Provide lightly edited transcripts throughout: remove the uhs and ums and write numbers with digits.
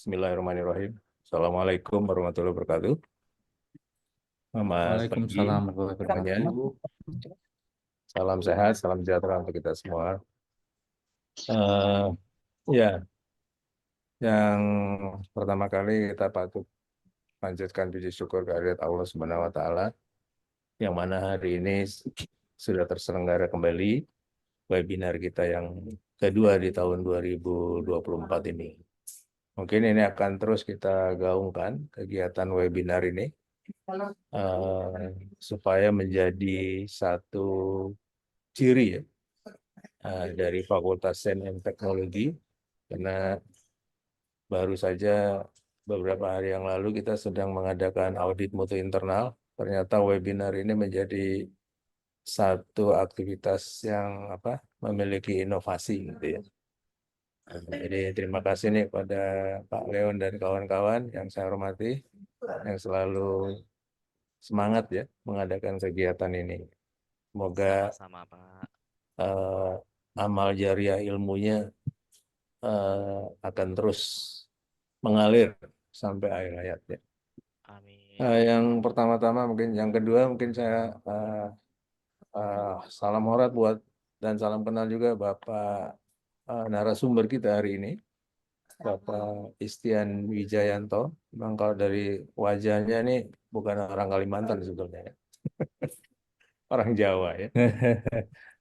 Bismillahirrahmanirrahim. Assalamualaikum warahmatullahi wabarakatuh. Selamat pagi Waalaikumsalam warahmatullahi semuanya. wabarakatuh. Salam sehat, salam sejahtera untuk kita semua. Eh, ya, yang pertama kali kita patut panjatkan puji syukur kehadirat Allah Subhanahu wa taala yang mana hari ini sudah terselenggara kembali webinar kita yang kedua di tahun 2024 ini. Mungkin ini akan terus kita gaungkan kegiatan webinar ini supaya menjadi satu ciri ya dari Fakultas Sains dan Teknologi, karena baru saja beberapa hari yang lalu kita sedang mengadakan audit mutu internal. Ternyata webinar ini menjadi satu aktivitas yang memiliki inovasi gitu ya. Jadi terima kasih nih pada Pak Leon dan kawan-kawan yang saya hormati, yang selalu semangat ya mengadakan kegiatan ini. Semoga Sama-sama, Pak. amal jariah ilmunya akan terus mengalir sampai akhir hayat ya. Amin. Yang pertama-tama mungkin, yang kedua mungkin saya salam hormat buat dan salam kenal juga Bapak narasumber kita hari ini, Bapak Istian Wijayanto. Memang kalau dari wajahnya nih bukan orang Kalimantan sebetulnya ya. Orang Jawa ya.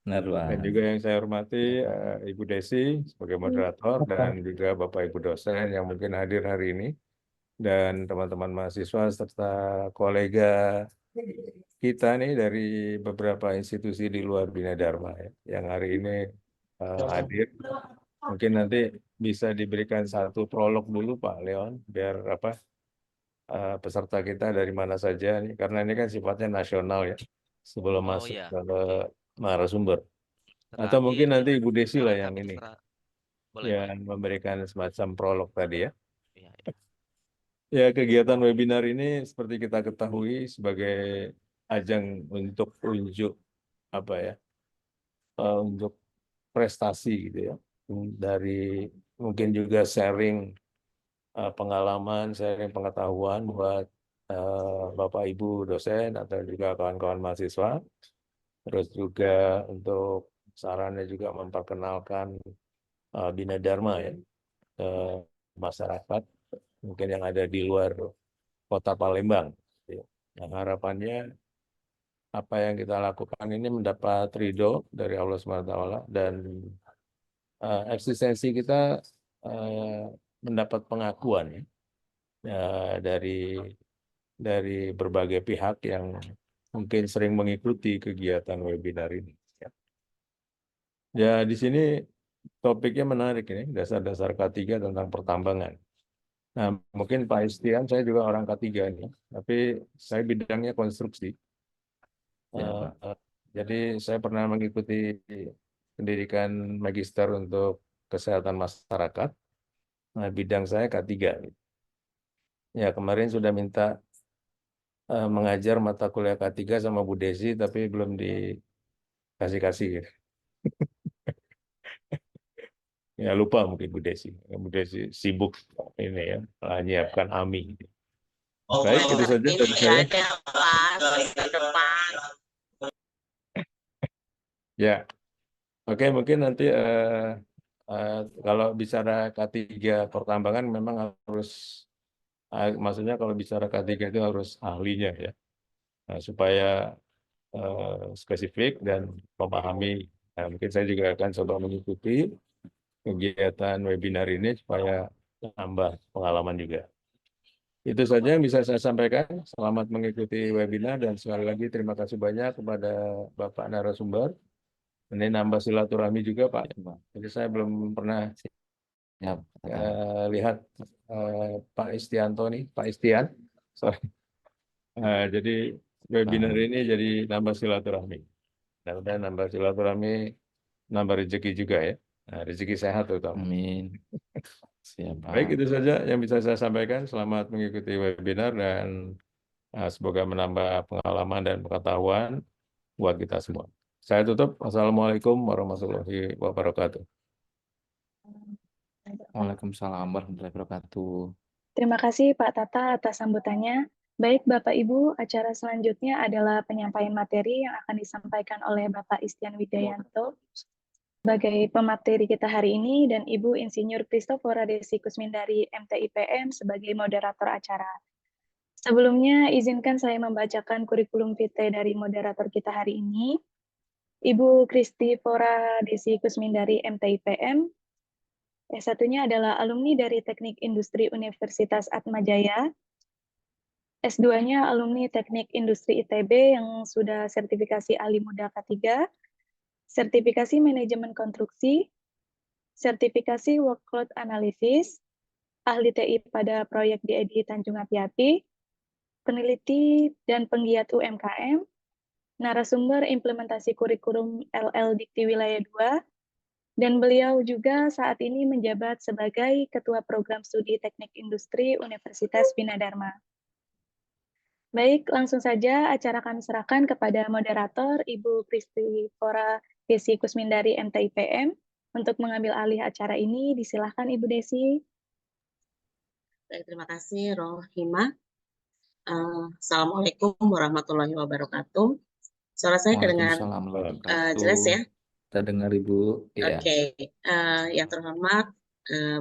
Benar, Dan Pak. juga yang saya hormati Ibu Desi sebagai moderator dan juga Bapak Ibu dosen yang mungkin hadir hari ini, dan teman-teman mahasiswa serta kolega kita nih dari beberapa institusi di luar Bina Dharma ya, yang hari ini hadir. Mungkin nanti bisa diberikan satu prolog dulu Pak Leon, biar peserta kita dari mana saja nih, karena ini kan sifatnya nasional ya, sebelum Oh masuk ya, ke oke. narasumber. Atau mungkin Terakhir nanti Ibu Desi lah boleh yang tapi ini, boleh, boleh. yang memberikan semacam prolog tadi ya. Iya, iya. Ya, kegiatan webinar ini seperti kita ketahui sebagai ajang untuk unjuk apa ya, untuk prestasi gitu ya, dari mungkin juga sharing pengalaman, sharing pengetahuan buat Bapak Ibu dosen atau juga kawan-kawan mahasiswa. Terus juga untuk sarannya juga memperkenalkan Bina Dharma ya ke masyarakat mungkin yang ada di luar Kota Palembang. Yang harapannya apa yang kita lakukan ini mendapat ridho dari Allah SWT, dan eksistensi kita eh, mendapat pengakuan ya, dari berbagai pihak yang mungkin sering mengikuti kegiatan webinar ini. Ya, di sini topiknya menarik ini, dasar-dasar K3 tentang pertambangan. Nah, mungkin Pak Istian, saya juga orang K3 nih, tapi saya bidangnya konstruksi. Ya, Eh, Pak. eh, jadi saya pernah mengikuti pendidikan magister untuk kesehatan masyarakat. Nah, bidang saya K3. Ya, kemarin sudah minta mengajar mata kuliah K3 sama Bu Desi, tapi belum dikasih-kasih gitu. Ya, lupa mungkin Bu Desi. Bu Desi sibuk ini ya, menyiapkan AMI. Baik, itu saja dari saya. Ada Pak ke depan. Ya, oke, mungkin nanti eh, kalau bicara K3 pertambangan memang harus, maksudnya kalau bicara K3 itu harus ahlinya ya. Nah, supaya spesifik dan memahami. Nah, mungkin saya juga akan coba mengikuti kegiatan webinar ini supaya tambah pengalaman juga. Itu saja yang bisa saya sampaikan. Selamat mengikuti webinar dan sekali lagi terima kasih banyak kepada Bapak narasumber. Ini nambah silaturahmi juga Pak. Jadi saya belum pernah Ya, Pak. lihat Pak Istianto nih, Pak Istian. Sorry. Jadi webinar Pak. ini jadi nambah silaturahmi. Dan nambah silaturahmi, nambah rezeki juga ya. Nah, rezeki sehat terutama. Amin. Siap, Baik, Pak. itu saja yang bisa saya sampaikan. Selamat mengikuti webinar dan semoga menambah pengalaman dan pengetahuan buat kita semua. Saya tutup. Wassalamualaikum warahmatullahi wabarakatuh. Waalaikumsalam warahmatullahi wabarakatuh. Terima kasih Pak Tata atas sambutannya. Baik Bapak Ibu, acara selanjutnya adalah penyampaian materi yang akan disampaikan oleh Bapak Istian Wijayanto sebagai pemateri kita hari ini dan Ibu Insinyur Christopher Desi Kusmindari MTIPM sebagai moderator acara. Sebelumnya izinkan saya membacakan kurikulum vitae dari moderator kita hari ini. Ibu Christopher Desi Kusmindari MTIPM. S1-nya adalah alumni dari Teknik Industri Universitas Atmajaya. S2-nya alumni Teknik Industri ITB yang sudah sertifikasi ahli muda K3, sertifikasi manajemen konstruksi, sertifikasi workload analysis, ahli TI pada proyek DID Tanjung Api-Api, peneliti dan penggiat UMKM, narasumber implementasi kurikulum LL Dikti Wilayah 2, dan beliau juga saat ini menjabat sebagai Ketua Program Studi Teknik Industri Universitas Bina Dharma. Baik, langsung saja acara kami serahkan kepada moderator Ibu Christopher Desi Kusmindari MTIPM untuk mengambil alih acara ini. Disilahkan Ibu Desi. Baik, terima kasih Rohima. Assalamualaikum warahmatullahi wabarakatuh. Suara saya kedengar Waalaikumsalam warahmatullahi jelas ya? Kita dengar Ibu. Ya. Oke, yang terhormat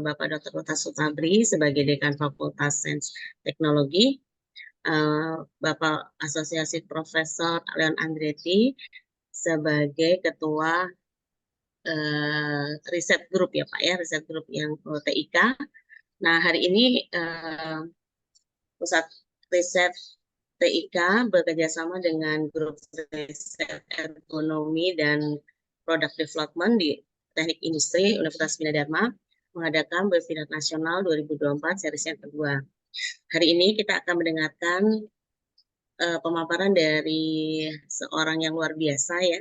Bapak Dr. Uta Sutabri sebagai Dekan Fakultas Sains Teknologi, Bapak Asosiasi Profesor Leon Andretti sebagai Ketua Riset Group ya Pak ya, Riset Group yang TIK. Nah hari ini Pusat Riset TIK bekerjasama dengan Grup Riset Ergonomi dan Product Development di Teknik Industri Universitas Bina Dharma mengadakan Webinar Nasional 2024 series yang kedua. Hari ini kita akan mendengarkan pemaparan dari seorang yang luar biasa ya,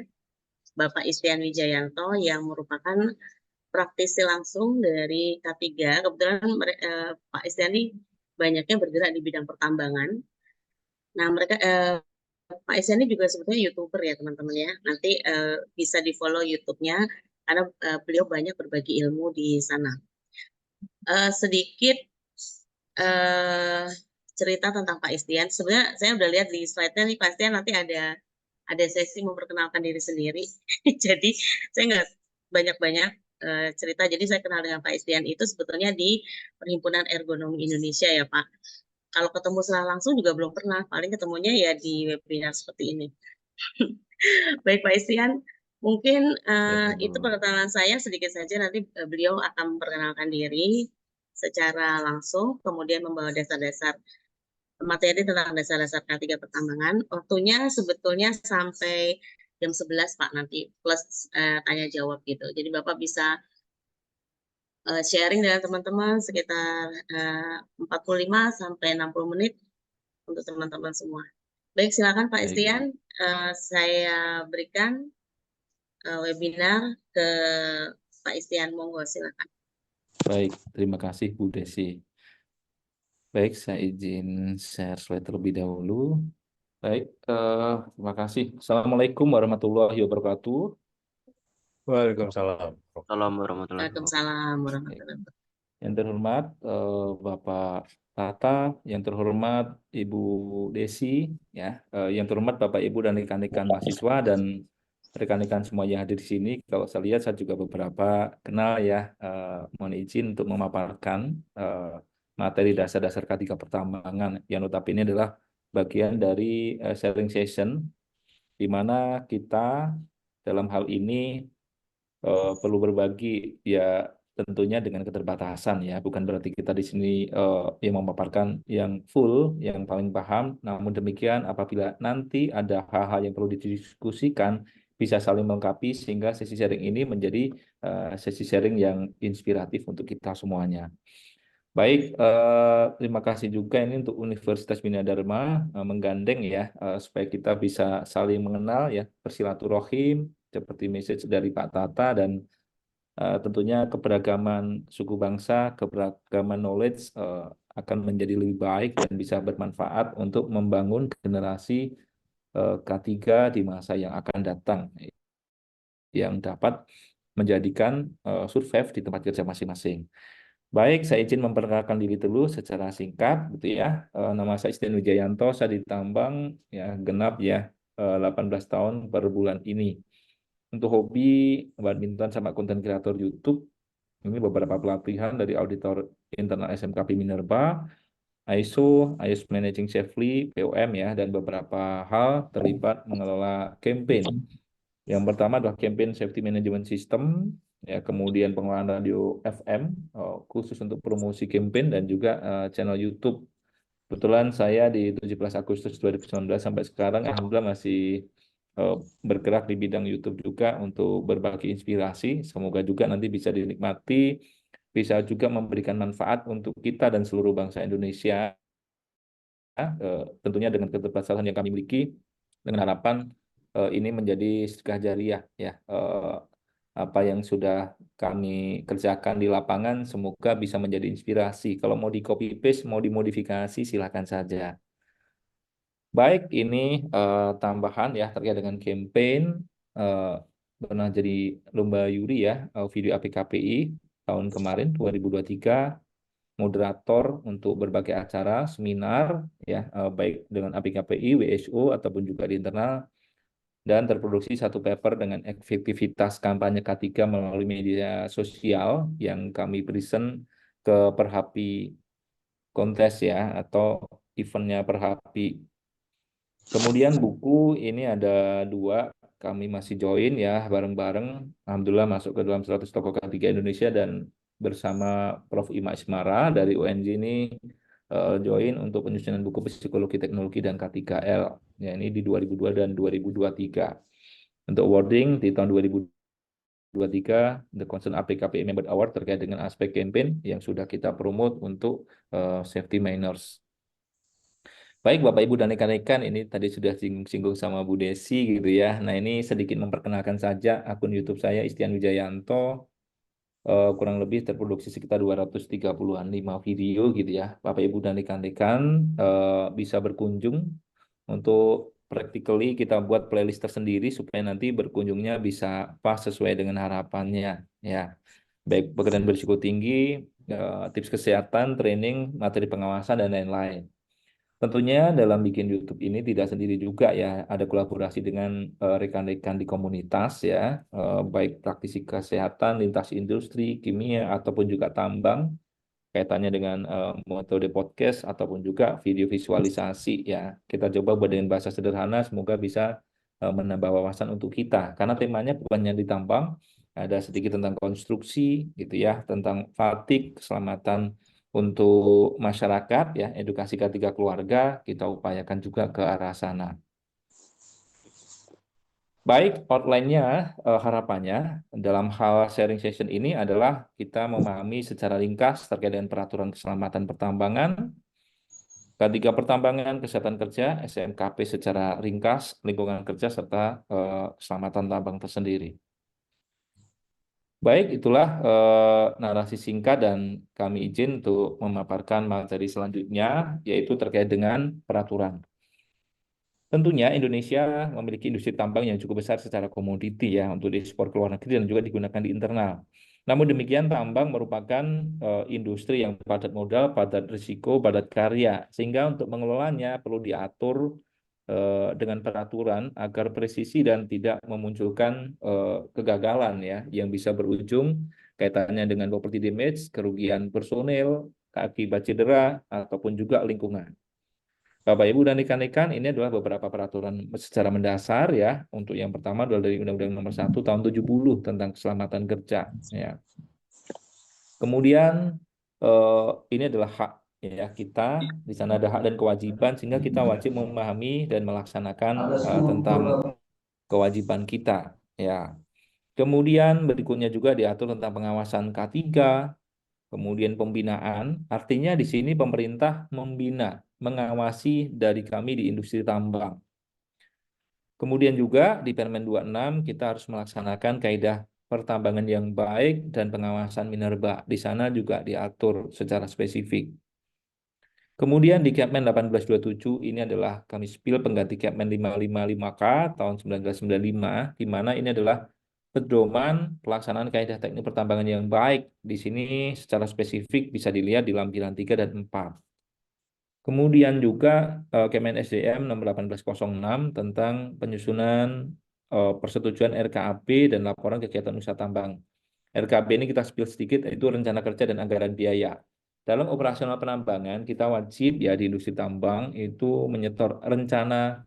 Bapak Istian Wijayanto yang merupakan praktisi langsung dari K3. Kebetulan Pak Istian ini banyaknya bergerak di bidang pertambangan. Nah, Pak Istian ini juga sebetulnya YouTuber ya teman-teman ya. Nanti bisa di-follow YouTube-nya karena beliau banyak berbagi ilmu di sana. Sedikit cerita tentang Pak Istian. Sebenarnya saya udah lihat di slide-nya nih Pak Istian nanti ada sesi memperkenalkan diri sendiri. Jadi saya nggak banyak-banyak cerita. Jadi saya kenal dengan Pak Istian itu sebetulnya di Perhimpunan Ergonomi Indonesia ya Pak. Kalau ketemu secara langsung juga belum pernah. Paling ketemunya ya di webinar seperti ini. Baik Pak Istian, mungkin itu perkenalan saya sedikit saja. Nanti beliau akan memperkenalkan diri secara langsung, kemudian membawa dasar-dasar materi tentang dasar-dasar K3 pertambangan. Waktunya sebetulnya sampai jam 11 Pak nanti, plus tanya jawab gitu. Jadi Bapak bisa sharing dengan teman-teman sekitar 45 sampai 60 menit untuk teman-teman semua. Baik, silakan Pak Istian. Saya berikan webinar ke Pak Istian. Monggo, silakan. Baik, terima kasih Bu Desi. Baik, saya izin share slide terlebih dahulu. Baik, terima kasih. Assalamualaikum warahmatullahi wabarakatuh. Waalaikumsalam. Waalaikumsalam warahmatullahi wabarakatuh. Yang terhormat Bapak Tata, yang terhormat Ibu Desi, ya, yang terhormat Bapak Ibu dan rekan-rekan mahasiswa dan rekan-rekan semua yang hadir di sini. Kalau saya lihat saya juga beberapa kenal ya. Mohon izin untuk memaparkan materi dasar-dasar K3 pertambangan yang notabene adalah bagian dari sharing session di mana kita dalam hal ini perlu berbagi ya tentunya dengan keterbatasan ya, bukan berarti kita di sini yang memaparkan yang full, yang paling paham. Namun demikian apabila nanti ada hal-hal yang perlu didiskusikan bisa saling melengkapi sehingga sesi sharing ini menjadi sesi sharing yang inspiratif untuk kita semuanya. Baik, terima kasih juga ini untuk Universitas Bina Dharma menggandeng ya supaya kita bisa saling mengenal ya, bersilaturahim seperti message dari Pak Tata dan tentunya keberagaman suku bangsa, keberagaman knowledge akan menjadi lebih baik dan bisa bermanfaat untuk membangun generasi K3 di masa yang akan datang yang dapat menjadikan survive di tempat kerja masing-masing. Baik, saya izin memperkenalkan diri dulu secara singkat, gitu ya. Nama saya Istian Wijayanto, saya di Tambang, ya genap ya 18 tahun per bulan ini. Untuk hobi badminton sama konten kreator YouTube, ini beberapa pelatihan dari auditor internal SMKP Minerba, ISO, ISO Managing Safely, POM ya, dan beberapa hal terlibat mengelola campaign. Yang pertama adalah campaign safety management system, ya, kemudian pengelolaan radio FM khusus untuk promosi campaign dan juga channel YouTube. Kebetulan saya di 17 Agustus 2019 sampai sekarang alhamdulillah masih bergerak di bidang YouTube juga untuk berbagi inspirasi. Semoga juga nanti bisa dinikmati, bisa juga memberikan manfaat untuk kita dan seluruh bangsa Indonesia, tentunya dengan keterbatasan yang kami miliki, dengan harapan ini menjadi sedekah jariah ya. Apa yang sudah kami kerjakan di lapangan semoga bisa menjadi inspirasi. Kalau mau di copy paste, mau dimodifikasi silakan saja. Baik, ini tambahan ya terkait dengan campaign, pernah jadi lomba Yuri ya, video APKPI tahun kemarin 2023, moderator untuk berbagai acara, seminar ya, baik dengan APKPI, WSO ataupun juga di internal, dan terproduksi satu paper dengan efektivitas kampanye K3 melalui media sosial yang kami present ke Perhapi kontes ya, atau eventnya Perhapi. Kemudian buku ini ada 2, kami masih join ya bareng-bareng. Alhamdulillah masuk ke dalam 100 tokoh K3 Indonesia, dan bersama Prof. Ima Ismara dari UNJ ini join untuk penyusunan buku psikologi teknologi dan K3L. Ya, ini di 2002 dan 2023. Untuk awarding di tahun 2023, The Concern APKPI Member Award terkait dengan aspek campaign yang sudah kita promote untuk safety manners. Baik, Bapak, Ibu, dan rekan-rekan, ini tadi sudah singgung sama Bu Desi gitu ya. Nah, ini sedikit memperkenalkan saja akun YouTube saya, Istian Wijayanto. Kurang lebih terproduksi sekitar 235 video gitu ya. Bapak, Ibu, dan rekan-rekan bisa berkunjung. Untuk practically kita buat playlist tersendiri supaya nanti berkunjungnya bisa pas sesuai dengan harapannya ya. Baik pekerjaan berisiko tinggi, tips kesehatan, training, materi pengawasan, dan lain-lain. Tentunya dalam bikin YouTube ini tidak sendiri juga ya, ada kolaborasi dengan rekan-rekan di komunitas ya, baik praktisi kesehatan, lintas industri, kimia, ataupun juga tambang, kaitannya dengan metode podcast ataupun juga video visualisasi ya. Kita coba buat dengan bahasa sederhana, semoga bisa menambah wawasan untuk kita. Karena temanya bukannya di tambang, ada sedikit tentang konstruksi gitu ya, tentang fatigue, keselamatan untuk masyarakat ya, edukasi ketiga keluarga, kita upayakan juga ke arah sana. Baik, outline-nya, harapannya dalam hal sharing session ini adalah kita memahami secara ringkas terkait dengan peraturan keselamatan pertambangan, K3 pertambangan, kesehatan kerja, SMKP secara ringkas, lingkungan kerja, serta keselamatan tambang tersendiri. Baik, itulah narasi singkat dan kami izin untuk memaparkan materi selanjutnya, yaitu terkait dengan peraturan. Tentunya Indonesia memiliki industri tambang yang cukup besar secara komoditi ya, untuk diekspor ke luar negeri dan juga digunakan di internal. Namun demikian, tambang merupakan industri yang padat modal, padat risiko, padat karya, sehingga untuk mengelolanya perlu diatur dengan peraturan agar presisi dan tidak memunculkan kegagalan ya, yang bisa berujung kaitannya dengan property damage, kerugian personil, akibat cedera, ataupun juga lingkungan. Bapak, Ibu, dan rekan-rekan, ini adalah beberapa peraturan secara mendasar ya. Untuk yang pertama adalah dari Undang-Undang Nomor 1 Tahun 70 tentang keselamatan kerja ya. Kemudian ini adalah hak ya kita, di sana ada hak dan kewajiban, sehingga kita wajib memahami dan melaksanakan tentang kewajiban kita ya. Kemudian berikutnya juga diatur tentang pengawasan K3, kemudian pembinaan, artinya di sini pemerintah membina, mengawasi dari kami di industri tambang. Kemudian juga di Permen 26 kita harus melaksanakan kaidah pertambangan yang baik dan pengawasan minerba. Di sana juga diatur secara spesifik. Kemudian di Kepmen 1827 ini adalah kami spill pengganti Kepmen 555K tahun 1995, di mana ini adalah pedoman pelaksanaan kaidah teknik pertambangan yang baik. Di sini secara spesifik bisa dilihat di lampiran 3 dan 4. Kemudian juga Kemen SDM nomor 1806 tentang penyusunan persetujuan RKAP dan laporan kegiatan usaha tambang. RKAP ini kita spill sedikit, itu rencana kerja dan anggaran biaya. Dalam operasional penambangan, kita wajib ya di industri tambang itu menyetor rencana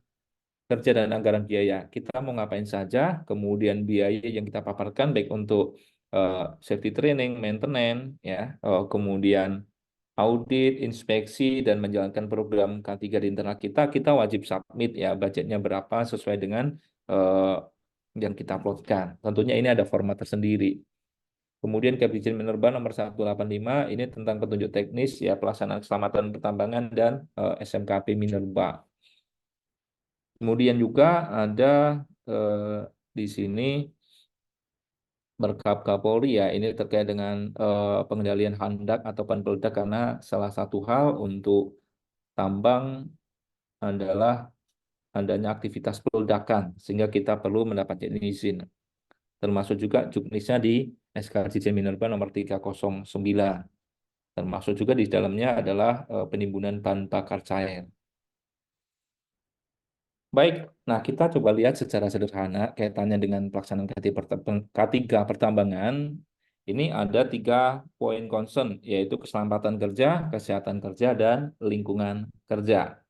kerja dan anggaran biaya. Kita mau ngapain saja, kemudian biaya yang kita paparkan baik untuk safety training, maintenance, ya, kemudian audit, inspeksi, dan menjalankan program K3 di internal kita wajib submit ya budgetnya berapa sesuai dengan yang kita uploadkan. Tentunya ini ada format tersendiri. Kemudian Kepizin Minerba nomor 185 ini tentang petunjuk teknis ya pelaksanaan keselamatan pertambangan dan SMKP Minerba. Kemudian juga ada di sini Berkap Kapolri ya, ini terkait dengan pengendalian handak atau bahan peledak karena salah satu hal untuk tambang adalah adanya aktivitas peledakan sehingga kita perlu mendapatkan izin. Termasuk juga juknisnya di SK Dirjen Minerba nomor 309. Termasuk juga di dalamnya adalah penimbunan bahan bakar cair. Baik, nah kita coba lihat secara sederhana kaitannya dengan pelaksanaan K3 pertambangan. Ini ada 3 poin concern, yaitu keselamatan kerja, kesehatan kerja, dan lingkungan kerja.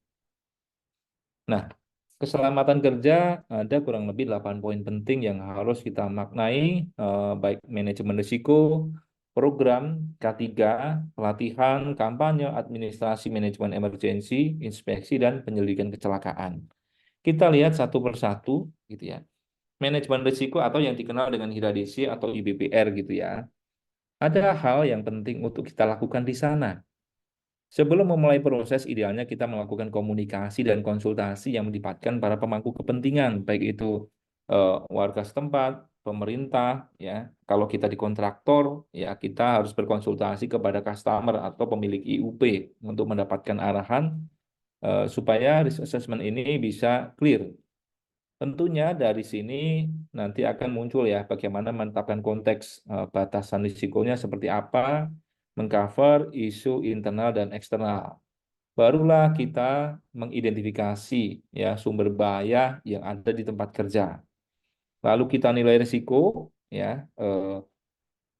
Nah, keselamatan kerja ada kurang lebih 8 poin penting yang harus kita maknai, baik manajemen risiko, program K3, pelatihan, kampanye, administrasi manajemen emergensi, inspeksi, dan penyelidikan kecelakaan. Kita lihat satu persatu gitu ya. Manajemen risiko atau yang dikenal dengan HIRADC atau IBPR gitu ya. Ada hal yang penting untuk kita lakukan di sana. Sebelum memulai proses, idealnya kita melakukan komunikasi dan konsultasi yang melibatkan para pemangku kepentingan, baik itu warga setempat, pemerintah, ya. Kalau kita di kontraktor, ya kita harus berkonsultasi kepada customer atau pemilik IUP untuk mendapatkan arahan supaya risk assessment ini bisa clear. Tentunya dari sini nanti akan muncul ya bagaimana menetapkan konteks batasan risikonya seperti apa, mengcover isu internal dan eksternal. Barulah kita mengidentifikasi ya sumber bahaya yang ada di tempat kerja. Lalu kita nilai risiko ya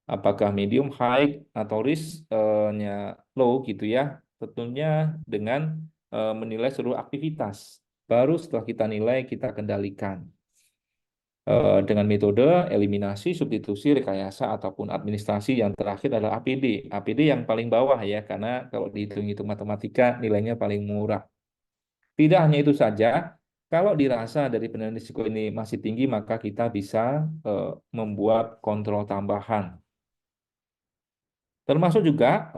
apakah medium, high atau risk-nya low gitu ya. Tentunya dengan menilai seluruh aktivitas. Baru setelah kita nilai, kita kendalikan. Dengan metode eliminasi, substitusi, rekayasa, ataupun administrasi yang terakhir adalah APD. APD yang paling bawah ya, karena kalau dihitung-hitung matematika nilainya paling murah. Tidak hanya itu saja, kalau dirasa dari penilaian risiko ini masih tinggi, maka kita bisa membuat kontrol tambahan. Termasuk juga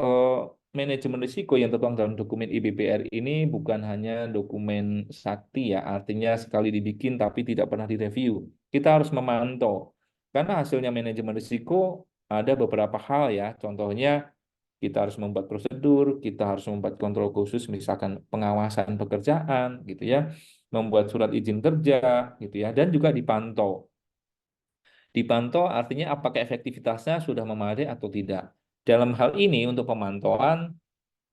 manajemen risiko yang tertuang dalam dokumen IBPR ini bukan hanya dokumen sakti ya, artinya sekali dibikin tapi tidak pernah direview. Kita harus memantau, karena hasilnya manajemen risiko ada beberapa hal ya, contohnya kita harus membuat prosedur, kita harus membuat kontrol khusus, misalkan pengawasan pekerjaan gitu ya, membuat surat izin kerja gitu ya, dan juga dipantau. Dipantau artinya apakah efektivitasnya sudah memadai atau tidak. Dalam hal ini untuk pemantauan,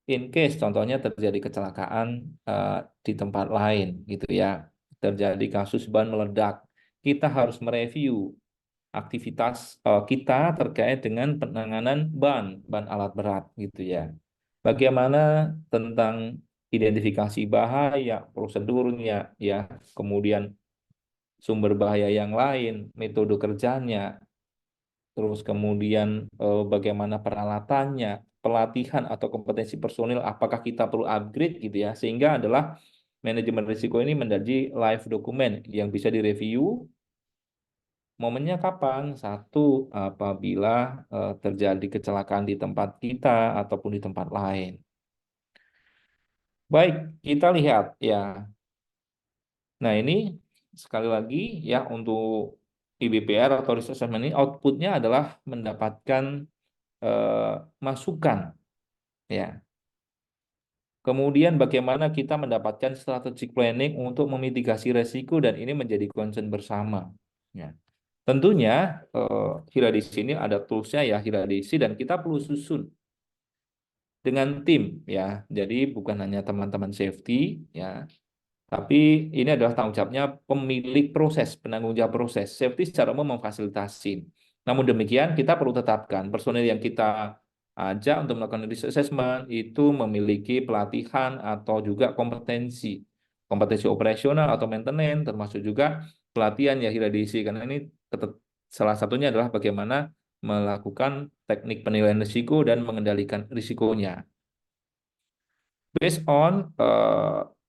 in case contohnya terjadi kecelakaan di tempat lain gitu ya, terjadi kasus ban meledak, kita harus mereview aktivitas kita terkait dengan penanganan ban alat berat gitu ya. Bagaimana tentang identifikasi bahaya, prosedurnya ya, kemudian sumber bahaya yang lain, metode kerjanya, terus kemudian bagaimana peralatannya, pelatihan atau kompetensi personil, apakah kita perlu upgrade gitu ya, sehingga adalah manajemen risiko ini menjadi live dokumen yang bisa direview. Momennya kapan? Satu, apabila terjadi kecelakaan di tempat kita ataupun di tempat lain. Baik, kita lihat ya. Nah ini sekali lagi ya untuk IBPR atau risk assessment ini outputnya adalah mendapatkan masukan ya. Kemudian bagaimana kita mendapatkan strategic planning untuk memitigasi resiko dan ini menjadi concern bersama. Ya. Tentunya Hiradisi ini ada toolsnya ya Hiradisi, dan kita perlu susun dengan tim ya. Jadi bukan hanya teman-teman safety ya, tapi ini adalah tanggung jawabnya pemilik proses, penanggung jawab proses. Safety secara umum memfasilitasi. Namun demikian, kita perlu tetapkan personil yang kita ajak untuk melakukan risk assessment itu memiliki pelatihan atau juga kompetensi operasional atau maintenance, termasuk juga pelatihan ya Hiradisi, karena ini salah satunya adalah bagaimana melakukan teknik penilaian risiko dan mengendalikan risikonya. Based on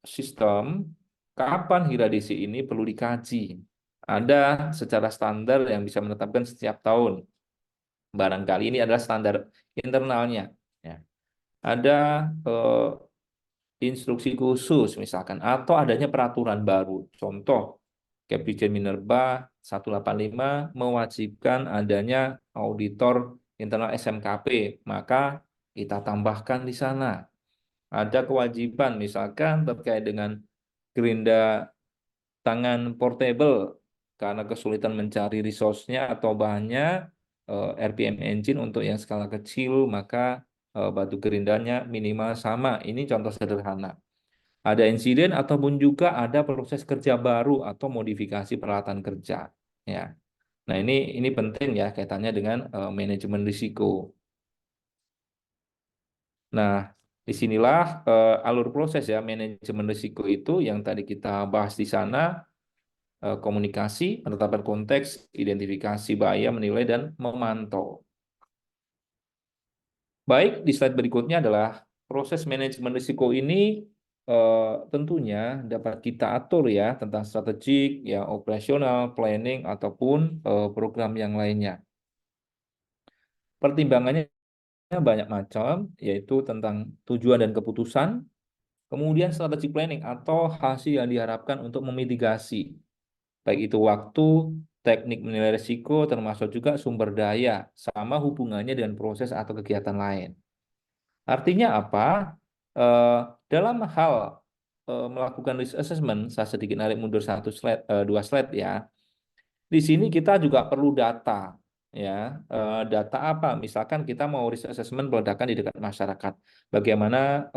sistem, kapan Hiradisi ini perlu dikaji? Ada secara standar yang bisa menetapkan setiap tahun. Barangkali ini adalah standar internalnya. Ya. Ada instruksi khusus misalkan, atau adanya peraturan baru. Contoh, Kepri Minerba 185 mewajibkan adanya auditor internal SMKP, maka kita tambahkan di sana. Ada kewajiban misalkan terkait dengan gerinda tangan portable karena kesulitan mencari resource-nya atau bahannya, RPM engine untuk yang skala kecil, maka batu gerindanya minimal sama. Ini contoh sederhana. Ada insiden ataupun juga ada proses kerja baru atau modifikasi peralatan kerja. Ya. Nah, ini penting ya kaitannya dengan manajemen risiko. Nah, disinilah alur proses ya manajemen risiko itu yang tadi kita bahas di sana, komunikasi, penetapan konteks, identifikasi bahaya, menilai, dan memantau. Baik, di slide berikutnya adalah proses manajemen risiko ini tentunya dapat kita atur ya tentang strategik, ya operasional, planning, ataupun program yang lainnya. Pertimbangannya banyak macam, yaitu tentang tujuan dan keputusan, kemudian strategic planning atau hasil yang diharapkan untuk memitigasi, baik itu waktu, teknik menilai risiko, termasuk juga sumber daya, sama hubungannya dengan proses atau kegiatan lain. Artinya apa? Dalam hal melakukan risk assessment, saya sedikit narik mundur dua slide ya. Di sini kita juga perlu data, ya. Data apa? Misalkan kita mau risk assessment peledakan di dekat masyarakat, bagaimana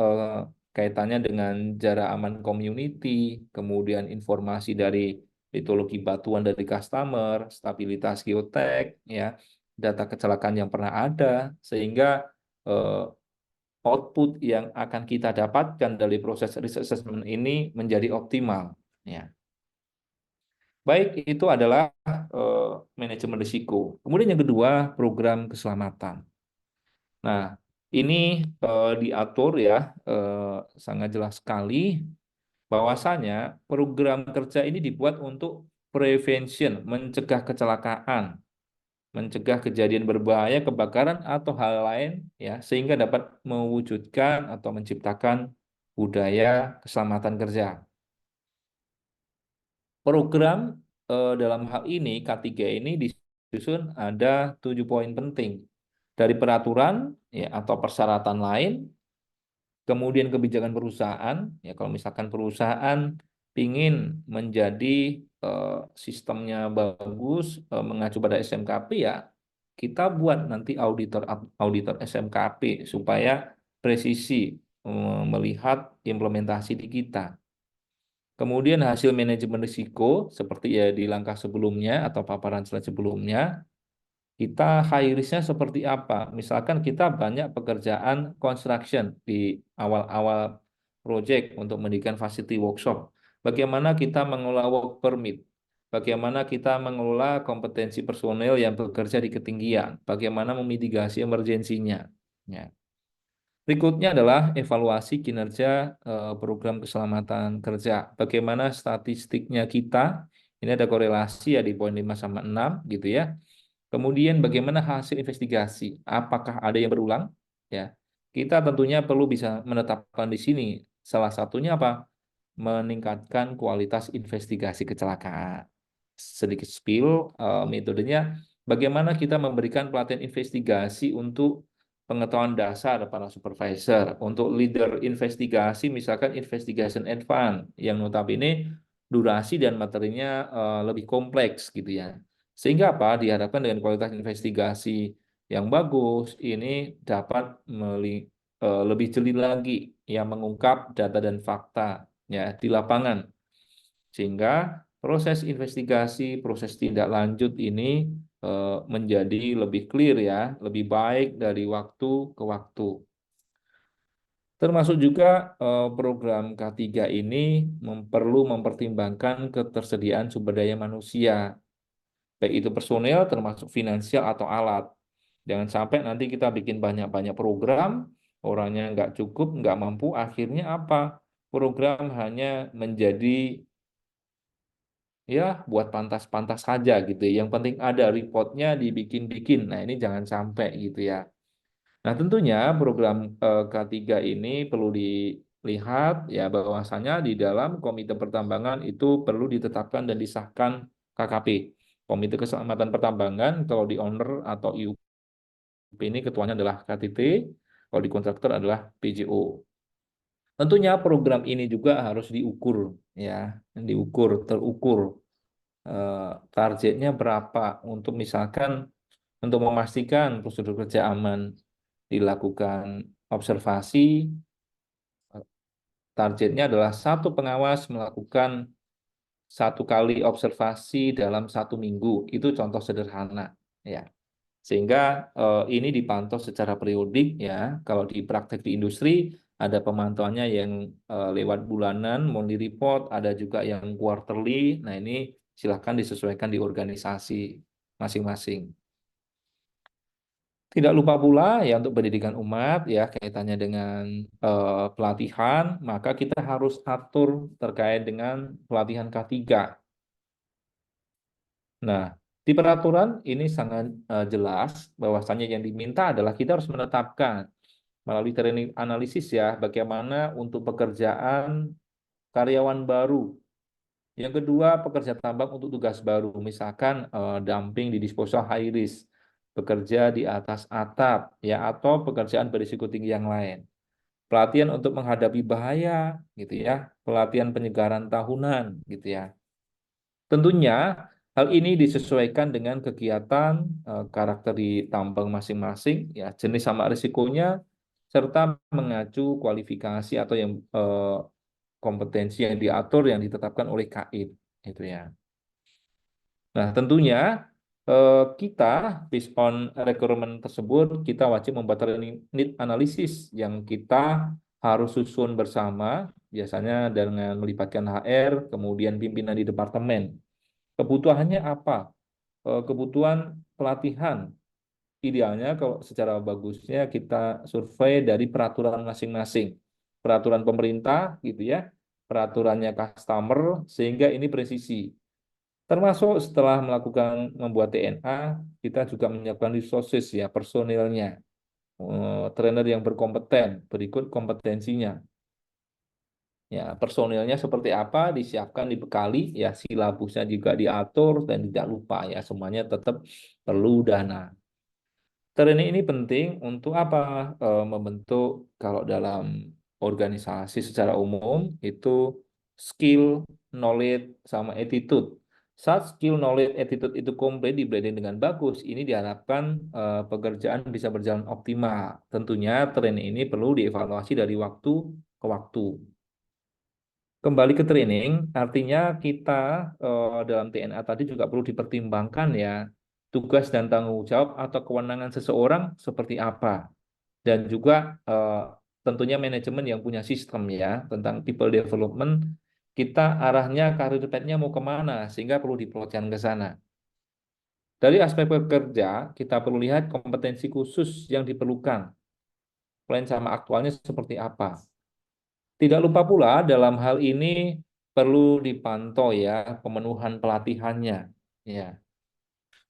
kaitannya dengan jarak aman community, kemudian informasi dari litologi batuan dari customer, stabilitas geotek, ya, data kecelakaan yang pernah ada, sehingga output yang akan kita dapatkan dari proses risk assessment ini menjadi optimal. Ya. Baik, itu adalah manajemen risiko. Kemudian yang kedua, program keselamatan. Nah, ini diatur ya, sangat jelas sekali bahwasanya program kerja ini dibuat untuk prevention, mencegah kecelakaan, mencegah kejadian berbahaya, kebakaran, atau hal lain, ya, sehingga dapat mewujudkan atau menciptakan budaya keselamatan kerja. Program dalam hal ini, K3 ini disusun ada 7 poin penting. Dari peraturan ya, atau persyaratan lain, kemudian kebijakan perusahaan, ya kalau misalkan perusahaan ingin menjadi sistemnya bagus, mengacu pada SMKP, ya kita buat nanti auditor SMKP supaya presisi melihat implementasi di kita. Kemudian hasil manajemen risiko seperti ya di langkah sebelumnya atau paparan slide sebelumnya, kita high risk-nya seperti apa? Misalkan kita banyak pekerjaan construction di awal-awal project untuk mendirikan facility workshop. Bagaimana kita mengelola work permit? Bagaimana kita mengelola kompetensi personel yang bekerja di ketinggian? Bagaimana memitigasi emergensinya? Ya. Berikutnya adalah evaluasi kinerja program keselamatan kerja. Bagaimana statistiknya kita? Ini ada korelasi ya di poin 5 sama 6 gitu ya. Kemudian bagaimana hasil investigasi? Apakah ada yang berulang? Ya, kita tentunya perlu bisa menetapkan di sini. Salah satunya apa? Meningkatkan kualitas investigasi kecelakaan. Sedikit spill metodenya. Bagaimana kita memberikan pelatihan investigasi untuk pengetahuan dasar para supervisor, untuk leader investigasi, misalkan investigation advance, yang notabene durasi dan materinya lebih kompleks gitu ya. Sehingga apa? Diharapkan dengan kualitas investigasi yang bagus, ini dapat lebih jeli lagi yang mengungkap data dan fakta ya di lapangan. Sehingga proses investigasi, proses tindak lanjut ini menjadi lebih clear ya, lebih baik dari waktu ke waktu. Termasuk juga program K3 ini perlu mempertimbangkan ketersediaan sumber daya manusia, baik itu personel termasuk finansial atau alat. Jangan sampai nanti kita bikin banyak-banyak program, orangnya nggak cukup, nggak mampu, akhirnya apa? Program hanya menjadi ya buat pantas-pantas saja gitu ya. Yang penting ada reportnya dibikin-bikin. Nah ini jangan sampai gitu ya. Nah tentunya program K3 ini perlu dilihat ya bahwasanya di dalam Komite Pertambangan itu perlu ditetapkan dan disahkan KKP. Komite Keselamatan Pertambangan kalau di owner atau IUP ini ketuanya adalah KTT, kalau di kontraktor adalah PJO. Tentunya program ini juga harus diukur ya, terukur targetnya berapa untuk misalkan untuk memastikan prosedur kerja aman dilakukan observasi, targetnya adalah satu pengawas melakukan 1 kali observasi dalam 1 minggu. Itu contoh sederhana ya. Sehingga ini dipantau secara periodik ya. Kalau di praktek di industri ada pemantauannya yang lewat bulanan, monthly report, ada juga yang quarterly. Nah ini silahkan disesuaikan di organisasi masing-masing. Tidak lupa pula ya untuk pendidikan umat ya kaitannya dengan pelatihan, maka kita harus atur terkait dengan pelatihan K3. Nah, di peraturan ini sangat jelas bahwasannya yang diminta adalah kita harus menetapkan melalui training analisis ya bagaimana untuk pekerjaan karyawan baru. Yang kedua, pekerja tambang untuk tugas baru, misalkan dumping di disposal high risk, bekerja di atas atap, ya atau pekerjaan berisiko tinggi yang lain. Pelatihan untuk menghadapi bahaya, gitu ya. Pelatihan penyegaran tahunan, gitu ya. Tentunya hal ini disesuaikan dengan kegiatan karakter di tambang masing-masing, ya jenis sama risikonya, serta mengacu kualifikasi atau yang kompetensi yang diatur yang ditetapkan oleh KAID, itu ya. Nah, tentunya kita based on requirement tersebut kita wajib membuat need analisis yang kita harus susun bersama, biasanya dengan melibatkan HR, kemudian pimpinan di departemen. Kebutuhannya apa? Kebutuhan pelatihan. Idealnya kalau secara bagusnya kita survei dari peraturan masing-masing. Peraturan pemerintah gitu ya, peraturannya customer sehingga ini presisi. Termasuk setelah membuat TNA, kita juga menyiapkan resources ya, personilnya, trainer yang berkompeten, berikut kompetensinya. Ya, personilnya seperti apa disiapkan, dibekali, ya silabusnya juga diatur dan tidak lupa ya semuanya tetap perlu dana. Training ini penting untuk apa? Membentuk kalau dalam organisasi secara umum itu skill, knowledge, sama attitude. Saat skill, knowledge, attitude itu komplit di blending dengan bagus, ini diharapkan pekerjaan bisa berjalan optimal. Tentunya training ini perlu dievaluasi dari waktu ke waktu. Kembali ke training, artinya kita dalam TNA tadi juga perlu dipertimbangkan ya tugas dan tanggung jawab atau kewenangan seseorang seperti apa. Dan juga tentunya manajemen yang punya sistem ya tentang people development, kita arahnya karir path-nya mau kemana, sehingga perlu diplotkan ke sana. Dari aspek pekerja, kita perlu lihat kompetensi khusus yang diperlukan. Plan sama aktualnya seperti apa. Tidak lupa pula dalam hal ini perlu dipantau ya pemenuhan pelatihannya. Ya.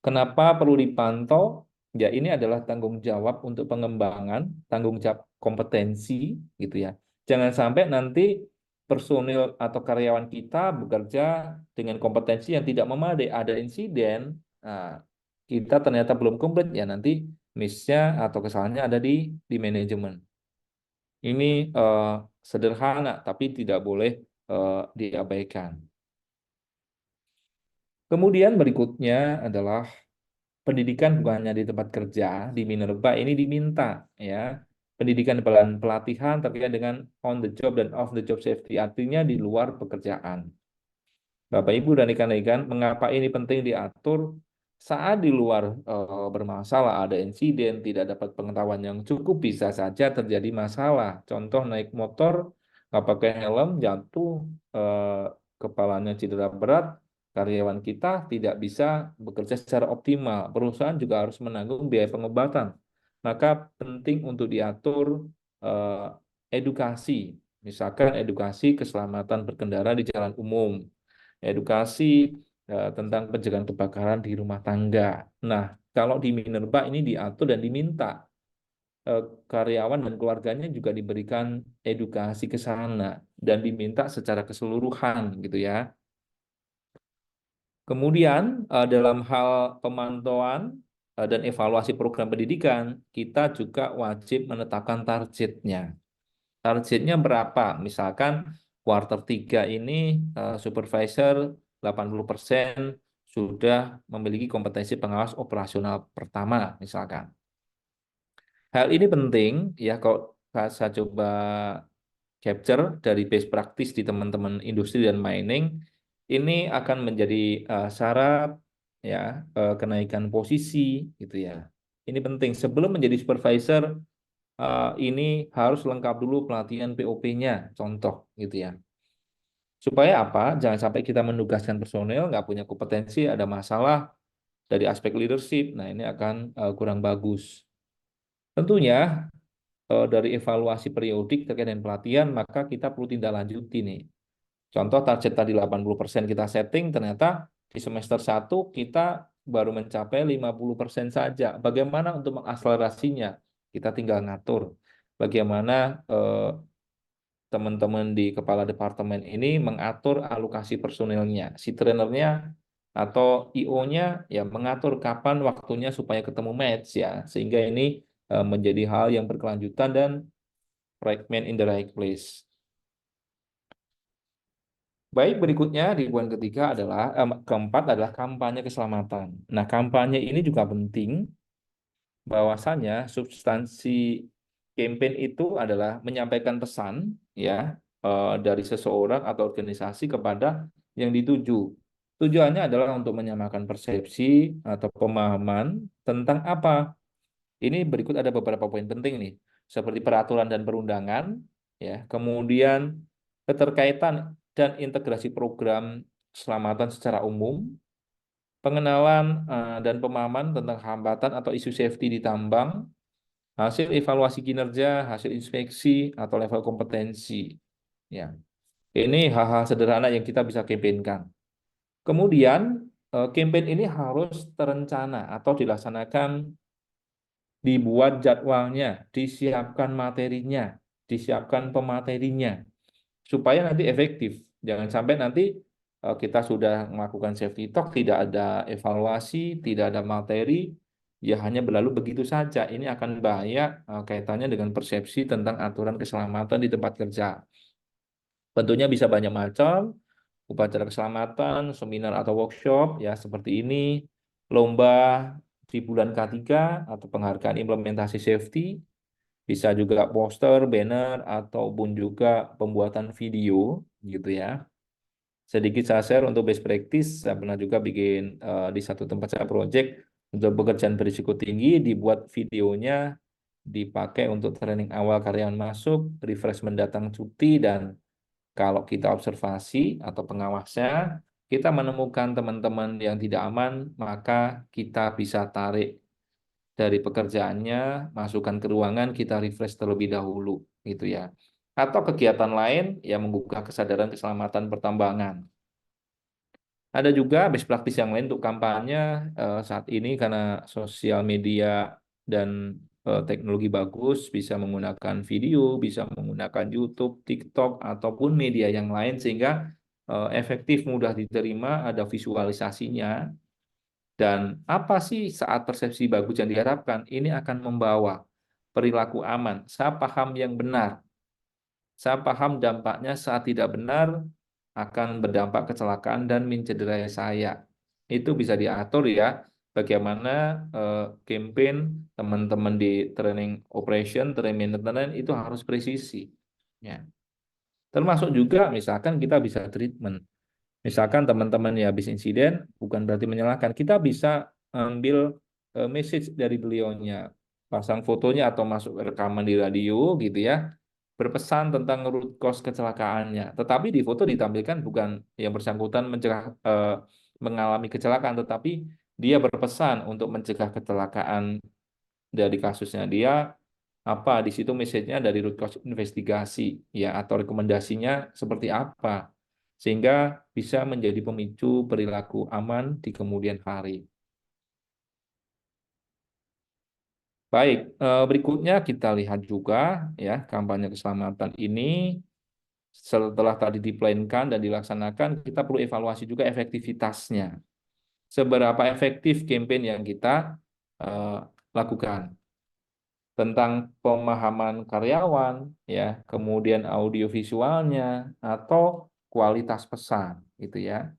Kenapa perlu dipantau? Ya ini adalah tanggung jawab untuk pengembangan, tanggung jawab kompetensi gitu ya. Jangan sampai nanti personil atau karyawan kita bekerja dengan kompetensi yang tidak memadai, ada insiden, nah, kita ternyata belum komplit ya nanti miss-nya atau kesalahannya ada di manajemen. Ini sederhana tapi tidak boleh diabaikan. Kemudian berikutnya adalah pendidikan bukan hanya di tempat kerja, di Minerba ini diminta ya. Pendidikan dan pelatihan terkait dengan on the job dan off the job safety, artinya di luar pekerjaan. Bapak Ibu dan rekan-rekan, mengapa ini penting diatur? Saat di luar bermasalah, ada insiden, tidak dapat pengetahuan yang cukup, bisa saja terjadi masalah. Contoh naik motor, nggak pakai helm, jatuh, kepalanya cedera berat, karyawan kita tidak bisa bekerja secara optimal. Perusahaan juga harus menanggung biaya pengobatan. Maka penting untuk diatur eh, edukasi, misalkan edukasi keselamatan berkendara di jalan umum, edukasi tentang pencegahan kebakaran di rumah tangga. Nah, kalau di Minerba ini diatur dan diminta karyawan dan keluarganya juga diberikan edukasi ke sana dan diminta secara keseluruhan gitu ya. Kemudian dalam hal pemantauan dan evaluasi program pendidikan, kita juga wajib menetapkan targetnya. Targetnya berapa? Misalkan kuartal 3 ini supervisor 80% sudah memiliki kompetensi pengawas operasional pertama misalkan. Hal ini penting ya, kalau saya coba capture dari best practice di teman-teman industri dan mining, ini akan menjadi syarat ya kenaikan posisi gitu ya. Ini penting sebelum menjadi supervisor, ini harus lengkap dulu pelatihan POP-nya, contoh gitu ya. Supaya apa? Jangan sampai kita menugaskan personel nggak punya kompetensi, ada masalah dari aspek leadership. Nah, ini akan kurang bagus. Tentunya dari evaluasi periodik terkait dengan pelatihan, maka kita perlu tindak lanjuti nih. Contoh target tadi 80% kita setting, ternyata di semester 1 kita baru mencapai 50% saja. Bagaimana untuk mengakselerasinya? Kita tinggal ngatur. Bagaimana teman-teman di kepala departemen ini mengatur alokasi personilnya. Si trainernya atau IO-nya ya mengatur kapan waktunya supaya ketemu match ya. Sehingga ini menjadi hal yang berkelanjutan dan right man in the right place. Baik, berikutnya di poin ketiga adalah keempat adalah kampanye keselamatan. Nah, kampanye ini juga penting, bahwasanya substansi campaign itu adalah menyampaikan pesan ya dari seseorang atau organisasi kepada yang dituju. Tujuannya adalah untuk menyamakan persepsi atau pemahaman tentang apa. Ini berikut ada beberapa poin penting nih, seperti peraturan dan perundangan, ya, kemudian keterkaitan dan integrasi program keselamatan secara umum, pengenalan dan pemahaman tentang hambatan atau isu safety di tambang, hasil evaluasi kinerja, hasil inspeksi atau level kompetensi. Ya, ini hal-hal sederhana yang kita bisa kampanyekan. Kemudian campaign ini harus terencana atau dilaksanakan, dibuat jadwalnya, disiapkan materinya, disiapkan pematerinya, supaya nanti efektif. Jangan sampai nanti kita sudah melakukan safety talk, tidak ada evaluasi, tidak ada materi, ya hanya berlalu begitu saja. Ini akan bahaya kaitannya dengan persepsi tentang aturan keselamatan di tempat kerja. Tentunya bisa banyak macam, upacara keselamatan, seminar atau workshop, ya seperti ini, lomba di bulan K3 atau penghargaan implementasi safety, bisa juga poster, banner, ataupun juga pembuatan video, gitu ya. Sedikit saya share untuk best practice, saya pernah juga bikin di satu tempat saya project untuk pekerjaan berisiko tinggi, dibuat videonya, dipakai untuk training awal karyawan masuk, refreshment datang cuti, dan kalau kita observasi atau pengawasnya, kita menemukan teman-teman yang tidak aman, maka kita bisa tarik dari pekerjaannya, masukkan ke ruangan, kita refresh terlebih dahulu, gitu ya. Atau kegiatan lain yang menggugah kesadaran keselamatan pertambangan. Ada juga best practice yang lain untuk kampanye saat ini, karena sosial media dan teknologi bagus, bisa menggunakan video, bisa menggunakan YouTube, TikTok, ataupun media yang lain, sehingga efektif, mudah diterima, ada visualisasinya. Dan apa sih saat persepsi bagus yang diharapkan? Ini akan membawa perilaku aman. Saya paham yang benar. Saya paham dampaknya saat tidak benar akan berdampak kecelakaan dan mencederai saya. itu bisa diatur ya, bagaimana campaign teman-teman di training operation, training maintenance itu harus presisi. Ya. Termasuk juga misalkan kita bisa treatment. Misalkan teman-teman ya habis insiden, bukan berarti menyalahkan. Kita bisa ambil message dari beliaunya, pasang fotonya atau masuk rekaman di radio gitu ya, berpesan tentang root cause kecelakaannya. Tetapi di foto ditampilkan bukan yang bersangkutan mengalami kecelakaan, tetapi dia berpesan untuk mencegah kecelakaan dari kasusnya dia, apa di situ message-nya dari root cause investigasi ya, atau rekomendasinya seperti apa sehingga bisa menjadi pemicu perilaku aman di kemudian hari. Baik, berikutnya kita lihat juga ya kampanye keselamatan ini setelah tadi diplankan dan dilaksanakan, kita perlu evaluasi juga efektivitasnya. Seberapa efektif campaign yang kita lakukan tentang pemahaman karyawan, ya, kemudian audiovisualnya atau kualitas pesan, gitu ya.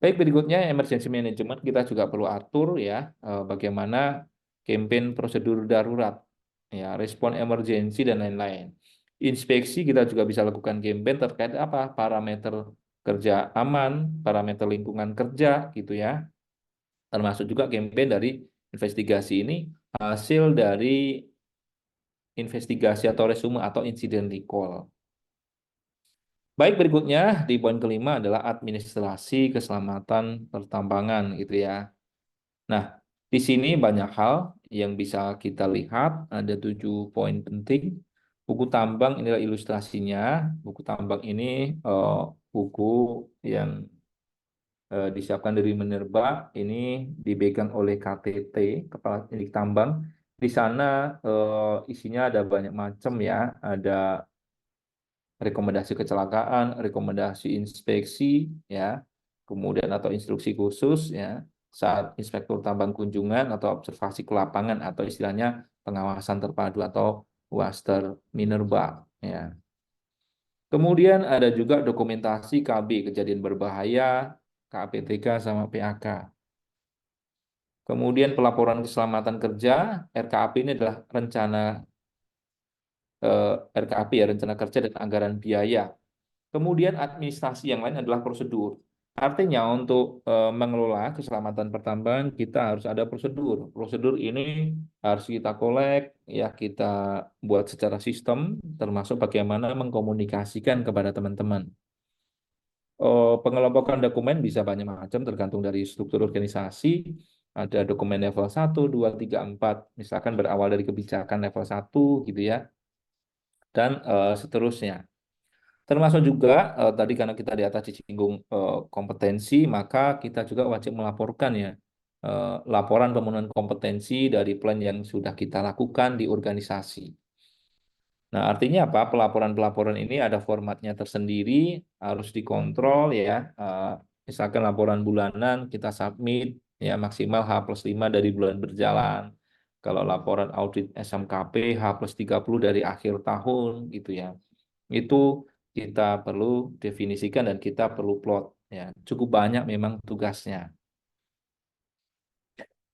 Baik, berikutnya emergency management kita juga perlu atur ya, bagaimana campaign prosedur darurat, ya, respon emergency dan lain-lain. Inspeksi kita juga bisa lakukan campaign terkait apa? Parameter kerja aman, parameter lingkungan kerja, gitu ya. Termasuk juga campaign dari investigasi ini hasil dari investigasi atau resume atau insiden recall. Baik, berikutnya di poin kelima adalah administrasi keselamatan pertambangan gitu ya. Nah, di sini banyak hal yang bisa kita lihat, ada 7 poin penting. Buku tambang inilah ilustrasinya. Buku tambang ini buku yang disiapkan dari Minerba, ini dipegang oleh KTT, Kepala Teknik Tambang. Di sana isinya ada banyak macam ya, ada rekomendasi kecelakaan, rekomendasi inspeksi ya, kemudian atau instruksi khusus ya saat inspektur tambang kunjungan atau observasi ke lapangan atau istilahnya pengawasan terpadu atau Waster Minerba ya. Kemudian ada juga dokumentasi KB kejadian berbahaya, KPTK sama PAK. Kemudian pelaporan keselamatan kerja, RKAP ini adalah RKAP ya, rencana kerja dan anggaran biaya. Kemudian administrasi yang lain adalah prosedur. Artinya untuk mengelola keselamatan pertambangan kita harus ada prosedur. Prosedur ini harus kita kolek, ya kita buat secara sistem, termasuk bagaimana mengkomunikasikan kepada teman-teman. Pengelompokan dokumen bisa banyak macam tergantung dari struktur organisasi. Ada dokumen level 1, 2, 3, 4. Misalkan berawal dari kebijakan level 1 gitu ya. Dan seterusnya. Termasuk juga tadi karena kita di atas disinggung kompetensi, maka kita juga wajib melaporkan ya laporan pemenuhan kompetensi dari plan yang sudah kita lakukan di organisasi. Nah, artinya apa? Pelaporan-pelaporan ini ada formatnya tersendiri, harus dikontrol ya. Misalkan laporan bulanan kita submit ya maksimal H+5 dari bulan berjalan. Kalau laporan audit SMKP H+30 dari akhir tahun gitu ya. Itu kita perlu definisikan dan kita perlu plot ya. Cukup banyak memang tugasnya.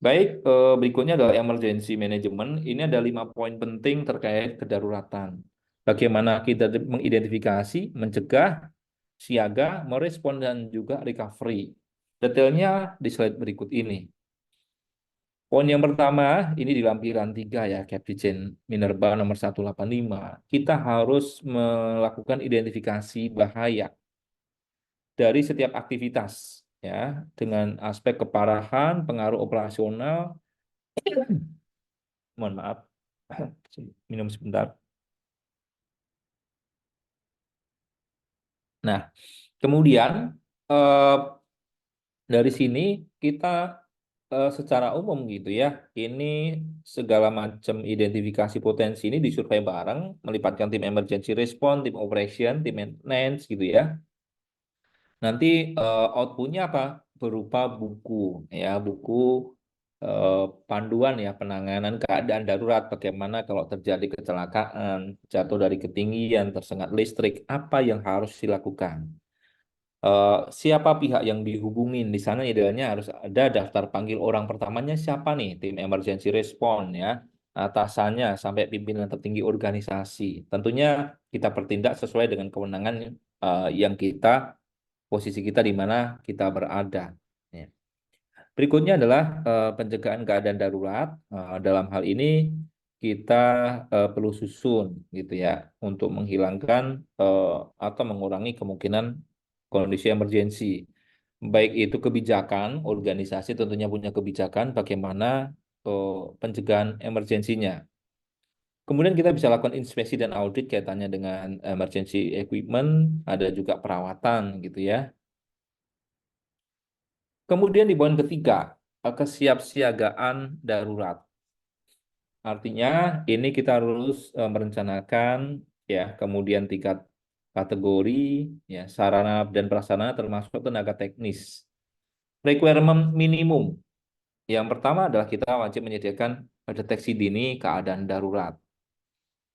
Baik, berikutnya adalah emergency management. Ini ada 5 poin penting terkait kedaruratan. Bagaimana kita mengidentifikasi, mencegah, siaga, merespon, dan juga recovery. Detailnya di slide berikut ini. Poin yang pertama, ini di lampiran 3 ya, Captain Minerba nomor 185. Kita harus melakukan identifikasi bahaya dari setiap aktivitas ya, dengan aspek keparahan, pengaruh operasional. Mohon maaf, minum sebentar. Nah, kemudian dari sini kita secara umum gitu ya, ini segala macam identifikasi potensi ini disurvei bareng, melibatkan tim emergency response, tim operation, tim maintenance gitu ya. Nanti outputnya apa? Berupa buku ya, buku panduan ya penanganan keadaan darurat, bagaimana kalau terjadi kecelakaan, jatuh dari ketinggian, tersengat listrik, apa yang harus dilakukan. siapa pihak yang dihubungin di sana, idealnya harus ada daftar panggil orang pertamanya siapa nih, tim emergency response ya, atasannya sampai pimpinan tertinggi organisasi. Tentunya kita bertindak sesuai dengan kewenangan yang posisi kita di mana kita berada. Ya. Berikutnya adalah pencegahan keadaan darurat. Dalam hal ini kita perlu susun gitu ya untuk menghilangkan atau mengurangi kemungkinan kondisi emergensi. Baik itu kebijakan, organisasi tentunya punya kebijakan bagaimana pencegahan emergensinya. Kemudian kita bisa lakukan inspeksi dan audit kaitannya dengan emergency equipment, ada juga perawatan gitu ya. Kemudian di poin ketiga, kesiapsiagaan darurat. Artinya ini kita harus merencanakan ya, kemudian tingkat kategori ya, sarana dan prasarana termasuk tenaga teknis. Requirement minimum. Yang pertama adalah kita wajib menyediakan deteksi dini keadaan darurat.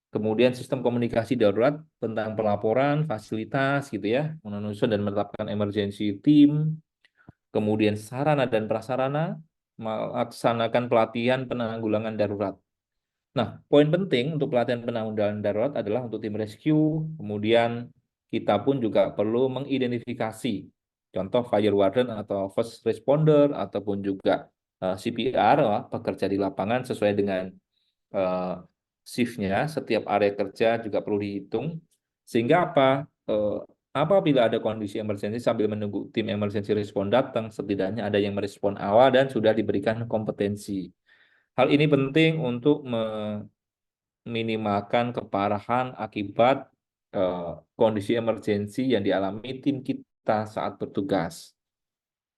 Kemudian sistem komunikasi darurat tentang pelaporan, fasilitas gitu ya, menyusun dan menetapkan emergency team. Kemudian sarana dan prasarana, melaksanakan pelatihan penanggulangan darurat. Nah, poin penting untuk pelatihan penanggulangan darurat adalah untuk tim rescue, kemudian kita pun juga perlu mengidentifikasi contoh fire warden atau first responder ataupun juga CPR, pekerja di lapangan sesuai dengan shift-nya, setiap area kerja juga perlu dihitung. Sehingga apabila ada kondisi emergensi sambil menunggu tim emergency response datang, setidaknya ada yang merespon awal dan sudah diberikan kompetensi. Hal ini penting untuk meminimalkan keparahan akibat kondisi emergensi yang dialami tim kita saat bertugas.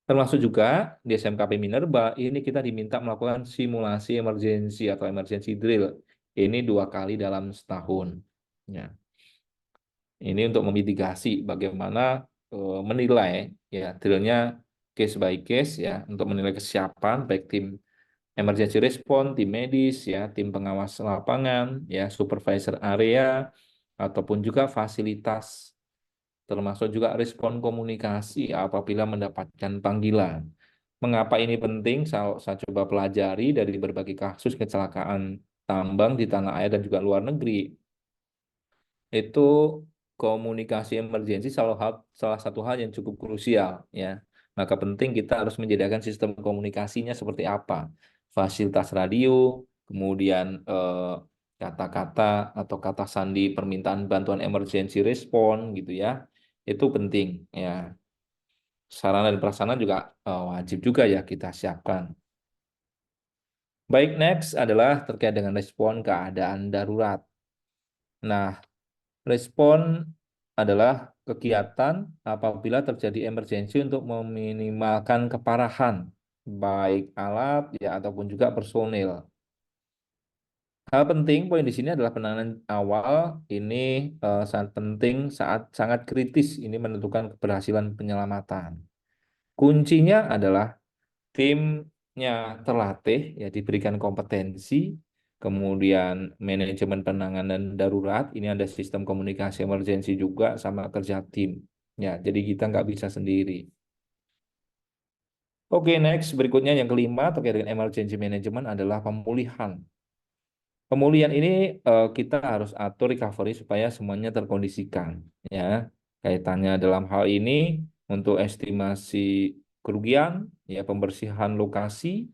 Termasuk juga di SMKP Minerba, ini kita diminta melakukan simulasi emergensi atau emergency drill. Ini 2 kali dalam setahun. Ya. Ini untuk memitigasi bagaimana menilai ya drillnya case by case ya, untuk menilai kesiapan baik tim emergency response, tim medis ya, tim pengawas lapangan ya, supervisor area ataupun juga fasilitas, termasuk juga respon komunikasi apabila mendapatkan panggilan. Mengapa ini penting? Saya coba pelajari dari berbagai kasus kecelakaan tambang di tanah air dan juga luar negeri. Itu komunikasi emergensi salah satu hal yang cukup krusial ya. Maka penting kita harus menyediakan sistem komunikasinya seperti apa. Fasilitas radio, kemudian kata-kata atau kata sandi permintaan bantuan emergency response gitu ya. Itu penting ya. Sarana dan prasarana juga wajib juga ya kita siapkan. Baik, next adalah terkait dengan respon keadaan darurat. Nah, respon adalah kegiatan apabila terjadi emergensi untuk meminimalkan keparahan, baik alat ya ataupun juga personil. Hal penting poin di sini adalah penanganan awal ini sangat penting, sangat kritis ini menentukan keberhasilan penyelamatan. Kuncinya adalah timnya terlatih, ya diberikan kompetensi, kemudian manajemen penanganan darurat, ini ada sistem komunikasi emergensi juga sama kerja tim. Ya, jadi kita nggak bisa sendiri. Oke, next berikutnya yang kelima terkait dengan emergency management adalah pemulihan. Pemulihan ini kita harus atur recovery supaya semuanya terkondisikan. Ya, kaitannya dalam hal ini untuk estimasi kerugian, ya pembersihan lokasi,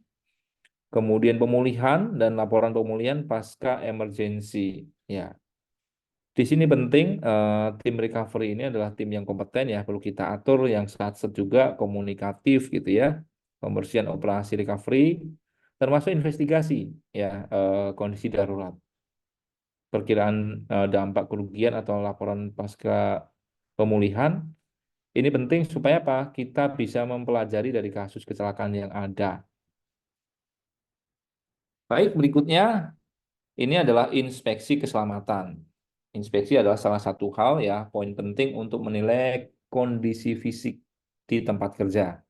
kemudian pemulihan dan laporan pemulihan pasca emergensi. Ya, di sini penting tim recovery ini adalah tim yang kompeten ya, perlu kita atur yang satset juga komunikatif gitu ya, pembersihan operasi recovery, termasuk investigasi ya kondisi darurat, perkiraan dampak kerugian atau laporan pasca pemulihan. Ini penting supaya apa? Kita bisa mempelajari dari kasus kecelakaan yang ada. Baik, berikutnya ini adalah inspeksi keselamatan. Inspeksi adalah salah satu hal ya, poin penting untuk menilai kondisi fisik di tempat kerja.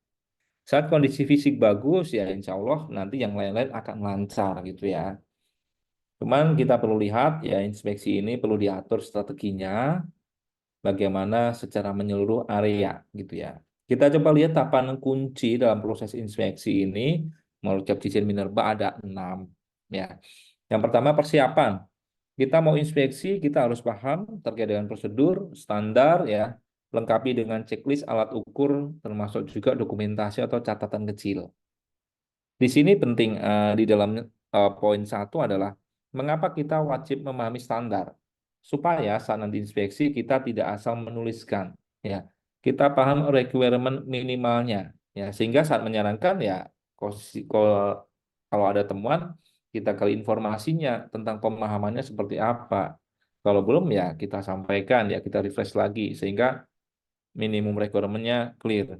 Saat kondisi fisik bagus ya insya Allah nanti yang lain-lain akan lancar gitu ya. Cuman kita perlu lihat ya inspeksi ini perlu diatur strateginya bagaimana secara menyeluruh area gitu ya. Kita coba lihat tahapan kunci dalam proses inspeksi ini. Menurut Cap Dirjen Minerba ada 6 ya. Yang pertama persiapan. Kita mau inspeksi, kita harus paham terkait dengan prosedur, standar ya, lengkapi dengan checklist alat ukur termasuk juga dokumentasi atau catatan kecil. Di sini penting di dalam poin 1 adalah mengapa kita wajib memahami standar supaya saat nanti inspeksi kita tidak asal menuliskan ya. Kita paham requirement minimalnya ya, sehingga saat menyarankan ya kalau ada temuan kita kali informasinya tentang pemahamannya seperti apa. Kalau belum ya kita sampaikan ya, kita refresh lagi sehingga minimum requirement-nya clear.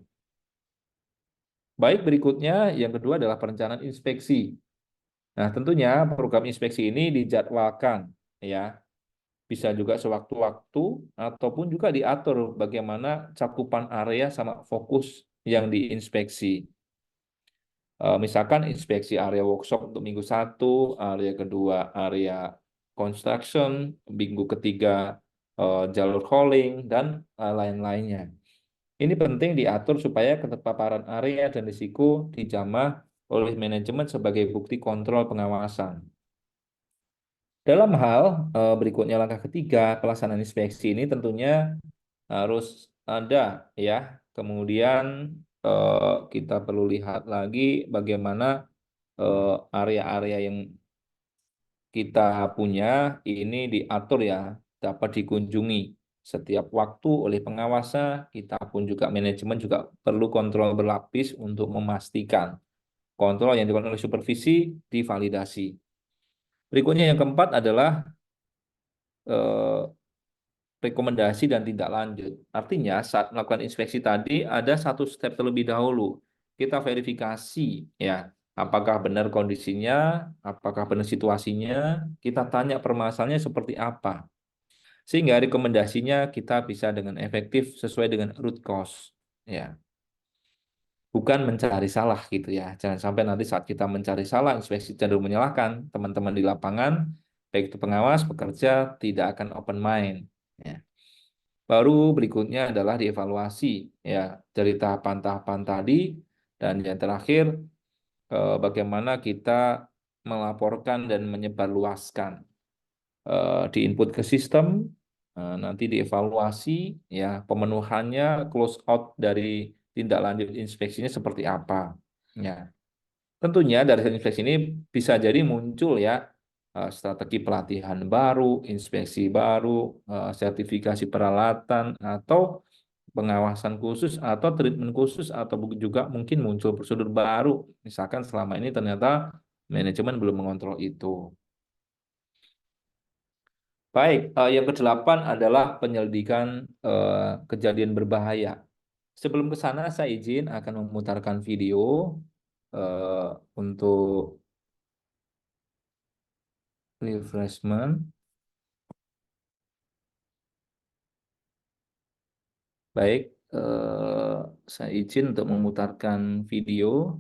Baik, berikutnya yang kedua adalah perencanaan inspeksi. Nah, tentunya program inspeksi ini dijadwalkan ya. Bisa juga sewaktu-waktu ataupun juga diatur bagaimana cakupan area sama fokus yang diinspeksi. Misalkan inspeksi area workshop untuk minggu 1, area kedua area construction, minggu ketiga jalur hauling, dan lain-lainnya. Ini penting diatur supaya keterpaparan area dan risiko dijamah oleh manajemen sebagai bukti kontrol pengawasan. Dalam hal berikutnya langkah ketiga, pelaksanaan inspeksi ini tentunya harus ada ya. Kemudian kita perlu lihat lagi bagaimana area-area yang kita punya ini diatur ya, dapat dikunjungi setiap waktu oleh pengawas. Kita pun juga manajemen juga perlu kontrol berlapis untuk memastikan kontrol yang dilakukan oleh supervisi divalidasi. Berikutnya yang keempat adalah rekomendasi dan tindak lanjut. Artinya saat melakukan inspeksi tadi ada satu step terlebih dahulu. Kita verifikasi ya, apakah benar kondisinya, apakah benar situasinya, kita tanya permasalahannya seperti apa. Sehingga rekomendasinya kita bisa dengan efektif sesuai dengan root cause ya. Bukan mencari salah gitu ya. Jangan sampai nanti saat kita mencari salah, inspeksi cenderung menyalahkan teman-teman di lapangan, baik itu pengawas, pekerja, tidak akan open mind. Ya. Baru berikutnya adalah dievaluasi ya dari tahapan-tahapan tadi, dan yang terakhir bagaimana kita melaporkan dan menyebarluaskan di input ke sistem, nanti dievaluasi ya pemenuhannya, close out dari tindak lanjut inspeksinya seperti apa ya. Tentunya dari inspeksi ini bisa jadi muncul ya strategi pelatihan baru, inspeksi baru, sertifikasi peralatan atau pengawasan khusus atau treatment khusus, atau juga mungkin muncul prosedur baru. Misalkan selama ini ternyata manajemen belum mengontrol itu. Baik, yang ke-8 adalah penyelidikan kejadian berbahaya. Sebelum ke sana, saya izin akan memutarkan video untuk refreshment. Baik, saya izin untuk memutarkan video.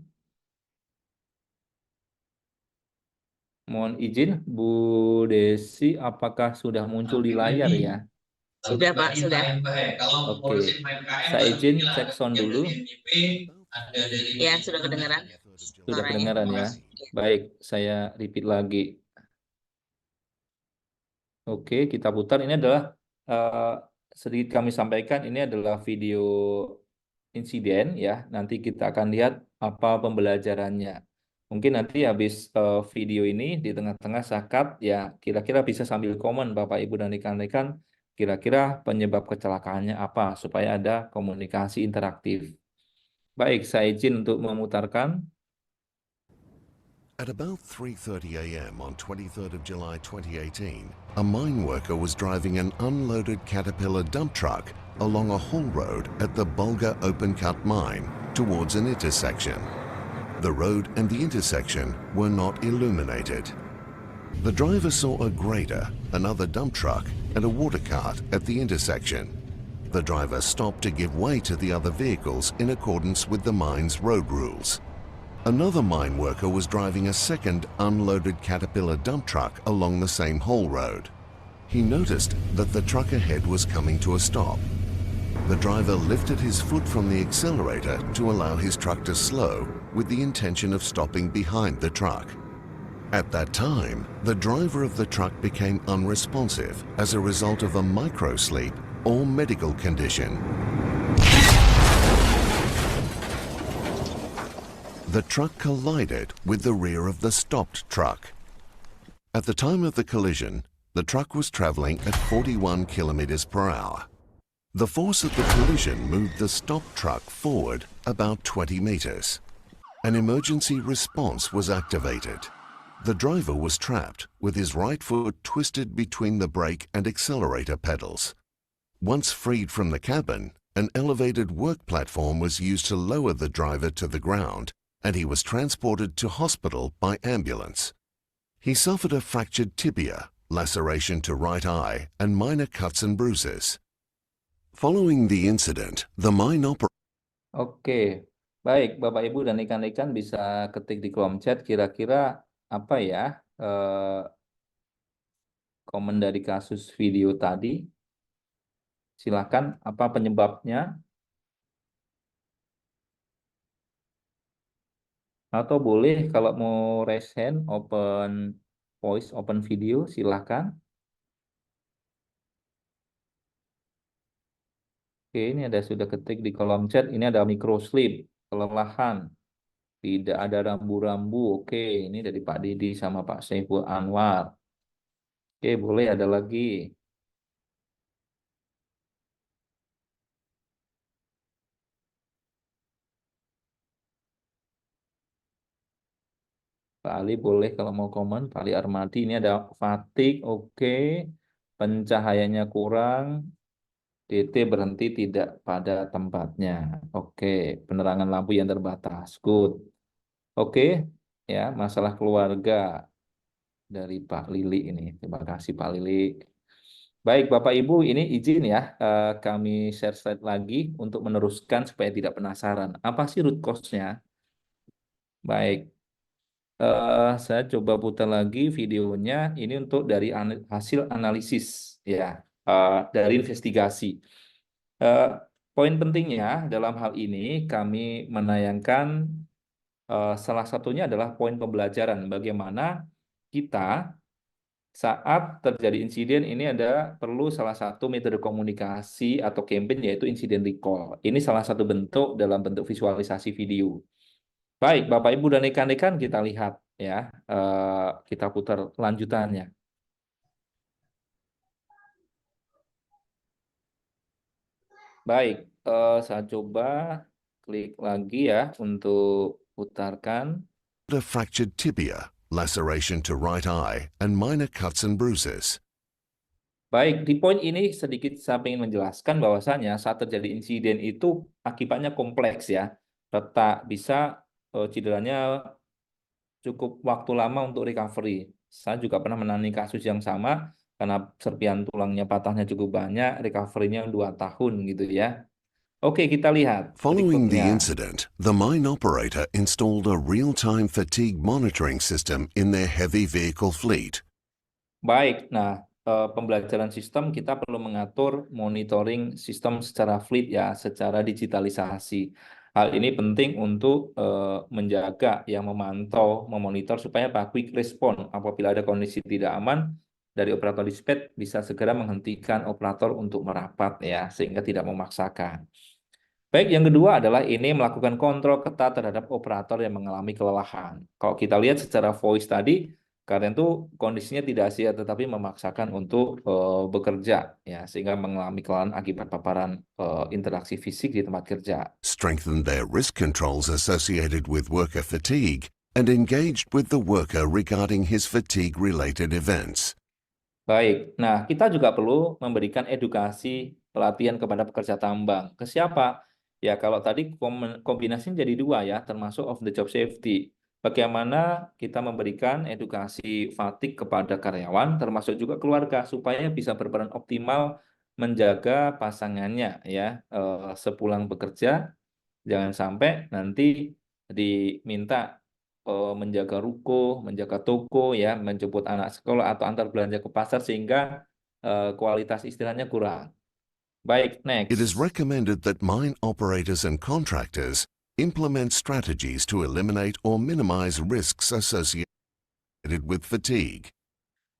Mohon izin, Bu Desi, apakah sudah muncul di layar ya? Sudah Pak, sudah. Oke, saya izin cek sound dulu. Ya, sudah kedengaran. Sudah kedengaran ya. Baik, saya repeat lagi. Oke, kita putar. Ini adalah sedikit kami sampaikan, ini adalah video insiden ya. Nanti kita akan lihat apa pembelajarannya. Mungkin nanti habis video ini di tengah-tengah saya cut ya, kira-kira bisa sambil komen Bapak Ibu dan rekan-rekan, kira-kira penyebab kecelakaannya apa supaya ada komunikasi interaktif. Baik, saya izin untuk memutarkan. At about 3:30 a.m. on 23rd of July 2018, a mine worker was driving an unloaded Caterpillar dump truck along a haul road at the Bulga open cut mine towards an intersection. The road and the intersection were not illuminated. The driver saw a grader, another dump truck, and a water cart at the intersection. The driver stopped to give way to the other vehicles in accordance with the mine's road rules. Another mine worker was driving a second unloaded Caterpillar dump truck along the same haul road. He noticed that the truck ahead was coming to a stop. The driver lifted his foot from the accelerator to allow his truck to slow with the intention of stopping behind the truck. At that time, the driver of the truck became unresponsive as a result of a microsleep or medical condition. The truck collided with the rear of the stopped truck. At the time of the collision, the truck was traveling at 41 kilometers per hour. The force of the collision moved the stopped truck forward about 20 meters. An emergency response was activated. The driver was trapped with his right foot twisted between the brake and accelerator pedals. Once freed from the cabin, an elevated work platform was used to lower the driver to the ground, and he was transported to hospital by ambulance. He suffered a fractured tibia, laceration to right eye, and minor cuts and bruises. Following the incident, the mine operator Oke, baik Bapak Ibu dan rekan-rekan bisa ketik di kolom chat kira-kira apa ya komen dari kasus video tadi. Silakan, apa penyebabnya? Atau boleh kalau mau raise hand, open voice, open video, silakan. Oke, ini ada sudah ketik di kolom chat. Ini ada microslip, kelelahan, tidak ada rambu-rambu. Oke, ini dari Pak Didi sama Pak Saiful Anwar. Oke, boleh ada lagi. Pak Ali boleh kalau mau komen. Pak Ali Armadi, ini ada fatigue, oke. Pencahayaannya kurang. DT berhenti tidak pada tempatnya. Oke, penerangan lampu yang terbatas. Good. Oke, ya, masalah keluarga dari Pak Lili ini. Terima kasih Pak Lili. Baik, Bapak Ibu, ini izin ya, kami share slide lagi untuk meneruskan supaya tidak penasaran. Apa sih root cause-nya? Baik, saya coba putar lagi videonya. Ini untuk dari hasil analisis ya, dari investigasi. Poin pentingnya dalam hal ini kami menayangkan salah satunya adalah poin pembelajaran bagaimana kita saat terjadi insiden ini perlu salah satu metode komunikasi atau campaign yaitu insiden recall. Ini salah satu bentuk dalam bentuk visualisasi video. Baik, Bapak Ibu dan rekan-rekan kita lihat ya, kita putar lanjutannya. Baik, saya coba klik lagi ya untuk putarkan. a fractured tibia, laceration to right eye, and minor cuts and bruises. Baik, di poin ini sedikit saya ingin menjelaskan bahwasanya saat terjadi insiden itu akibatnya kompleks ya. Retak bisa cederanya cukup waktu lama untuk recovery. Saya juga pernah menangani kasus yang sama karena serpihan tulangnya patahnya cukup banyak, recovery-nya 2 tahun gitu ya. Oke, kita lihat Following the berikutnya. incident, the mine operator installed a real-time fatigue monitoring system in their heavy vehicle fleet. Baik, nah pembelajaran sistem kita perlu mengatur monitoring sistem secara fleet ya, secara digitalisasi. Hal ini penting untuk menjaga, yang memantau, memonitor supaya quick respon apabila ada kondisi tidak aman dari operator dispatch bisa segera menghentikan operator untuk merapat ya, sehingga tidak memaksakan. Baik, yang kedua adalah ini melakukan kontrol ketat terhadap operator yang mengalami kelelahan. Kalau kita lihat secara voice tadi, karena itu kondisinya tidak sehat tetapi memaksakan untuk bekerja ya, sehingga mengalami kelelahan akibat paparan interaksi fisik di tempat kerja. Strengthened their risk controls associated with worker fatigue and engaged with the worker regarding his fatigue-related events. Baik, nah kita juga perlu memberikan edukasi pelatihan kepada pekerja tambang. Ke siapa? Ya kalau tadi kombinasinya jadi 2 ya, termasuk of the job safety. Bagaimana kita memberikan edukasi fatigue kepada karyawan, termasuk juga keluarga, supaya bisa berperan optimal menjaga pasangannya ya, sepulang bekerja, jangan sampai nanti diminta menjaga ruko, menjaga toko ya, menjemput anak sekolah atau antar belanja ke pasar sehingga kualitas istirahatnya kurang. Baik, It is next. recommended that mine operators and contractors implement strategies to eliminate or minimize risks associated with fatigue.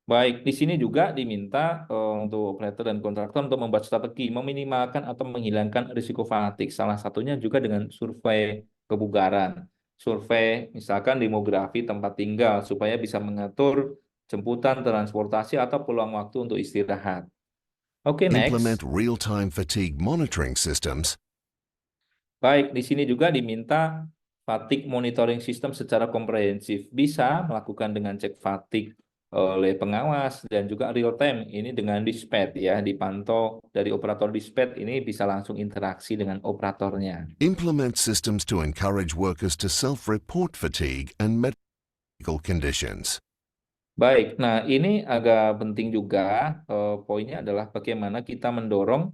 Baik, di sini juga diminta untuk operator dan kontraktor untuk membuat strategi meminimalkan atau menghilangkan risiko fatigue. Salah satunya juga dengan survei kebugaran. Survei misalkan demografi tempat tinggal supaya bisa mengatur jemputan, transportasi, atau peluang waktu untuk istirahat. Oke, Implement next. real-time fatigue monitoring systems Baik, di sini juga diminta fatigue monitoring system secara komprehensif. Bisa melakukan dengan cek fatigue oleh pengawas dan juga real time ini dengan dispatch ya, dipantau dari operator dispatch ini bisa langsung interaksi dengan operatornya. Implement systems to encourage workers to self-report fatigue and medical conditions. Baik, nah ini agak penting juga, poinnya adalah bagaimana kita mendorong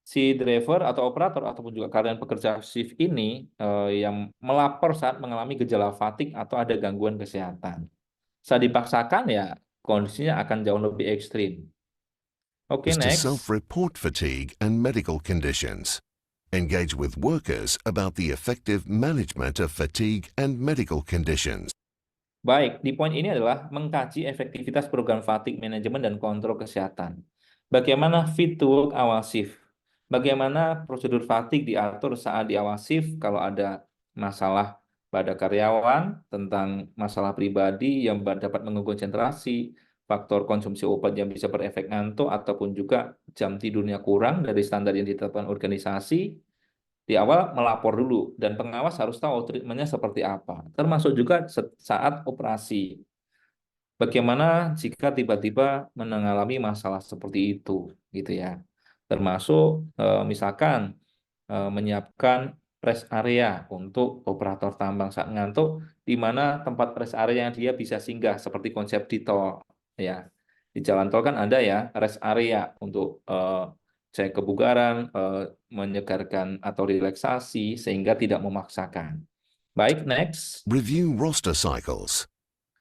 si driver atau operator ataupun juga kalian pekerja shift ini yang melapor saat mengalami gejala fatigue atau ada gangguan kesehatan. Saat dipaksakan ya kondisinya akan jauh lebih ekstrim. Oke, To next. self-report fatigue and medical conditions. Engage with workers about the effective management of fatigue and medical conditions. Baik, di poin ini adalah mengkaji efektivitas program fatigue management dan kontrol kesehatan. Bagaimana fit to work awal shift? Bagaimana prosedur fatigue diatur saat di awal shift kalau ada masalah pada karyawan, tentang masalah pribadi yang dapat mengganggu konsentrasi, faktor konsumsi obat yang bisa berefek ngantuk, ataupun juga jam tidurnya kurang dari standar yang ditetapkan organisasi. Di awal melapor dulu dan pengawas harus tahu treatmentnya seperti apa, termasuk juga saat operasi. Bagaimana jika tiba-tiba mengalami masalah seperti itu, gitu ya. Termasuk misalkan menyiapkan rest area untuk operator tambang saat ngantuk, di mana tempat rest area yang dia bisa singgah seperti konsep di tol, ya. Di jalan tol kan ada ya rest area untuk cek kebugaran, menyegarkan atau relaksasi sehingga tidak memaksakan. Baik, next. Review roster cycles.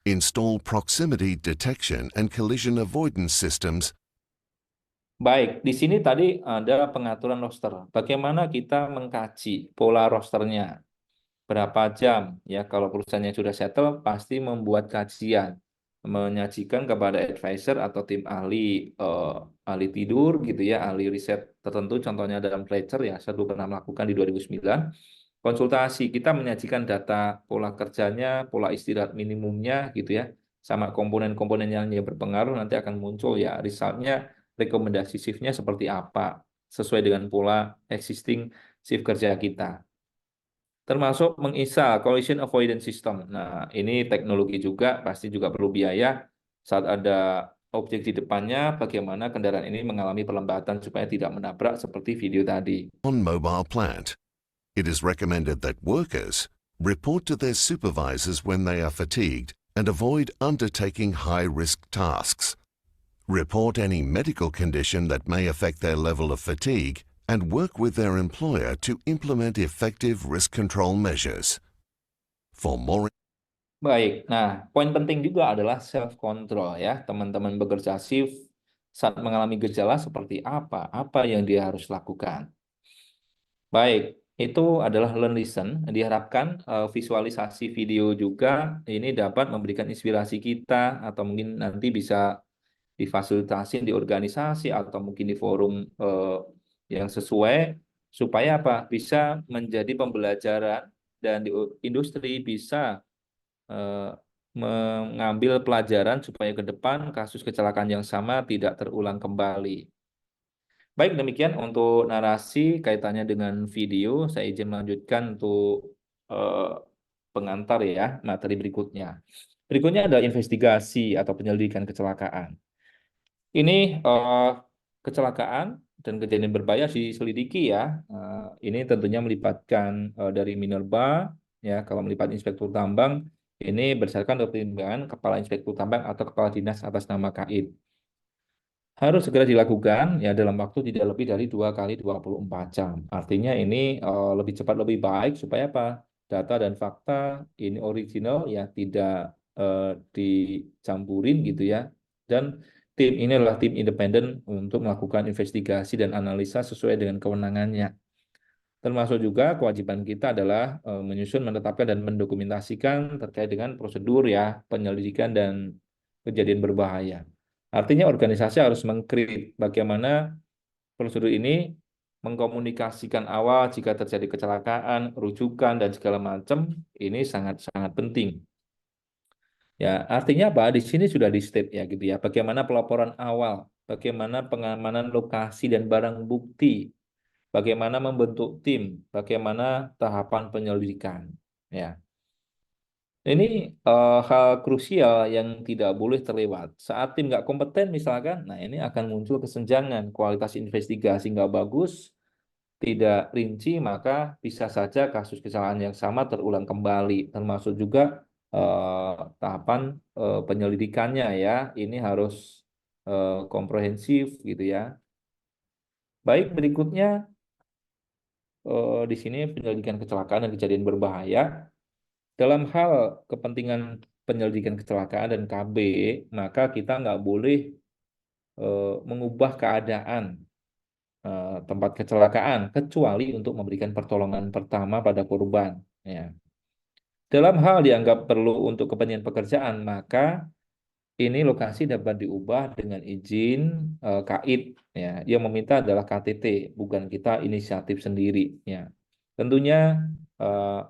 Install proximity detection and collision avoidance systems. Baik, di sini tadi ada pengaturan roster. Bagaimana kita mengkaji pola rosternya? Berapa jam? Ya, kalau perusahaannya sudah settle, pasti membuat kajian, menyajikan kepada advisor atau tim ahli ahli tidur gitu ya, ahli riset tertentu. Contohnya dalam Fletcher ya, saya dulu pernah melakukan di 2009. Konsultasi kita menyajikan data pola kerjanya, pola istirahat minimumnya gitu ya, sama komponen-komponen yang berpengaruh nanti akan muncul ya resultnya, rekomendasi shiftnya seperti apa sesuai dengan pola existing shift kerja kita. Termasuk menginstal collision avoidance system. Nah, ini teknologi juga pasti juga perlu biaya. Saat ada objek di depannya, bagaimana kendaraan ini mengalami perlambatan supaya tidak menabrak seperti video tadi. On mobile plant. It is recommended that workers report to their supervisors when they are fatigued and avoid undertaking high-risk tasks. Report any medical condition that may affect their level of fatigue and work with their employer to implement effective risk control measures. For more Baik, nah poin penting juga adalah self-control ya. Teman-teman bekerja shift saat mengalami gejala seperti apa yang dia harus lakukan. Baik, itu adalah learn listen. Diharapkan visualisasi video juga ini dapat memberikan inspirasi kita atau mungkin nanti bisa difasilitasi di organisasi atau mungkin di forum yang sesuai supaya apa? Bisa menjadi pembelajaran dan di industri bisa mengambil pelajaran supaya ke depan kasus kecelakaan yang sama tidak terulang kembali. Baik, demikian untuk narasi kaitannya dengan video. Saya izin melanjutkan untuk pengantar ya, materi berikutnya. Berikutnya adalah investigasi atau penyelidikan kecelakaan. Ini kecelakaan dan kejadian berbahaya diselidiki ya. Ini tentunya melibatkan dari Minerba, ya. Kalau melibatkan inspektur tambang, ini berdasarkan pertimbangan kepala inspektur tambang atau kepala dinas atas nama KAID. Harus segera dilakukan ya dalam waktu tidak lebih dari 2 kali 24 jam. Artinya ini lebih cepat lebih baik supaya apa? Data dan fakta ini original ya tidak dicampurin gitu ya. Dan tim ini adalah tim independen untuk melakukan investigasi dan analisa sesuai dengan kewenangannya. Termasuk juga kewajiban kita adalah menyusun, menetapkan, dan mendokumentasikan terkait dengan prosedur ya penyelidikan dan kejadian berbahaya. Artinya organisasi harus mengkreat bagaimana prosedur ini mengkomunikasikan awal jika terjadi kecelakaan, rujukan, dan segala macam, ini sangat-sangat penting. Ya, artinya apa? Di sini sudah di state ya gitu ya. Bagaimana pelaporan awal, bagaimana pengamanan lokasi dan barang bukti, bagaimana membentuk tim, bagaimana tahapan penyelidikan. Ya, ini hal krusial yang tidak boleh terlewat. Saat tim nggak kompeten misalkan, nah ini akan muncul kesenjangan, kualitas investigasi nggak bagus, tidak rinci, maka bisa saja kasus kesalahan yang sama terulang kembali, termasuk juga tahapan penyelidikannya ya, ini harus komprehensif gitu ya. Baik, berikutnya di sini penyelidikan kecelakaan dan kejadian berbahaya. Dalam hal kepentingan penyelidikan kecelakaan dan KB, maka kita nggak boleh mengubah keadaan tempat kecelakaan kecuali untuk memberikan pertolongan pertama pada korban. Ya. Dalam hal dianggap perlu untuk kepentingan pekerjaan, maka ini lokasi dapat diubah dengan izin KAID. Ya. Yang meminta adalah KTT, bukan kita inisiatif sendiri. Ya. Tentunya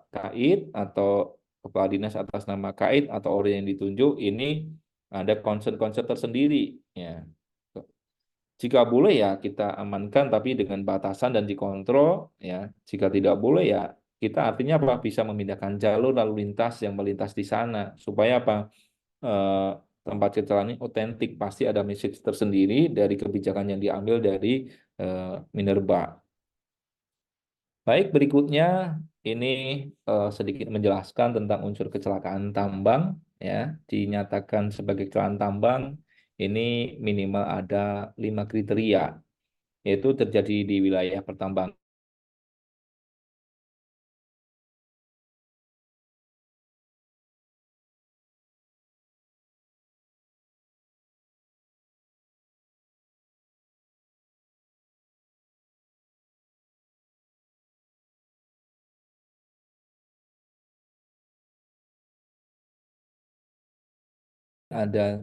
KAID atau kepala dinas atas nama KAID atau orang yang ditunjuk ini ada concern-concern tersendiri. Ya. Jika boleh ya kita amankan tapi dengan batasan dan dikontrol ya. Jika tidak boleh ya kita artinya apa? Bisa memindahkan jalur lalu lintas yang melintas di sana supaya apa? Tempat kecelakaan ini otentik, pasti ada message tersendiri dari kebijakan yang diambil dari Minerba. Baik, berikutnya ini sedikit menjelaskan tentang unsur kecelakaan tambang ya. Dinyatakan sebagai kecelakaan tambang ini minimal ada 5 kriteria, yaitu terjadi di wilayah pertambangan ada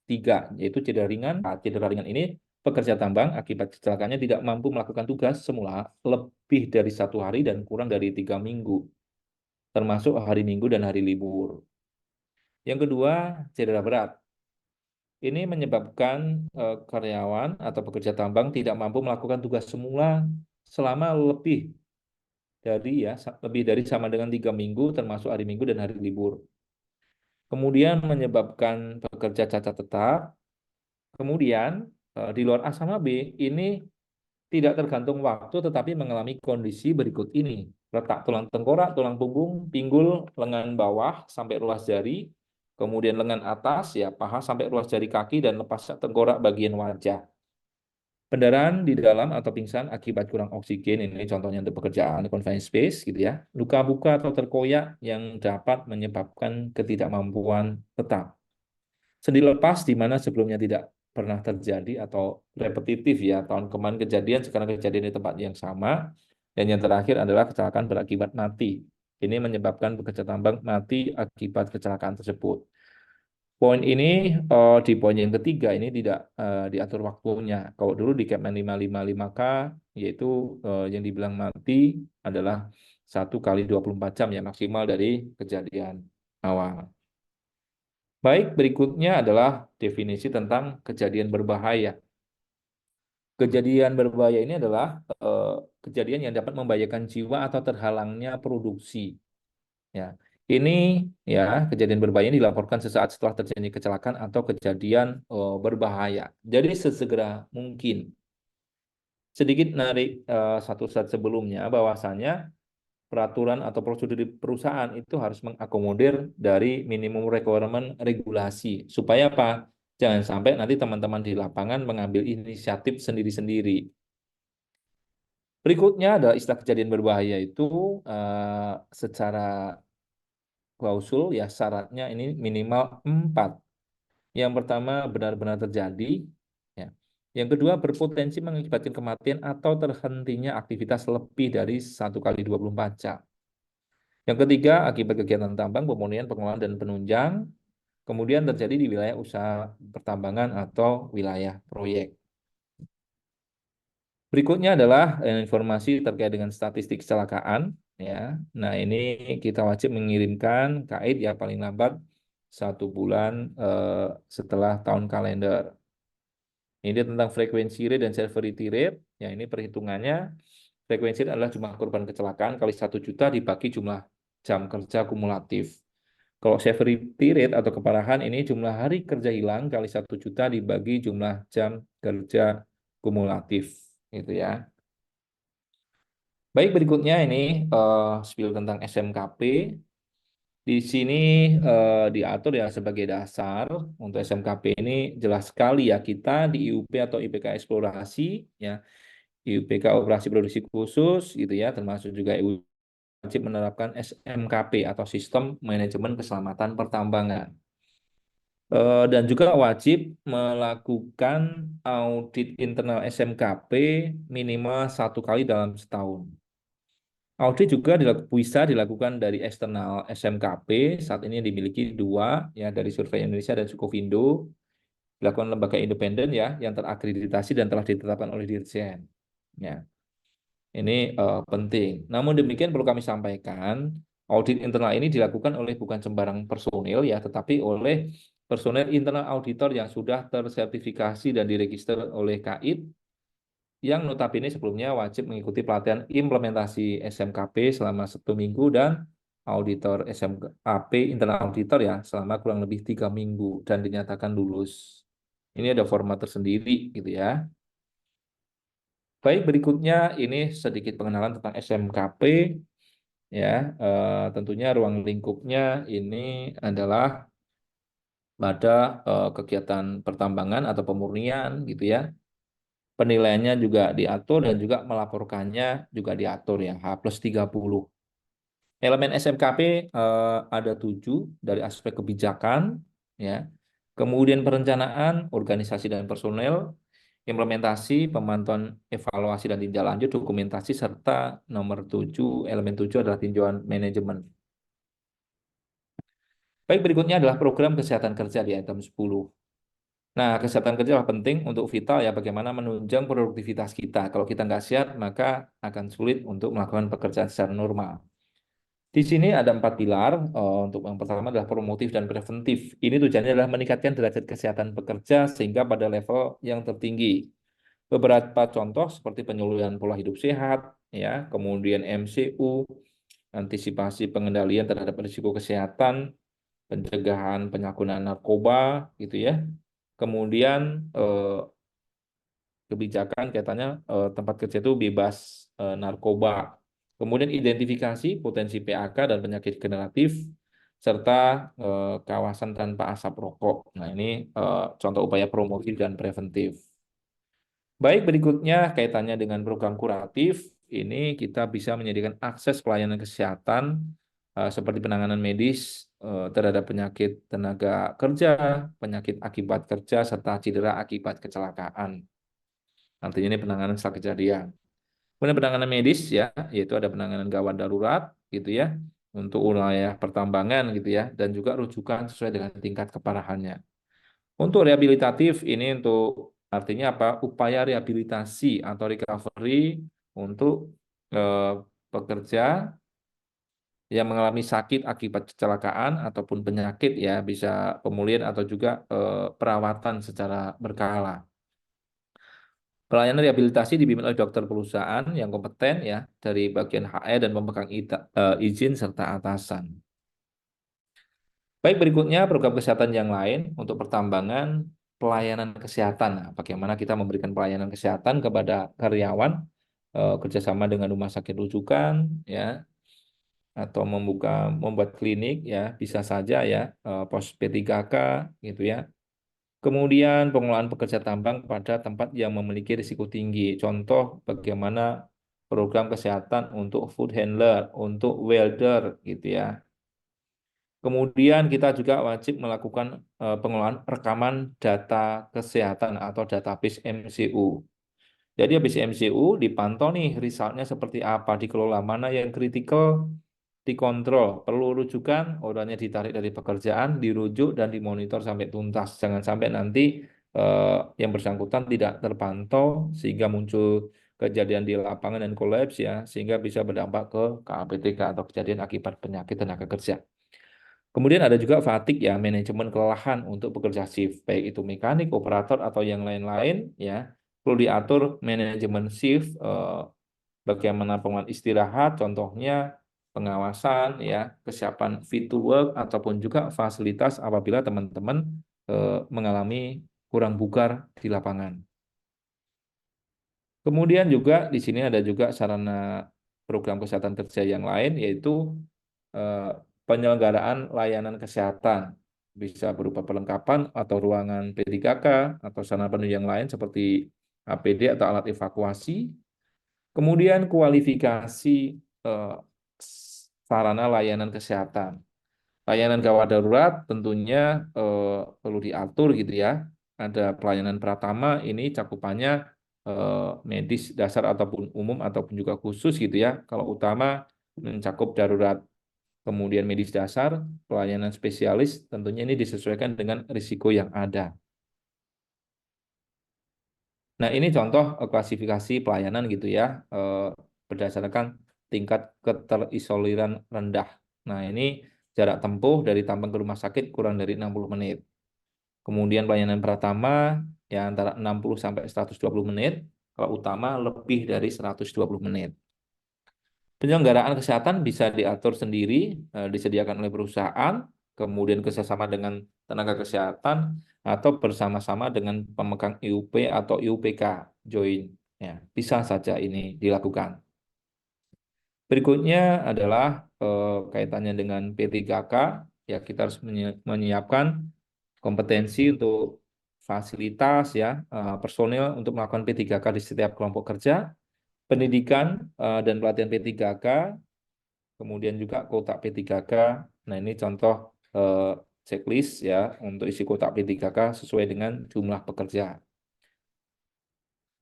3, yaitu cedera ringan. Cedera ringan ini pekerja tambang akibat kecelakaannya tidak mampu melakukan tugas semula lebih dari 1 hari dan kurang dari 3 minggu, termasuk hari Minggu dan hari libur. Yang kedua, cedera berat. Ini menyebabkan karyawan atau pekerja tambang tidak mampu melakukan tugas semula selama lebih dari sama dengan 3 minggu, termasuk hari Minggu dan hari libur. Kemudian menyebabkan pekerja cacat tetap. Kemudian di luar A sama B ini tidak tergantung waktu tetapi mengalami kondisi berikut ini. Retak tulang tengkorak, tulang punggung, pinggul, lengan bawah sampai ruas jari, kemudian lengan atas ya paha sampai ruas jari kaki dan lepas tengkorak bagian wajah. Pendarahan di dalam atau pingsan akibat kurang oksigen, ini contohnya untuk pekerjaan confined space gitu ya. Luka buka atau terkoyak yang dapat menyebabkan ketidakmampuan tetap. Sendi lepas di mana sebelumnya tidak pernah terjadi atau repetitif ya. Tahun kemarin kejadian, sekarang kejadian di tempat yang sama. Dan yang terakhir adalah kecelakaan berakibat mati. Ini menyebabkan pekerja tambang mati akibat kecelakaan tersebut. Poin ini di poin yang ketiga ini tidak diatur waktunya. Kalau dulu di Kepmen 555K yaitu yang dibilang mati adalah 1 kali 24 jam ya maksimal dari kejadian awal. Baik, berikutnya adalah definisi tentang kejadian berbahaya. Kejadian berbahaya ini adalah kejadian yang dapat membahayakan jiwa atau terhalangnya produksi. Ya, ini ya kejadian berbahaya ini dilaporkan sesaat setelah terjadi kecelakaan atau kejadian berbahaya. Jadi sesegera mungkin. Sedikit narik satu saat sebelumnya bahwasanya peraturan atau prosedur di perusahaan itu harus mengakomodir dari minimum requirement regulasi. Supaya apa? Jangan sampai nanti teman-teman di lapangan mengambil inisiatif sendiri-sendiri. Berikutnya adalah istilah kejadian berbahaya itu secara klausul ya syaratnya ini minimal 4. Yang pertama benar-benar terjadi, ya. Yang kedua berpotensi mengakibatkan kematian atau terhentinya aktivitas lebih dari 1 kali 24 jam. Yang ketiga akibat kegiatan tambang, pemurnian, pengelolaan dan penunjang, kemudian terjadi di wilayah usaha pertambangan atau wilayah proyek. Berikutnya adalah informasi terkait dengan statistik kecelakaan, ya. Nah, ini kita wajib mengirimkan KAID ya paling lambat 1 bulan setelah tahun kalender. Ini tentang frekuensi rate dan severity rate. Ya, ini perhitungannya. Frekuensi rate adalah jumlah korban kecelakaan kali 1 juta dibagi jumlah jam kerja kumulatif. Kalau severity rate atau keparahan ini jumlah hari kerja hilang kali 1 juta dibagi jumlah jam kerja kumulatif. Gitu ya. Baik, berikutnya ini spill tentang SMKP. Di sini diatur ya sebagai dasar untuk SMKP ini jelas sekali ya kita di IUP atau IPK Eksplorasi ya, IUPK Operasi Produksi Khusus gitu ya, termasuk juga wajib menerapkan SMKP atau Sistem Manajemen Keselamatan Pertambangan. Dan juga wajib melakukan audit internal SMKP minimal 1 kali dalam setahun. Audit juga bisa dilakukan dari eksternal SMKP, saat ini dimiliki 2 ya, dari Survei Indonesia dan Sukovindo, dilakukan lembaga independen ya yang terakreditasi dan telah ditetapkan oleh Dirjen. Ya. Ini penting. Namun demikian perlu kami sampaikan, audit internal ini dilakukan oleh bukan sembarang personil ya, tetapi oleh personel internal auditor yang sudah tersertifikasi dan diregister oleh KAID, yang notabene sebelumnya wajib mengikuti pelatihan implementasi SMKP selama 1 minggu dan auditor SMKP internal auditor ya selama kurang lebih 3 minggu dan dinyatakan lulus. Ini ada format tersendiri gitu ya. Baik, berikutnya ini sedikit pengenalan tentang SMKP ya. Tentunya ruang lingkupnya ini adalah pada kegiatan pertambangan atau pemurnian gitu ya. Penilaiannya juga diatur dan juga melaporkannya juga diatur ya, H+30. Elemen SMKP ada 7 dari aspek kebijakan, ya. Kemudian perencanaan, organisasi dan personel, implementasi, pemantauan, evaluasi dan tindak lanjut, dokumentasi, serta nomor 7, elemen 7 adalah tinjauan manajemen. Baik, berikutnya adalah program kesehatan kerja di item 10. Nah, kesehatan kerja adalah penting untuk vital ya, bagaimana menunjang produktivitas kita. Kalau kita nggak sehat, maka akan sulit untuk melakukan pekerjaan secara normal. Di sini ada 4 pilar. Untuk yang pertama adalah promotif dan preventif. Ini tujuannya adalah meningkatkan derajat kesehatan pekerja sehingga pada level yang tertinggi. Beberapa contoh seperti penyuluhan pola hidup sehat, ya, kemudian MCU, antisipasi pengendalian terhadap risiko kesehatan, pencegahan penyalahgunaan narkoba, gitu ya. Kemudian kebijakan kaitannya tempat kerja itu bebas narkoba. Kemudian identifikasi potensi PHK dan penyakit generatif serta kawasan tanpa asap rokok. Nah, ini contoh upaya promotif dan preventif. Baik, berikutnya kaitannya dengan program kuratif. Ini kita bisa menyediakan akses pelayanan kesehatan seperti penanganan medis terhadap penyakit tenaga kerja, penyakit akibat kerja, serta cedera akibat kecelakaan. Artinya ini penanganan setelah kejadian. Kemudian penanganan medis ya, yaitu ada penanganan gawat darurat gitu ya, untuk wilayah pertambangan gitu ya, dan juga rujukan sesuai dengan tingkat keparahannya. Untuk rehabilitatif ini untuk artinya apa? Upaya rehabilitasi atau recovery untuk pekerja yang mengalami sakit akibat kecelakaan ataupun penyakit ya, bisa pemulihan atau juga perawatan secara berkala. Pelayanan rehabilitasi dibimbing oleh dokter perusahaan yang kompeten ya dari bagian HR dan pemegang izin serta atasan. Baik, berikutnya program kesehatan yang lain untuk pertambangan, pelayanan kesehatan. Nah, bagaimana kita memberikan pelayanan kesehatan kepada karyawan kerjasama dengan rumah sakit rujukan ya, atau membuat klinik ya, bisa saja ya, pos P3K gitu ya. Kemudian pengelolaan pekerja tambang pada tempat yang memiliki risiko tinggi. Contoh bagaimana program kesehatan untuk food handler, untuk welder gitu ya. Kemudian kita juga wajib melakukan pengelolaan rekaman data kesehatan atau database MCU. Jadi habis MCU dipantau nih resultnya seperti apa, dikelola, mana yang kritikal, dikontrol, perlu rujukan, orangnya ditarik dari pekerjaan, dirujuk dan dimonitor sampai tuntas. Jangan sampai nanti yang bersangkutan tidak terpantau sehingga muncul kejadian di lapangan dan kolaps ya, sehingga bisa berdampak ke KAPTK atau kejadian akibat penyakit tenaga kerja. Kemudian ada juga fatigue ya, manajemen kelelahan untuk pekerja shift, baik itu mekanik, operator atau yang lain-lain ya. Perlu diatur manajemen shift, bagaimana pengelolaan istirahat, contohnya pengawasan ya, kesiapan fit to work ataupun juga fasilitas apabila teman-teman mengalami kurang bugar di lapangan. Kemudian juga di sini ada juga sarana program kesehatan kerja yang lain, yaitu penyelenggaraan layanan kesehatan, bisa berupa perlengkapan atau ruangan P3K atau sarana penunjang lain seperti APD atau alat evakuasi. Kemudian kualifikasi sarana layanan kesehatan. Layanan gawat darurat tentunya perlu diatur gitu ya. Ada pelayanan pratama, ini cakupannya medis dasar ataupun umum ataupun juga khusus gitu ya. Kalau utama mencakup darurat. Kemudian medis dasar, pelayanan spesialis, tentunya ini disesuaikan dengan risiko yang ada. Nah, ini contoh klasifikasi pelayanan gitu ya, berdasarkan tingkat keterisoliran rendah. Nah, ini jarak tempuh dari Tampang ke rumah sakit kurang dari 60 menit. Kemudian pelayanan pratama ya antara 60 sampai 120 menit, kalau utama lebih dari 120 menit. Penyelenggaraan kesehatan bisa diatur sendiri, disediakan oleh perusahaan, kemudian kerjasama dengan tenaga kesehatan, atau bersama-sama dengan pemegang IUP atau IUPK, join. Ya, bisa saja ini dilakukan. Berikutnya adalah kaitannya dengan P3K, ya kita harus menyiapkan kompetensi untuk fasilitas ya personil untuk melakukan P3K di setiap kelompok kerja, pendidikan dan pelatihan P3K, kemudian juga kotak P3K. Nah, ini contoh checklist ya untuk isi kotak P3K sesuai dengan jumlah pekerja.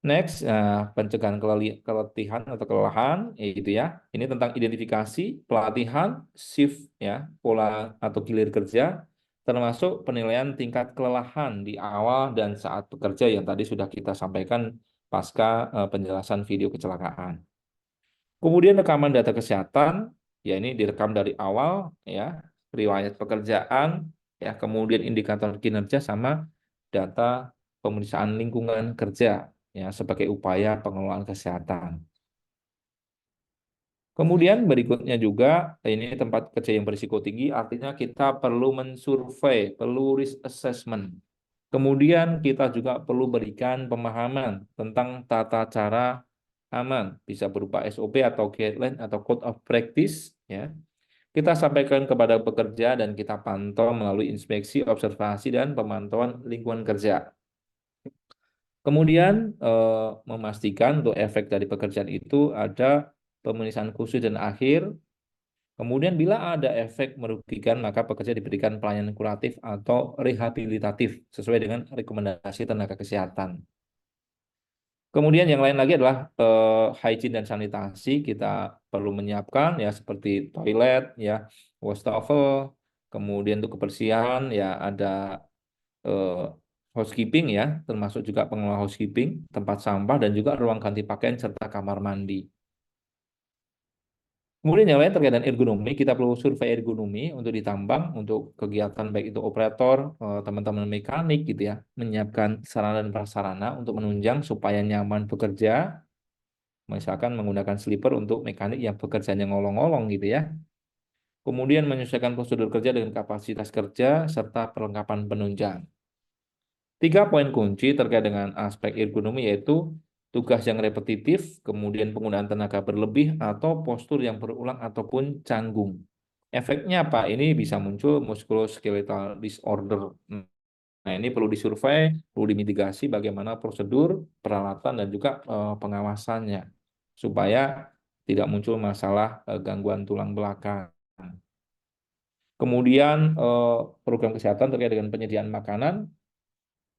Next, pencegahan keletihan atau kelelahan, yaitu ya, ini tentang identifikasi, pelatihan, shift ya, pola atau gilir kerja, termasuk penilaian tingkat kelelahan di awal dan saat bekerja yang tadi sudah kita sampaikan pasca penjelasan video kecelakaan. Kemudian rekaman data kesehatan, ya ini direkam dari awal ya, riwayat pekerjaan, ya kemudian indikator kinerja sama data pemeriksaan lingkungan kerja ya sebagai upaya pengelolaan kesehatan. Kemudian berikutnya juga ini tempat kerja yang berisiko tinggi, artinya kita perlu mensurvei, perlu risk assessment. Kemudian kita juga perlu berikan pemahaman tentang tata cara aman, bisa berupa SOP atau guideline atau code of practice ya. Kita sampaikan kepada pekerja dan kita pantau melalui inspeksi, observasi dan pemantauan lingkungan kerja. Kemudian memastikan untuk efek dari pekerjaan itu ada pemeriksaan khusus dan akhir. Kemudian bila ada efek merugikan maka pekerja diberikan pelayanan kuratif atau rehabilitatif sesuai dengan rekomendasi tenaga kesehatan. Kemudian yang lain lagi adalah hygiene dan sanitasi, kita perlu menyiapkan ya seperti toilet ya, wastafel, kemudian untuk kebersihan ya ada housekeeping ya, termasuk juga pengelola housekeeping, tempat sampah dan juga ruang ganti pakaian serta kamar mandi. Kemudian yang lain terkait dengan ergonomi, kita perlu survei ergonomi untuk ditambang, untuk kegiatan baik itu operator, teman-teman mekanik gitu ya, menyiapkan sarana dan prasarana untuk menunjang supaya nyaman bekerja, misalkan menggunakan slipper untuk mekanik yang bekerjanya ngolong-ngolong gitu ya. Kemudian menyesuaikan prosedur kerja dengan kapasitas kerja serta perlengkapan penunjang. 3 poin kunci terkait dengan aspek ergonomi yaitu tugas yang repetitif, kemudian penggunaan tenaga berlebih, atau postur yang berulang ataupun canggung. Efeknya apa? Ini bisa muncul musculoskeletal disorder. Nah, ini perlu disurvei, perlu dimitigasi bagaimana prosedur, peralatan, dan juga pengawasannya, supaya tidak muncul masalah gangguan tulang belakang. Kemudian program kesehatan terkait dengan penyediaan makanan,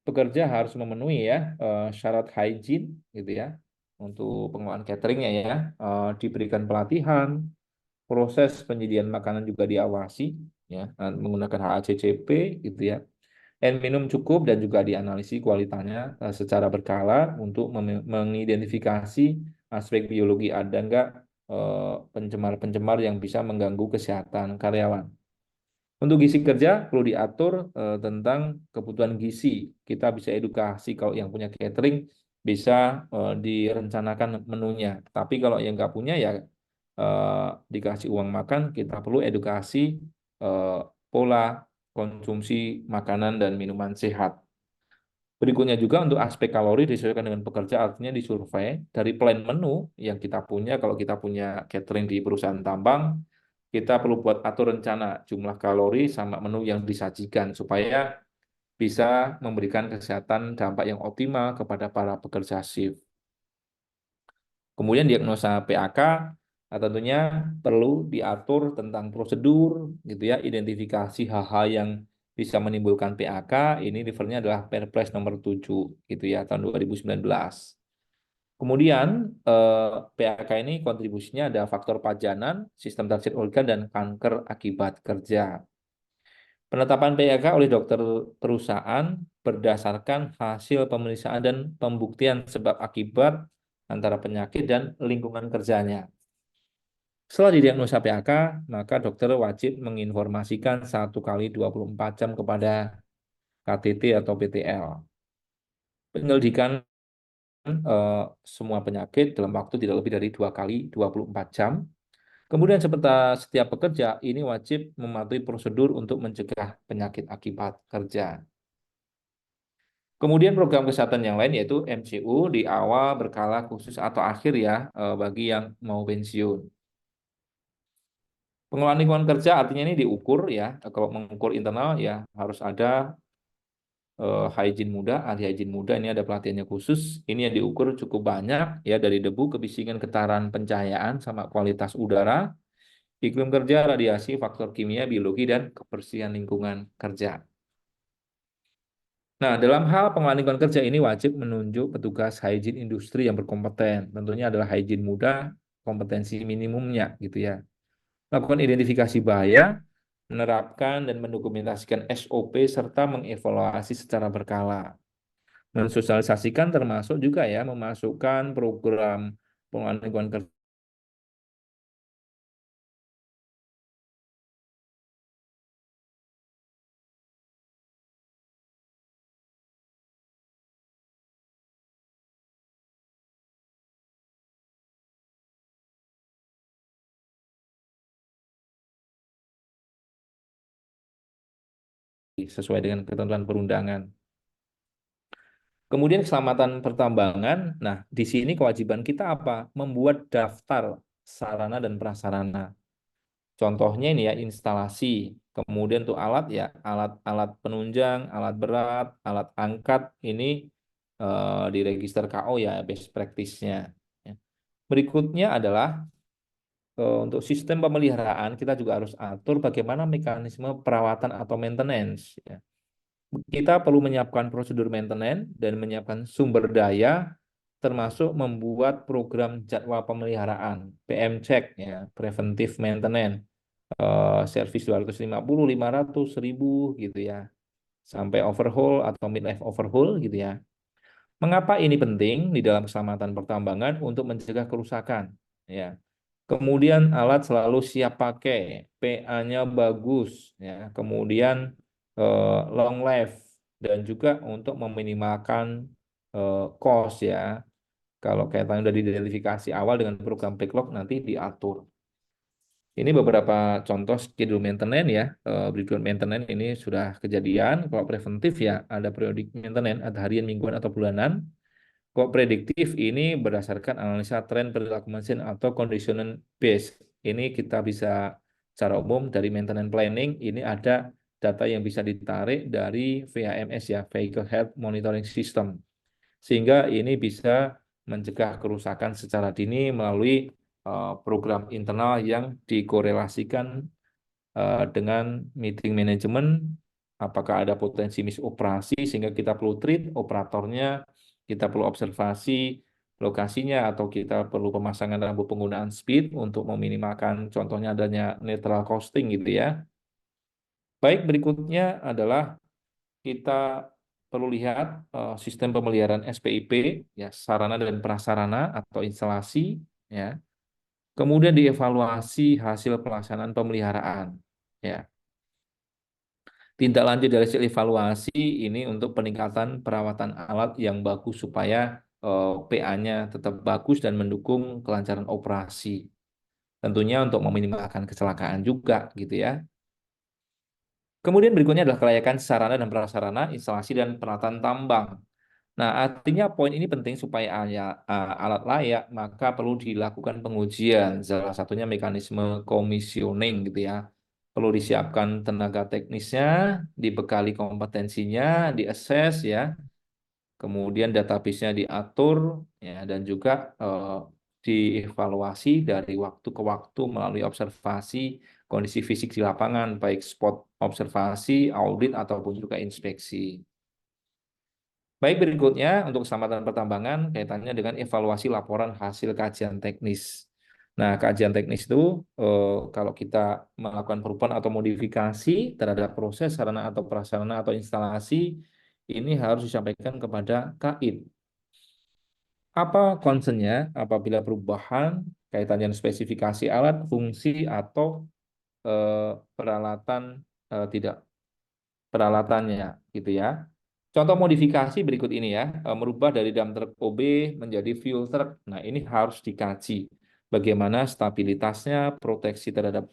pekerja harus memenuhi ya syarat hygiene gitu ya untuk pengelolaan cateringnya ya. Diberikan pelatihan, proses penyediaan makanan juga diawasi ya menggunakan HACCP gitu ya. Dan minum cukup dan juga dianalisis kualitasnya secara berkala untuk mengidentifikasi aspek biologi ada enggak pencemar-pencemar yang bisa mengganggu kesehatan karyawan. Untuk gizi kerja perlu diatur tentang kebutuhan gizi. Kita bisa edukasi kalau yang punya catering bisa direncanakan menunya. Tapi kalau yang nggak punya ya dikasih uang makan, kita perlu edukasi pola konsumsi makanan dan minuman sehat. Berikutnya juga untuk aspek kalori disesuaikan dengan pekerja, artinya disurvei dari plan menu yang kita punya. Kalau kita punya catering di perusahaan tambang, kita perlu buat atur rencana jumlah kalori sama menu yang disajikan supaya bisa memberikan kesehatan dampak yang optimal kepada para pekerja shift. Kemudian diagnosa PAK tentunya perlu diatur tentang prosedur gitu ya, identifikasi hal-hal yang bisa menimbulkan PAK. Ini refernya adalah Perpres nomor 7 gitu ya tahun 2019. Kemudian PAK ini kontribusinya ada faktor pajanan, sistem target organ, dan kanker akibat kerja. Penetapan PAK oleh dokter perusahaan berdasarkan hasil pemeriksaan dan pembuktian sebab akibat antara penyakit dan lingkungan kerjanya. Setelah didiagnosa PAK, maka dokter wajib menginformasikan 1 kali 24 jam kepada KTT atau PTL. Penyelidikan semua penyakit dalam waktu tidak lebih dari 2 kali 24 jam. Kemudian seperti setiap pekerja, ini wajib mematuhi prosedur untuk mencegah penyakit akibat kerja. Kemudian program kesehatan yang lain yaitu MCU di awal, berkala, khusus, atau akhir ya bagi yang mau pensiun. Pengelolaan lingkungan kerja artinya ini diukur ya. Kalau mengukur internal ya harus ada hygiene muda, ahli hygiene muda, ini ada pelatihannya khusus. Ini yang diukur cukup banyak ya, dari debu, kebisingan, getaran, pencahayaan, sama kualitas udara, iklim kerja, radiasi, faktor kimia, biologi, dan kebersihan lingkungan kerja. Nah, dalam hal pengelolaan lingkungan kerja ini wajib menunjuk petugas hygiene industri yang berkompeten. Tentunya adalah hygiene muda, kompetensi minimumnya gitu ya. Lakukan identifikasi bahaya, menerapkan dan mendokumentasikan SOP, serta mengevaluasi secara berkala. Mensosialisasikan termasuk juga ya memasukkan program pengelolaan lingkungan kerja sesuai dengan ketentuan perundangan. Kemudian keselamatan pertambangan. Nah, di sini kewajiban kita apa? Membuat daftar sarana dan prasarana. Contohnya ini ya instalasi. Kemudian untuk alat ya, alat penunjang, alat berat, alat angkat ini di register KO ya best practice-nya. Berikutnya adalah untuk sistem pemeliharaan kita juga harus atur bagaimana mekanisme perawatan atau maintenance ya. Kita perlu menyiapkan prosedur maintenance dan menyiapkan sumber daya, termasuk membuat program jadwal pemeliharaan, PM check ya, preventive maintenance, servis 250, 500, 1000 gitu ya, sampai overhaul atau midlife overhaul gitu ya. Mengapa ini penting di dalam keselamatan pertambangan? Untuk mencegah kerusakan ya. Kemudian alat selalu siap pakai, PA-nya bagus ya. Kemudian long life, dan juga untuk meminimalkan cost ya. Kalau kaitannya sudah diidentifikasi awal dengan program backlog, nanti diatur. Ini beberapa contoh schedule maintenance ya. Schedule maintenance ini sudah kejadian. Kalau preventif ya ada periodic maintenance, ada harian, mingguan, atau bulanan. Kalau prediktif ini berdasarkan analisa tren perilaku mesin atau condition base. Ini kita bisa secara umum dari maintenance planning, ini ada data yang bisa ditarik dari VHMS ya, Vehicle Health Monitoring System. Sehingga ini bisa mencegah kerusakan secara dini melalui program internal yang dikorelasikan dengan meeting manajemen, apakah ada potensi misoperasi sehingga kita perlu treat operatornya, kita perlu observasi lokasinya, atau kita perlu pemasangan rambu penggunaan speed untuk meminimalkan contohnya adanya netral costing gitu ya. Baik, berikutnya adalah kita perlu lihat sistem pemeliharaan SPIP, ya, sarana dan prasarana atau instalasi, ya. Kemudian dievaluasi hasil pelaksanaan pemeliharaan, ya. Tindak lanjut dari hasil evaluasi ini untuk peningkatan perawatan alat yang bagus supaya PA-nya tetap bagus dan mendukung kelancaran operasi. Tentunya untuk meminimalkan kecelakaan juga gitu ya. Kemudian berikutnya adalah kelayakan sarana dan prasarana, instalasi dan peralatan tambang. Nah, artinya poin ini penting supaya alat layak, maka perlu dilakukan pengujian. Salah satunya mekanisme commissioning gitu ya. Perlu disiapkan tenaga teknisnya, dibekali kompetensinya, diakses ya. Kemudian database-nya diatur ya, dan juga dievaluasi dari waktu ke waktu melalui observasi kondisi fisik di lapangan, baik spot observasi, audit, ataupun juga inspeksi. Baik, berikutnya untuk keselamatan pertambangan kaitannya dengan evaluasi laporan hasil kajian teknis. Nah, kajian teknis itu kalau kita melakukan perubahan atau modifikasi terhadap proses sarana atau prasarana atau instalasi, ini harus disampaikan kepada KAID. Apa concern-nya apabila perubahan kaitan dengan spesifikasi alat, fungsi, atau peralatan tidak peralatannya gitu ya. Contoh modifikasi berikut ini ya, merubah dari dump truck OB menjadi fuel truck. Nah, ini harus dikaji bagaimana stabilitasnya, proteksi terhadap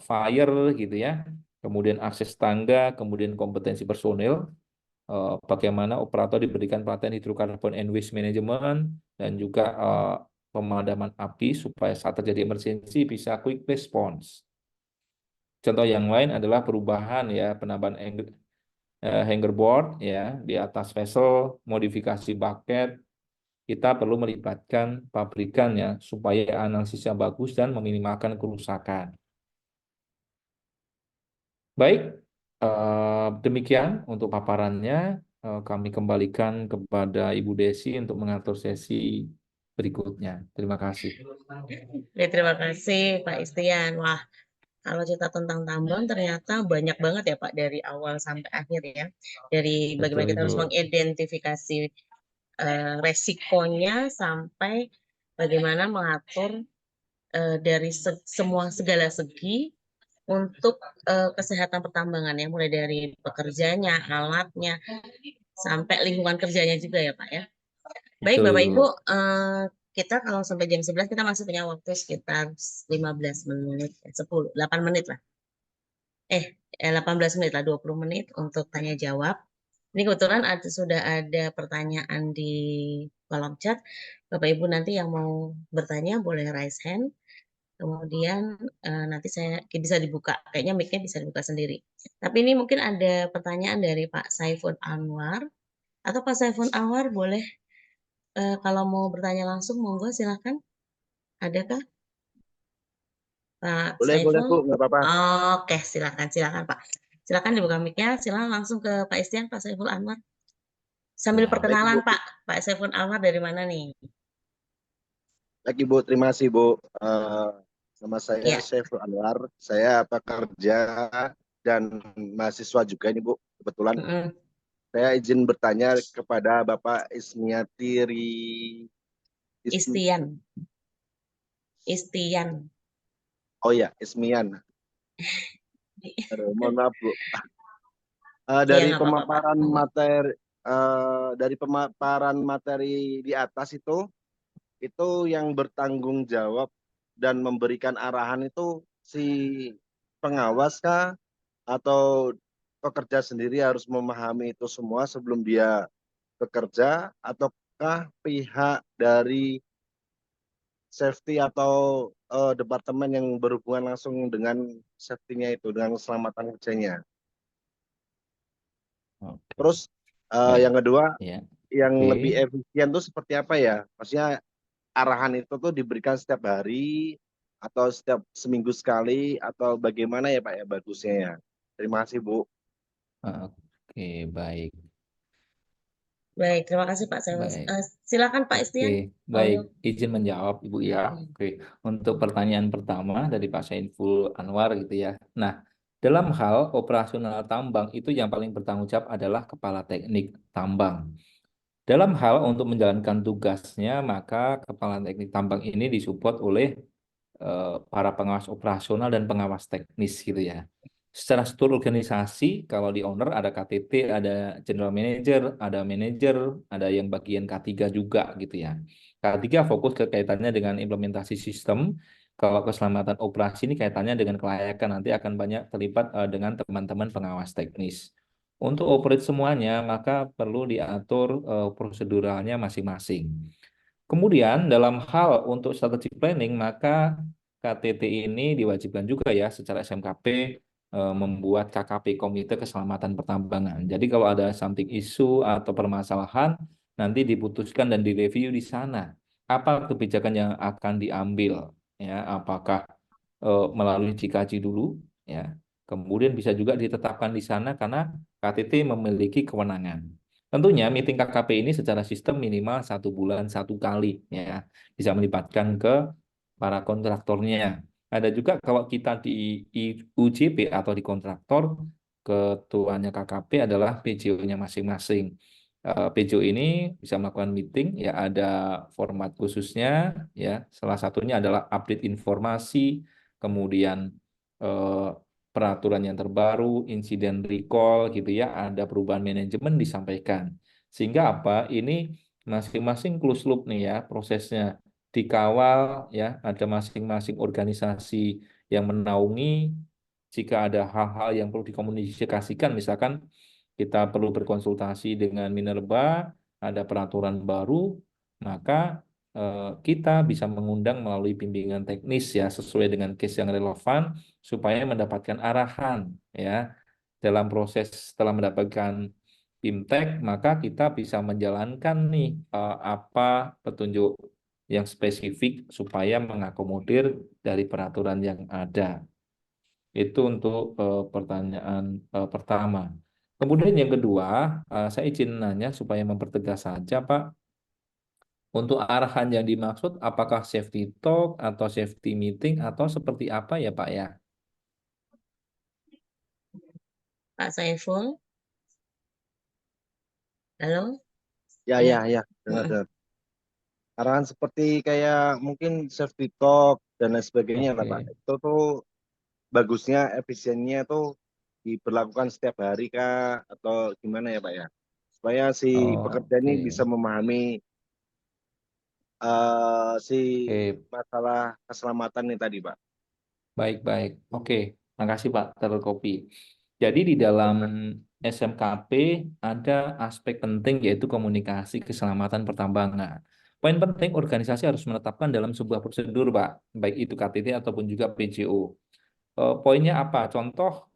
fire gitu ya, kemudian akses tangga, kemudian kompetensi personil, bagaimana operator diberikan pelatihan hydrocarbon and waste management, dan juga pemadaman api supaya saat terjadi emergency bisa quick response. Contoh yang lain adalah perubahan ya, penambahan hangerboard ya di atas vessel, modifikasi bucket. Kita perlu melibatkan pabrikan ya supaya analisisnya bagus dan meminimalkan kerusakan. Baik, demikian untuk paparannya. Kami kembalikan kepada Ibu Desi untuk mengatur sesi berikutnya. Terima kasih. Ya, terima kasih Pak Istian. Wah, kalau cerita tentang tambang ternyata banyak banget ya Pak, dari awal sampai akhir ya. Dari bagaimana Betul, kita harus Ibu. mengidentifikasi resikonya sampai bagaimana mengatur dari semua segala segi untuk kesehatan pertambangan ya, mulai dari pekerjanya, alatnya, sampai lingkungan kerjanya juga ya Pak ya. Baik Betul, Bapak Ibu. Ibu, kita kalau sampai jam 11 kita masih punya waktu sekitar 15 menit, 10, 8 menit lah. 18 menit lah, 20 menit untuk tanya jawab. Ini kebetulan sudah ada pertanyaan di kolom chat. Bapak Ibu nanti yang mau bertanya boleh raise hand. Kemudian nanti saya bisa dibuka. Kayaknya mic-nya bisa dibuka sendiri. Tapi ini mungkin ada pertanyaan dari Pak Saiful Anwar. Atau Pak Saiful Anwar boleh kalau mau bertanya langsung, monggo silakan. Adakah Pak Boleh Bu, Saiful? nggak apa-apa. Oke, silakan Pak. Silakan dibuka mic-nya. Silakan langsung ke Pak Istian, Pak Saiful Anwar. Sambil Ya. perkenalan Baik, Bu. Pak Saiful Anwar dari mana nih? Lagi Bu, terima kasih Bu. Nama saya Ya. Saiful Anwar. Saya pekerja dan mahasiswa juga ini Bu. Kebetulan saya izin bertanya kepada Bapak Ismiatiri. Istian. Oh ya, Ismian. Mohon maaf Bu. Dari nggak apa-apa, Pak. pemaparan materi di atas itu yang bertanggung jawab dan memberikan arahan itu si pengawas kah atau pekerja sendiri harus memahami itu semua sebelum dia bekerja, ataukah pihak dari safety atau departemen yang berhubungan langsung dengan safety-nya itu, dengan keselamatan kerjanya. Oke. Terus Baik. yang kedua, Ya. yang Oke. lebih efisien tuh seperti apa ya? Maksudnya arahan itu tuh diberikan setiap hari atau setiap seminggu sekali atau bagaimana ya Pak ya bagusnya ya? Terima kasih Bu. Oke, baik. Baik, terima kasih Pak Sales. Baik. Silakan Pak Istian. Oke, baik. Izin menjawab, Ibu ya. Oke, untuk pertanyaan pertama dari Pak Saiful Anwar gitu ya. Nah, dalam hal operasional tambang itu yang paling bertanggung jawab adalah kepala teknik tambang. Dalam hal untuk menjalankan tugasnya, maka kepala teknik tambang ini disupport oleh para pengawas operasional dan pengawas teknis gitu ya. Secara struktur organisasi, kalau di owner ada KTT, ada general manager, ada yang bagian K3 juga gitu ya. K3 fokus ke kaitannya dengan implementasi sistem. Kalau keselamatan operasi ini kaitannya dengan kelayakan, nanti akan banyak terlibat dengan teman-teman pengawas teknis. Untuk operate semuanya, maka perlu diatur proseduralnya masing-masing. Kemudian dalam hal untuk strategi planning, maka KTT ini diwajibkan juga ya secara SMKP membuat KKP, Komite Keselamatan Pertambangan. Jadi kalau ada something issue atau permasalahan, nanti diputuskan dan direview di sana. Apa kebijakan yang akan diambil? Ya, apakah melalui CKJ dulu? Ya, kemudian bisa juga ditetapkan di sana karena KTT memiliki kewenangan. Tentunya meeting KKP ini secara sistem minimal 1 bulan 1 kali ya, bisa melibatkan ke para kontraktornya. Ada juga kalau kita di UJP atau di kontraktor, ketuanya KKP adalah PJO-nya masing-masing. PJO ini bisa melakukan meeting ya, ada format khususnya ya. Salah satunya adalah update informasi, kemudian eh, peraturan yang terbaru, insiden recall gitu ya, ada perubahan manajemen disampaikan. Sehingga apa? Ini masing-masing closed loop nih ya prosesnya dikawal ya, ada masing-masing organisasi yang menaungi. Jika ada hal-hal yang perlu dikomunikasikan, misalkan kita perlu berkonsultasi dengan Minerba, ada peraturan baru, maka kita bisa mengundang melalui bimbingan teknis ya sesuai dengan case yang relevan supaya mendapatkan arahan ya dalam proses setelah mendapatkan BIMTEK, maka kita bisa menjalankan nih apa petunjuk yang spesifik supaya mengakomodir dari peraturan yang ada. Itu untuk pertanyaan pertama. Kemudian yang kedua, saya izin nanya supaya mempertegas saja, Pak. Untuk arahan yang dimaksud, apakah safety talk atau safety meeting atau seperti apa ya, Pak ya? Pak Saiful. Halo? Ya Ya. ya ya, dengar. Arahan seperti kayak mungkin safety talk dan lain sebagainya lah Pak. Oke. Itu tuh bagusnya efisiennya tuh diberlakukan setiap hari kah atau gimana ya Pak ya? Supaya si pekerja ini bisa Oke. memahami si Oke. masalah keselamatan ini tadi Pak. Baik-baik. Oke. Makasih Pak Terkopi. Jadi di dalam SMKP ada aspek penting yaitu komunikasi keselamatan pertambangan. Poin penting organisasi harus menetapkan dalam sebuah prosedur, Pak, baik itu KTT ataupun juga PJO. Poinnya apa? Contoh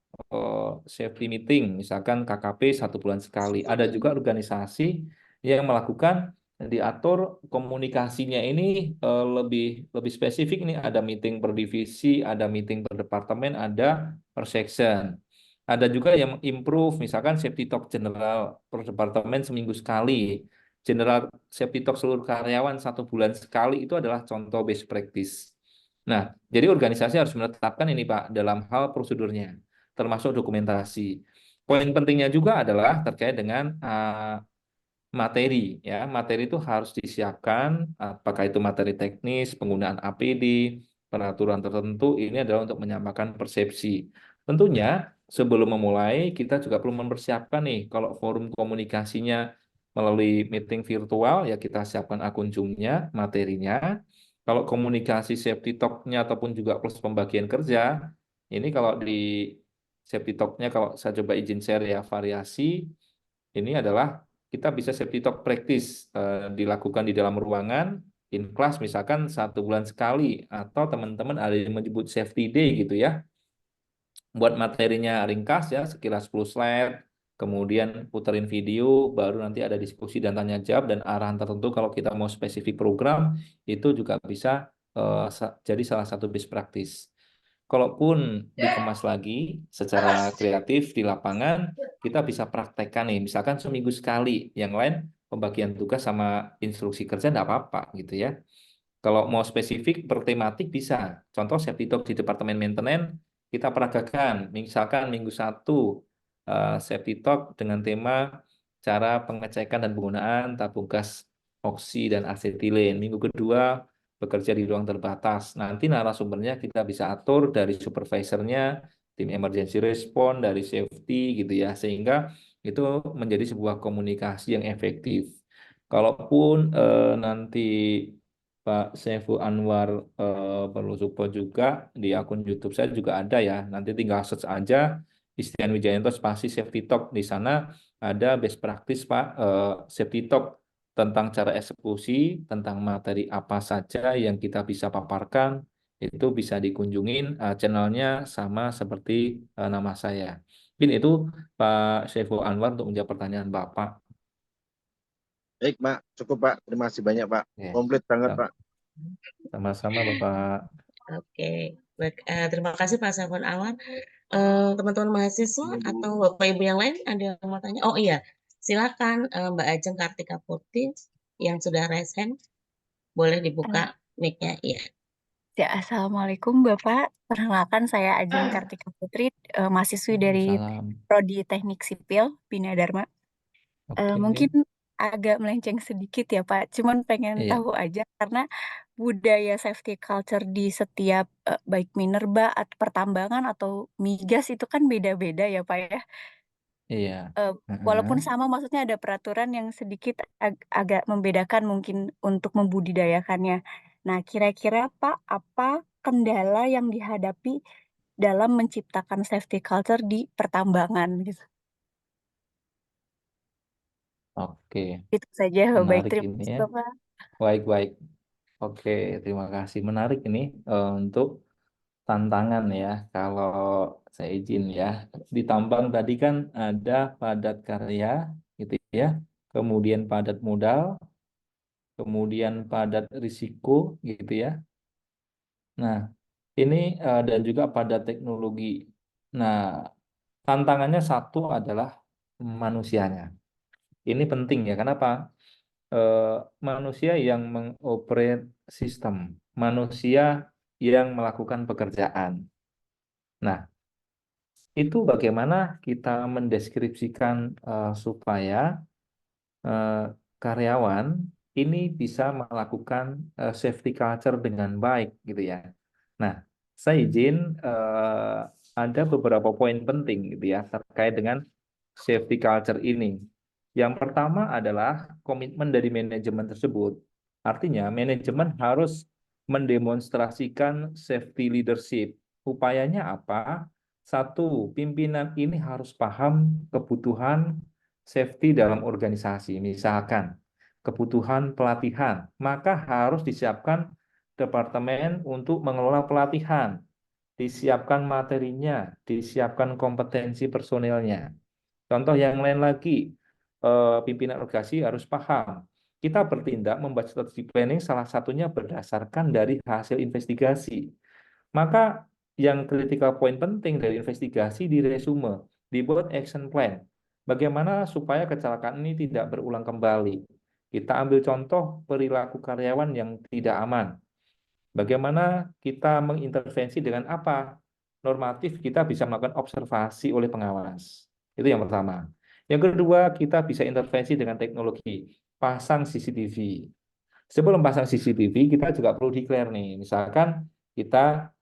safety meeting, misalkan KKP 1 bulan sekali. Ada juga organisasi yang melakukan diatur komunikasinya ini lebih lebih spesifik nih. Ada meeting per divisi, ada meeting per departemen, ada per section. Ada juga yang improve, misalkan safety talk general per departemen seminggu sekali. General safety talk seluruh karyawan 1 bulan sekali itu adalah contoh best practice. Nah, jadi organisasi harus menetapkan ini Pak dalam hal prosedurnya, termasuk dokumentasi. Poin pentingnya juga adalah terkait dengan materi ya. Materi itu harus disiapkan, apakah itu materi teknis, penggunaan APD, peraturan tertentu, ini adalah untuk menyamakan persepsi. Tentunya sebelum memulai kita juga perlu mempersiapkan nih kalau forum komunikasinya melalui meeting virtual ya kita siapkan akun Zoom-nya, materinya. Kalau komunikasi safety talk-nya ataupun juga plus pembagian kerja, ini kalau di safety talk-nya kalau saya coba izin share ya variasi, ini adalah kita bisa safety talk practice dilakukan di dalam ruangan, in class misalkan 1 bulan sekali, atau teman-teman ada yang menyebut safety day gitu ya, buat materinya ringkas ya, sekilas 10 slide, kemudian puterin video, baru nanti ada diskusi dan tanya jawab dan arahan tertentu kalau kita mau spesifik program, itu juga bisa jadi salah satu best practice. Kalaupun dikemas lagi secara kreatif di lapangan, kita bisa praktekkan nih, misalkan seminggu sekali. Yang lain pembagian tugas sama instruksi kerja enggak apa-apa gitu ya. Kalau mau spesifik bertematik bisa. Contoh safety talk di Departemen Maintenance kita peragakan. Misalkan minggu 1 safety talk dengan tema cara pengecekan dan penggunaan tabung gas oksi dan asetilen. Minggu kedua bekerja di ruang terbatas. Nanti narasumbernya kita bisa atur dari supervisornya, tim emergency response, dari safety gitu ya. Sehingga itu menjadi sebuah komunikasi yang efektif. Kalaupun nanti Pak Saiful Anwar perlu support juga di akun YouTube saya juga ada ya. Nanti tinggal search aja Istian Wijayanto spasi safety talk. Di sana ada best practice Pak safety talk tentang cara eksekusi, tentang materi apa saja yang kita bisa paparkan. Itu bisa dikunjungin channelnya sama seperti nama saya. Mungkin itu Pak Saiful Anwar untuk menjawab pertanyaan Bapak. Baik, Pak. Cukup, Pak. Terima kasih banyak, Pak. Ya. Komplit banget, Pak. Sama-sama Bapak. Oke, baik. Terima kasih Pak Saiful Anwar. Teman-teman mahasiswa atau Bapak Ibu yang lain ada yang mau tanya? Oh iya, silakan Mbak Ajeng Kartika Putri yang sudah raise hand, boleh dibuka mic-nya. Iya. Ya, Assalamualaikum Bapak. Perkenalkan saya Ajeng Kartika Putri, mahasiswi dari Salam. Prodi Teknik Sipil Bina Dharma. Oke. Mungkin agak melenceng sedikit ya Pak, cuman pengen Iya. tahu aja karena budaya safety culture di setiap baik minerba atau pertambangan atau migas itu kan beda-beda ya Pak ya. Iya. Walaupun sama maksudnya ada peraturan yang sedikit agak membedakan mungkin untuk membudidayakannya. Nah, kira-kira Pak, apa kendala yang dihadapi dalam menciptakan safety culture di pertambangan gitu? Oke, Itu saja, baik. menarik Terima ini kasih ya. Bapak. Baik-baik. Oke, terima kasih. Menarik ini untuk tantangan ya. Kalau saya izin ya, di tambang tadi kan ada padat karya gitu ya, kemudian padat modal, kemudian padat risiko gitu ya. Nah, ini dan juga padat teknologi. Nah, tantangannya satu adalah manusianya. Ini penting ya, kenapa? Manusia yang mengoperate sistem, manusia yang melakukan pekerjaan. Nah, itu bagaimana kita mendeskripsikan supaya karyawan ini bisa melakukan safety culture dengan baik gitu ya. Nah, saya izin ada beberapa poin penting gitu ya terkait dengan safety culture ini. Yang pertama adalah komitmen dari manajemen tersebut. Artinya manajemen harus mendemonstrasikan safety leadership. Upayanya apa? Satu, pimpinan ini harus paham kebutuhan safety dalam organisasi. Misalkan kebutuhan pelatihan, maka harus disiapkan departemen untuk mengelola pelatihan, disiapkan materinya, disiapkan kompetensi personilnya. Contoh yang lain lagi, pimpinan organisasi harus paham. Kita bertindak membuat strategi planning salah satunya berdasarkan dari hasil investigasi. Maka yang critical point penting dari investigasi di resume, dibuat action plan. Bagaimana supaya kecelakaan ini tidak berulang kembali. Kita ambil contoh perilaku karyawan yang tidak aman. Bagaimana kita mengintervensi dengan apa? Normatif kita bisa melakukan observasi oleh pengawas. Itu yang pertama. Yang kedua, kita bisa intervensi dengan teknologi. Pasang CCTV. Sebelum pasang CCTV, kita juga perlu declare nih. Misalkan kita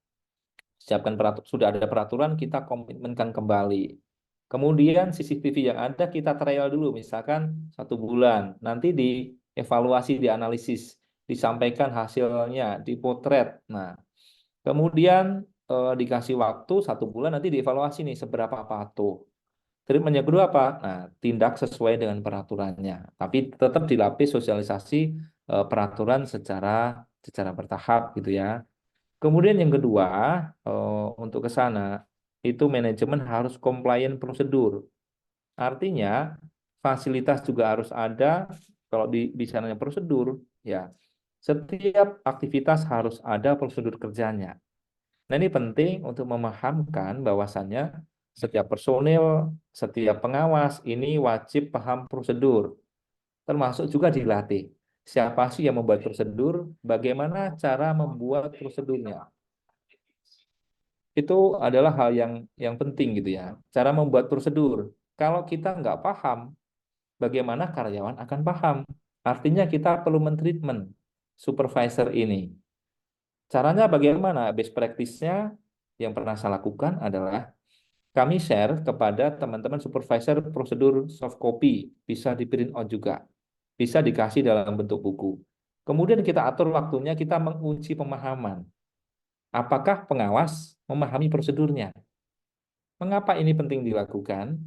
siapkan sudah ada peraturan, kita komitmenkan kembali. Kemudian CCTV yang ada kita trial dulu, misalkan 1 bulan. Nanti dievaluasi, dianalisis, disampaikan hasilnya, dipotret. Nah, kemudian dikasih waktu 1 bulan, nanti dievaluasi nih seberapa patuh. Treatment yang kedua apa? Nah, tindak sesuai dengan peraturannya. Tapi tetap dilapis sosialisasi peraturan secara bertahap gitu ya. Kemudian yang kedua, untuk ke sana, itu manajemen harus compliant prosedur. Artinya, fasilitas juga harus ada, kalau di bicaranya prosedur, ya Setiap aktivitas harus ada prosedur kerjanya. Nah, ini penting untuk memahamkan bahwasannya setiap personil, setiap pengawas ini wajib paham prosedur, termasuk juga dilatih. Siapa sih yang membuat prosedur, bagaimana cara membuat prosedurnya. Itu adalah hal yang penting gitu ya. Cara membuat prosedur. Kalau kita nggak paham, bagaimana karyawan akan paham? Artinya kita perlu mentreatment supervisor ini. Caranya bagaimana? Best practice-nya yang pernah saya lakukan adalah kami share kepada teman-teman supervisor prosedur soft copy, bisa di print out juga, bisa dikasih dalam bentuk buku. Kemudian kita atur waktunya, kita menguji pemahaman. Apakah pengawas memahami prosedurnya? Mengapa ini penting dilakukan?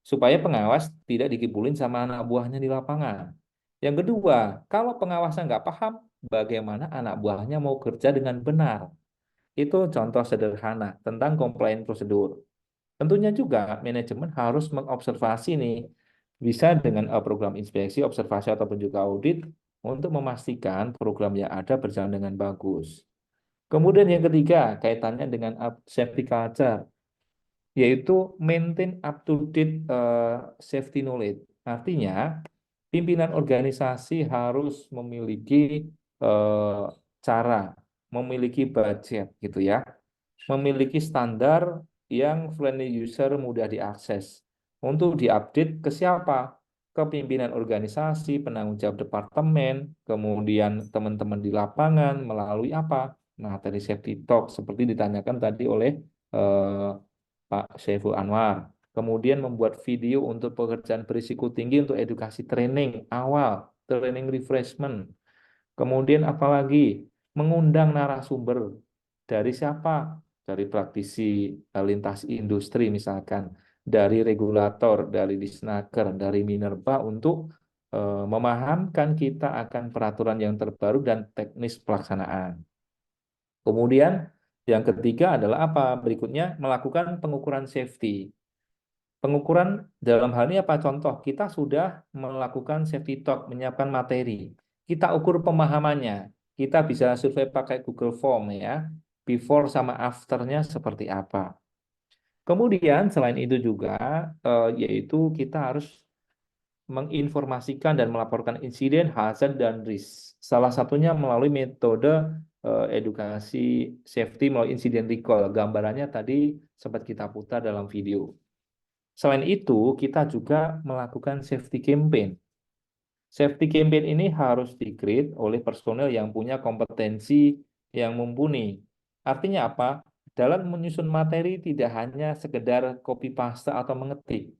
Supaya pengawas tidak dikibulin sama anak buahnya di lapangan. Yang kedua, kalau pengawasnya nggak paham, bagaimana anak buahnya mau kerja dengan benar? Itu contoh sederhana tentang compliance prosedur. Tentunya juga manajemen harus mengobservasi nih, bisa dengan program inspeksi, observasi, ataupun juga audit untuk memastikan program yang ada berjalan dengan bagus. Kemudian yang ketiga, kaitannya dengan safety culture, yaitu maintain up-to-date safety knowledge. Artinya, pimpinan organisasi harus memiliki cara, memiliki budget gitu ya, memiliki standar yang friendly user, mudah diakses. Untuk diupdate ke siapa? Ke pimpinan organisasi, penanggung jawab departemen, kemudian teman-teman di lapangan melalui apa? Materi safety talk seperti ditanyakan tadi oleh Pak Syaiful Anwar. Kemudian membuat video untuk pekerjaan berisiko tinggi untuk edukasi training awal, training refreshment. Kemudian apalagi mengundang narasumber dari siapa? Dari praktisi lintas industri misalkan, dari regulator, dari Disnaker, dari Minerba untuk memahamkan kita akan peraturan yang terbaru dan teknis pelaksanaan. Kemudian yang ketiga adalah apa? Berikutnya melakukan pengukuran safety. Pengukuran dalam hal ini apa? Contoh, kita sudah melakukan safety talk, menyiapkan materi. Kita ukur pemahamannya. Kita bisa survei pakai Google Form ya. Before sama after-nya seperti apa. Kemudian selain itu juga yaitu kita harus menginformasikan dan melaporkan insiden, hazard, dan risk. Salah satunya melalui metode edukasi safety melalui insiden recall. Gambarannya tadi sempat kita putar dalam video. Selain itu, kita juga melakukan safety campaign. Safety campaign ini harus di-create oleh personel yang punya kompetensi yang mumpuni. Artinya apa? Dalam menyusun materi tidak hanya sekedar copy paste atau mengetik.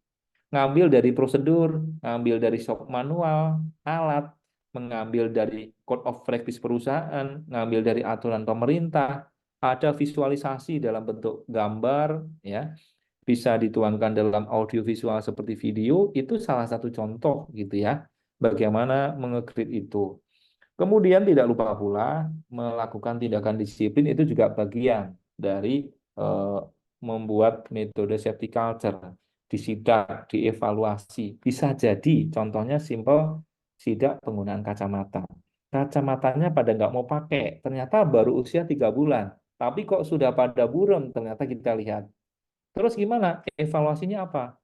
Ngambil dari prosedur, ngambil dari shop manual, alat, mengambil dari code of practice perusahaan, ngambil dari aturan pemerintah, ada visualisasi dalam bentuk gambar, ya, bisa dituangkan dalam audio visual seperti video, itu salah satu contoh gitu ya, bagaimana menge-create itu. Kemudian tidak lupa pula melakukan tindakan disiplin itu juga bagian dari membuat metode safety culture, disidak, dievaluasi. Bisa jadi contohnya simple, sidak penggunaan kacamata. Kacamatanya pada nggak mau pakai, ternyata baru usia 3 bulan. Tapi kok sudah pada buram, ternyata kita lihat. Terus gimana? Evaluasinya apa?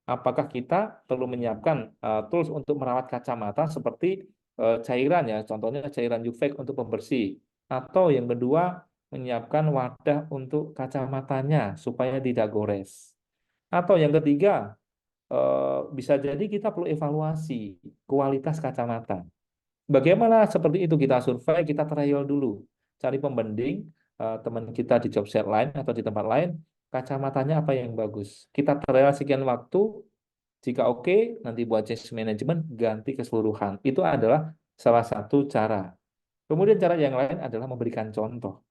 Apakah kita perlu menyiapkan tools untuk merawat kacamata seperti cairan ya, contohnya cairan UV untuk pembersih. Atau yang kedua, menyiapkan wadah untuk kacamatanya supaya tidak gores. Atau yang ketiga, bisa jadi kita perlu evaluasi kualitas kacamata. Bagaimana seperti itu kita survei, kita trial dulu. Cari pembanding, teman kita di job site lain atau di tempat lain, kacamatanya apa yang bagus. Kita trial sekian waktu, jika oke, nanti buat change management, ganti keseluruhan. Itu adalah salah satu cara. Kemudian cara yang lain adalah memberikan contoh.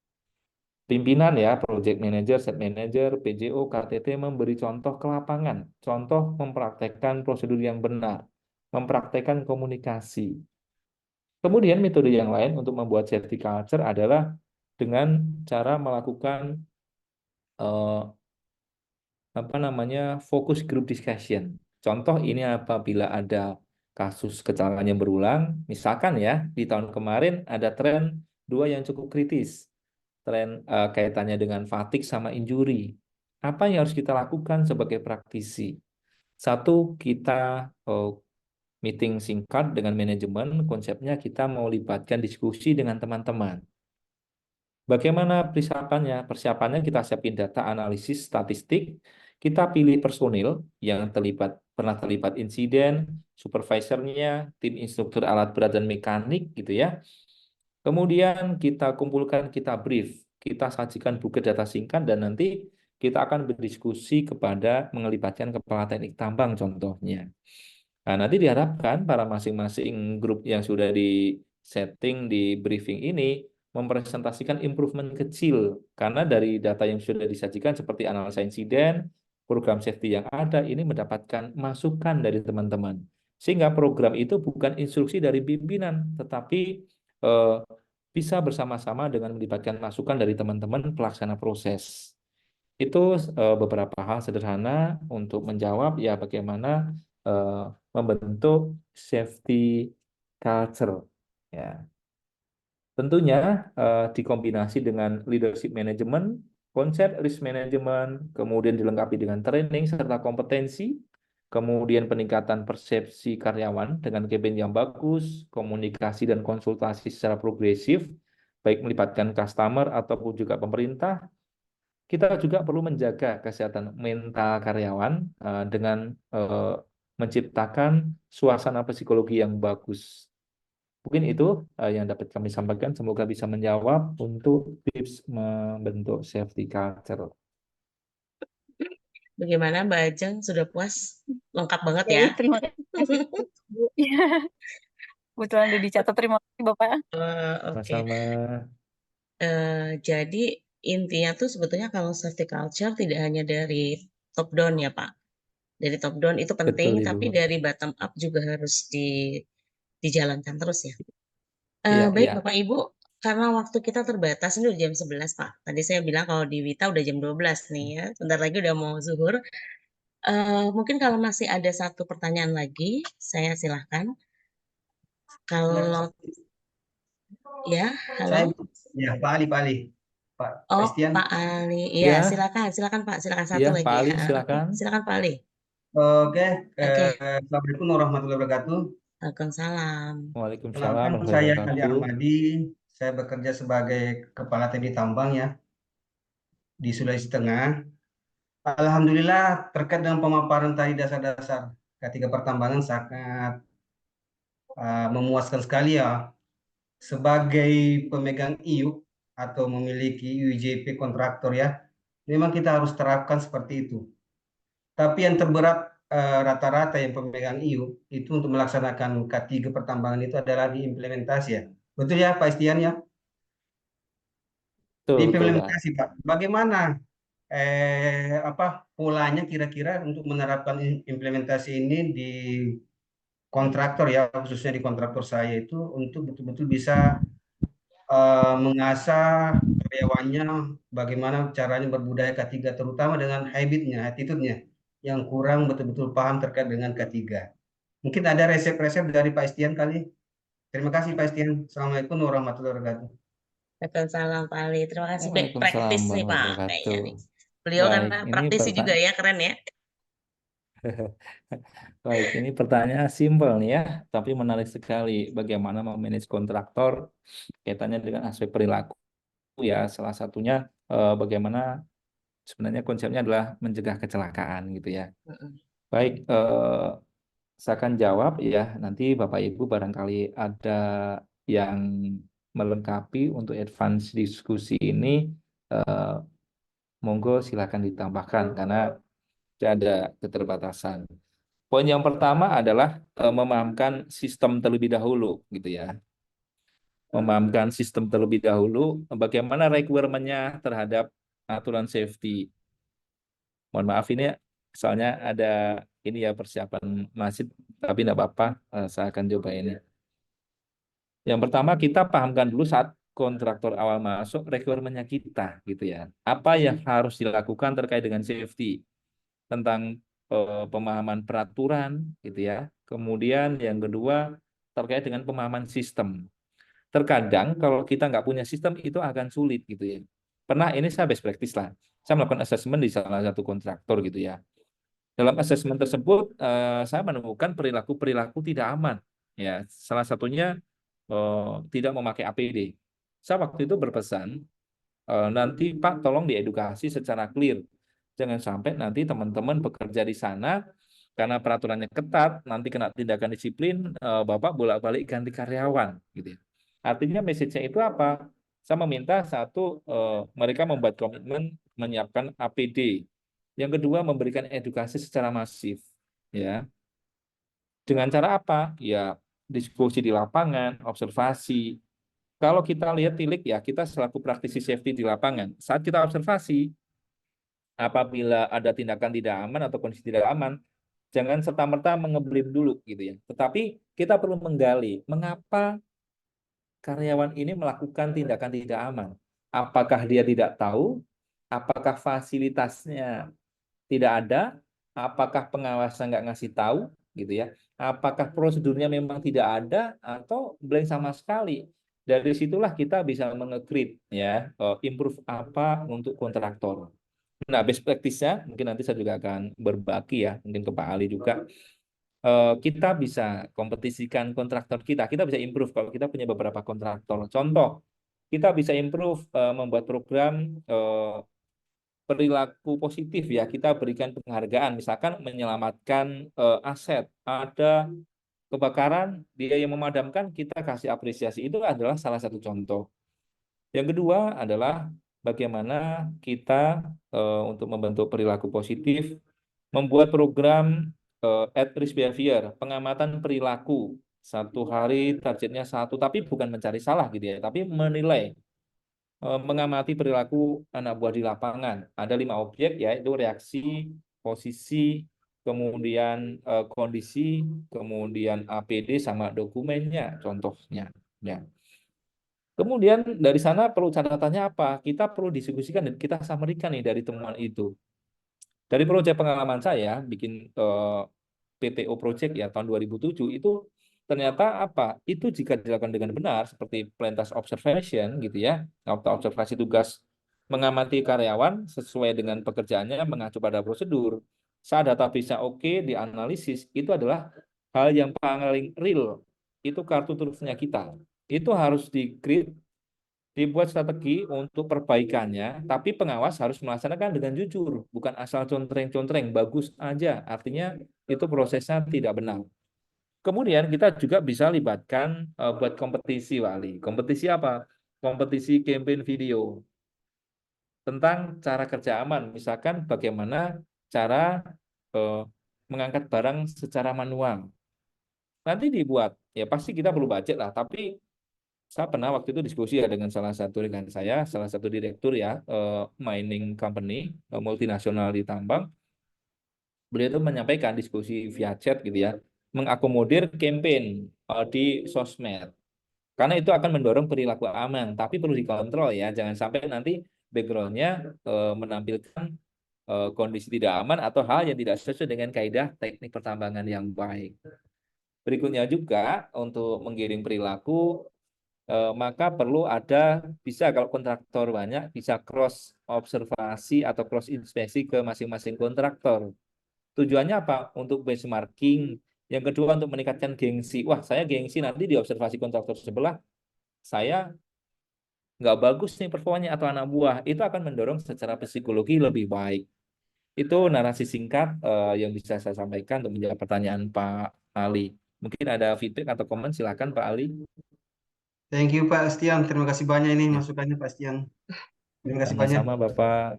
Pimpinan ya, project manager, set manager, PJO, KTT memberi contoh ke lapangan. Contoh mempraktekkan prosedur yang benar, mempraktekkan komunikasi. Kemudian metode yang lain untuk membuat safety culture adalah dengan cara melakukan fokus group discussion. Contoh ini apabila ada kasus kecelakaan yang berulang. Misalkan ya, di tahun kemarin ada tren dua yang cukup kritis. Tren kaitannya dengan fatigue sama injury. Apa yang harus kita lakukan sebagai praktisi? Satu, kita meeting singkat dengan manajemen, konsepnya kita mau libatkan diskusi dengan teman-teman. Bagaimana persiapannya? Persiapannya kita siapin data analisis statistik, kita pilih personil yang pernah terlibat insiden, supervisornya, tim instruktur alat berat dan mekanik gitu ya. Kemudian kita kumpulkan, kita brief, kita sajikan bukti data singkat dan nanti kita akan berdiskusi kepada melibatkan kepala teknik tambang contohnya. Nah, nanti diharapkan para masing-masing grup yang sudah di setting di briefing ini mempresentasikan improvement kecil karena dari data yang sudah disajikan seperti analisa insiden, program safety yang ada ini mendapatkan masukan dari teman-teman. Sehingga program itu bukan instruksi dari pimpinan, tetapi bisa bersama-sama dengan melibatkan masukan dari teman-teman pelaksana proses. Itu beberapa hal sederhana untuk menjawab ya bagaimana membentuk safety culture. Ya. Tentunya dikombinasi dengan leadership management, konsep risk management, kemudian dilengkapi dengan training serta kompetensi, kemudian peningkatan persepsi karyawan dengan campaign yang bagus, komunikasi dan konsultasi secara progresif, baik melibatkan customer ataupun juga pemerintah. Kita juga perlu menjaga kesehatan mental karyawan dengan menciptakan suasana psikologi yang bagus. Mungkin itu yang dapat kami sampaikan. Semoga bisa menjawab untuk tips membentuk safety culture. Bagaimana Mbak Ajeng, sudah puas? Lengkap banget ya. Baik, terima kasih Bu. Ya, kebetulan udah dicatat. Terima kasih Bapak. Oke. Sama-sama. Jadi intinya tuh sebetulnya kalau safety culture tidak hanya dari top down ya Pak. Dari top down itu penting, Betul, Ibu. tapi dari bottom up juga harus dijalankan terus ya. Iya, Baik iya. Bapak Ibu, karena waktu kita terbatas ini udah jam 11 Pak. Tadi saya bilang kalau di Wita udah jam 12 nih ya. Sebentar lagi udah mau zuhur. Mungkin kalau masih ada satu pertanyaan lagi, saya silahkan. Kalau ya, Saya, halo. ya Pak Ali, Pak Oh, Christian. Pak Ali. Ya. Iya, silakan Pak. Silakan satu Iya, lagi Pak Ali, ya. Oke, silakan. silakan Pak Ali. Oke, Oke, Assalamualaikum warahmatullahi wabarakatuh. Waalaikumsalam. Waalaikumsalam Kenalkan, warahmatullahi saya Ali wabarakatuh. Ahmadi. Saya bekerja sebagai Kepala Teknik Tambang ya di Sulawesi Tengah. Alhamdulillah terkait dengan pemaparan tadi dasar-dasar ketiga pertambangan sangat memuaskan sekali ya. Sebagai pemegang IUK atau memiliki IUJP kontraktor ya, memang kita harus terapkan seperti itu. Tapi yang terberat rata-rata yang pemegang IU itu untuk melaksanakan K3 pertambangan itu adalah di implementasi ya. Betul ya Pak Istian ya? Betul, Di betul, Pak. implementasi Pak. Bagaimana polanya kira-kira untuk menerapkan implementasi ini di kontraktor ya, khususnya di kontraktor saya itu untuk betul-betul bisa mengasah karyawannya bagaimana caranya berbudaya K3 terutama dengan habitnya, attitude-nya yang kurang betul-betul paham terkait dengan K3. Mungkin ada resep-resep dari Pak Istian kali. Terima kasih Pak Istian. Assalamualaikum warahmatullahi wabarakatuh. Waalaikumsalam Pak Ali. Terima kasih. Baik, Waalaikumsalam praktis nih Pak warahmatullahi kayaknya wabarakatuh. nih. Beliau Baik, karena ini praktisi juga ya, keren ya. Baik, ini pertanyaan simpel nih ya, tapi menarik sekali. Bagaimana memanage kontraktor kaitannya dengan aspek perilaku ya. Salah satunya bagaimana sebenarnya konsepnya adalah mencegah kecelakaan gitu ya. Baik, saya akan jawab ya. Nanti Bapak Ibu barangkali ada yang melengkapi untuk advance diskusi ini, monggo silakan ditambahkan karena ada keterbatasan. Poin yang pertama adalah memahamkan sistem terlebih dahulu, gitu ya. Memahamkan sistem terlebih dahulu, bagaimana requirement-nya terhadap aturan safety. Mohon maaf ini, soalnya ada ini ya persiapan masjid, tapi tidak apa-apa, saya akan coba ini. Yang pertama kita pahamkan dulu saat kontraktor awal masuk requirement-nya kita, gitu ya. Apa yang harus dilakukan terkait dengan safety, tentang pemahaman peraturan gitu ya, Kemudian yang kedua terkait dengan pemahaman sistem. Terkadang kalau kita nggak punya sistem itu akan sulit gitu ya. Pernah ini saya best practice lah. Saya melakukan assessment di salah satu kontraktor gitu ya. Dalam assessment tersebut saya menemukan perilaku-perilaku tidak aman. Ya, salah satunya tidak memakai APD. Saya waktu itu berpesan nanti Pak tolong diedukasi secara clear. Jangan sampai nanti teman-teman bekerja di sana karena peraturannya ketat, nanti kena tindakan disiplin, Bapak bolak-balik ganti karyawan gitu ya. Artinya message-nya itu apa? Saya meminta satu mereka membuat komitmen menyiapkan APD. Yang kedua memberikan edukasi secara masif ya. Dengan cara apa? Ya diskusi di lapangan, observasi. Kalau kita lihat tilik ya, kita selaku praktisi safety di lapangan, saat kita observasi apabila ada tindakan tidak aman atau kondisi tidak aman, jangan serta-merta mengeblim dulu gitu ya. Tetapi kita perlu menggali mengapa karyawan ini melakukan tindakan tidak aman. Apakah dia tidak tahu? Apakah fasilitasnya tidak ada? Apakah pengawasan nggak ngasih tahu? Gitu ya. Apakah prosedurnya memang tidak ada atau blank sama sekali? Dari situlah kita bisa menge-create ya, improve apa untuk kontraktor. Nah, best practice-nya mungkin nanti saya juga akan berbagi ya, mungkin ke Pak Ali juga. Kita bisa kompetisikan kontraktor kita bisa improve kalau kita punya beberapa kontraktor. Contoh, kita bisa improve membuat program perilaku positif ya, kita berikan penghargaan, misalkan menyelamatkan aset, ada kebakaran, dia yang memadamkan, kita kasih apresiasi, itu adalah salah satu contoh. Yang kedua adalah bagaimana kita untuk membentuk perilaku positif, membuat program at-risk behavior, pengamatan perilaku. Satu hari targetnya satu, tapi bukan mencari salah gitu ya, tapi menilai, mengamati perilaku anak buah di lapangan. Ada 5 objek yaitu reaksi, posisi, kemudian kondisi, kemudian APD sama dokumennya, contohnya. Ya. Kemudian dari sana perlu catatannya apa? Kita perlu diskusikan dan kita summary-kan nih dari temuan itu. Dari proyek pengalaman saya bikin PPO project ya tahun 2007 itu ternyata apa? Itu jika dilakukan dengan benar seperti plan task observation gitu ya, observasi tugas mengamati karyawan sesuai dengan pekerjaannya mengacu pada prosedur. Saat data bisa oke dianalisis, itu adalah hal yang paling real. Itu kartu trufnya kita. Itu harus di-create, dibuat strategi untuk perbaikannya, tapi pengawas harus melaksanakan dengan jujur, bukan asal contreng-contreng, bagus aja. Artinya itu prosesnya tidak benar. Kemudian kita juga bisa libatkan buat kompetisi, Wali. Kompetisi apa? Kompetisi campaign video tentang cara kerja aman. Misalkan bagaimana cara mengangkat barang secara manual. Nanti dibuat, ya pasti kita perlu budget lah, tapi saya pernah waktu itu diskusi ya dengan salah satu rekan saya, salah satu direktur ya, mining company, multinasional di tambang. Beliau itu menyampaikan diskusi via chat gitu ya, mengakomodir campaign di sosmed. Karena itu akan mendorong perilaku aman, tapi perlu dikontrol ya, jangan sampai nanti background-nya menampilkan kondisi tidak aman atau hal yang tidak sesuai dengan kaidah teknik pertambangan yang baik. Berikutnya juga untuk menggiring perilaku, maka perlu ada, bisa kalau kontraktor banyak, bisa cross observasi atau cross inspeksi ke masing-masing kontraktor. Tujuannya apa? Untuk benchmarking. Yang kedua untuk meningkatkan gengsi. Wah, saya gengsi nanti di observasi kontraktor sebelah, saya nggak bagus nih performanya atau anak buah. Itu akan mendorong secara psikologi lebih baik. Itu narasi singkat yang bisa saya sampaikan untuk menjawab pertanyaan Pak Ali. Mungkin ada feedback atau komen, silakan Pak Ali. Thank you Pak Stian, terima kasih banyak ini Ya. masukannya Pak Stian. Terima kasih banyak. Sama-sama Bapak.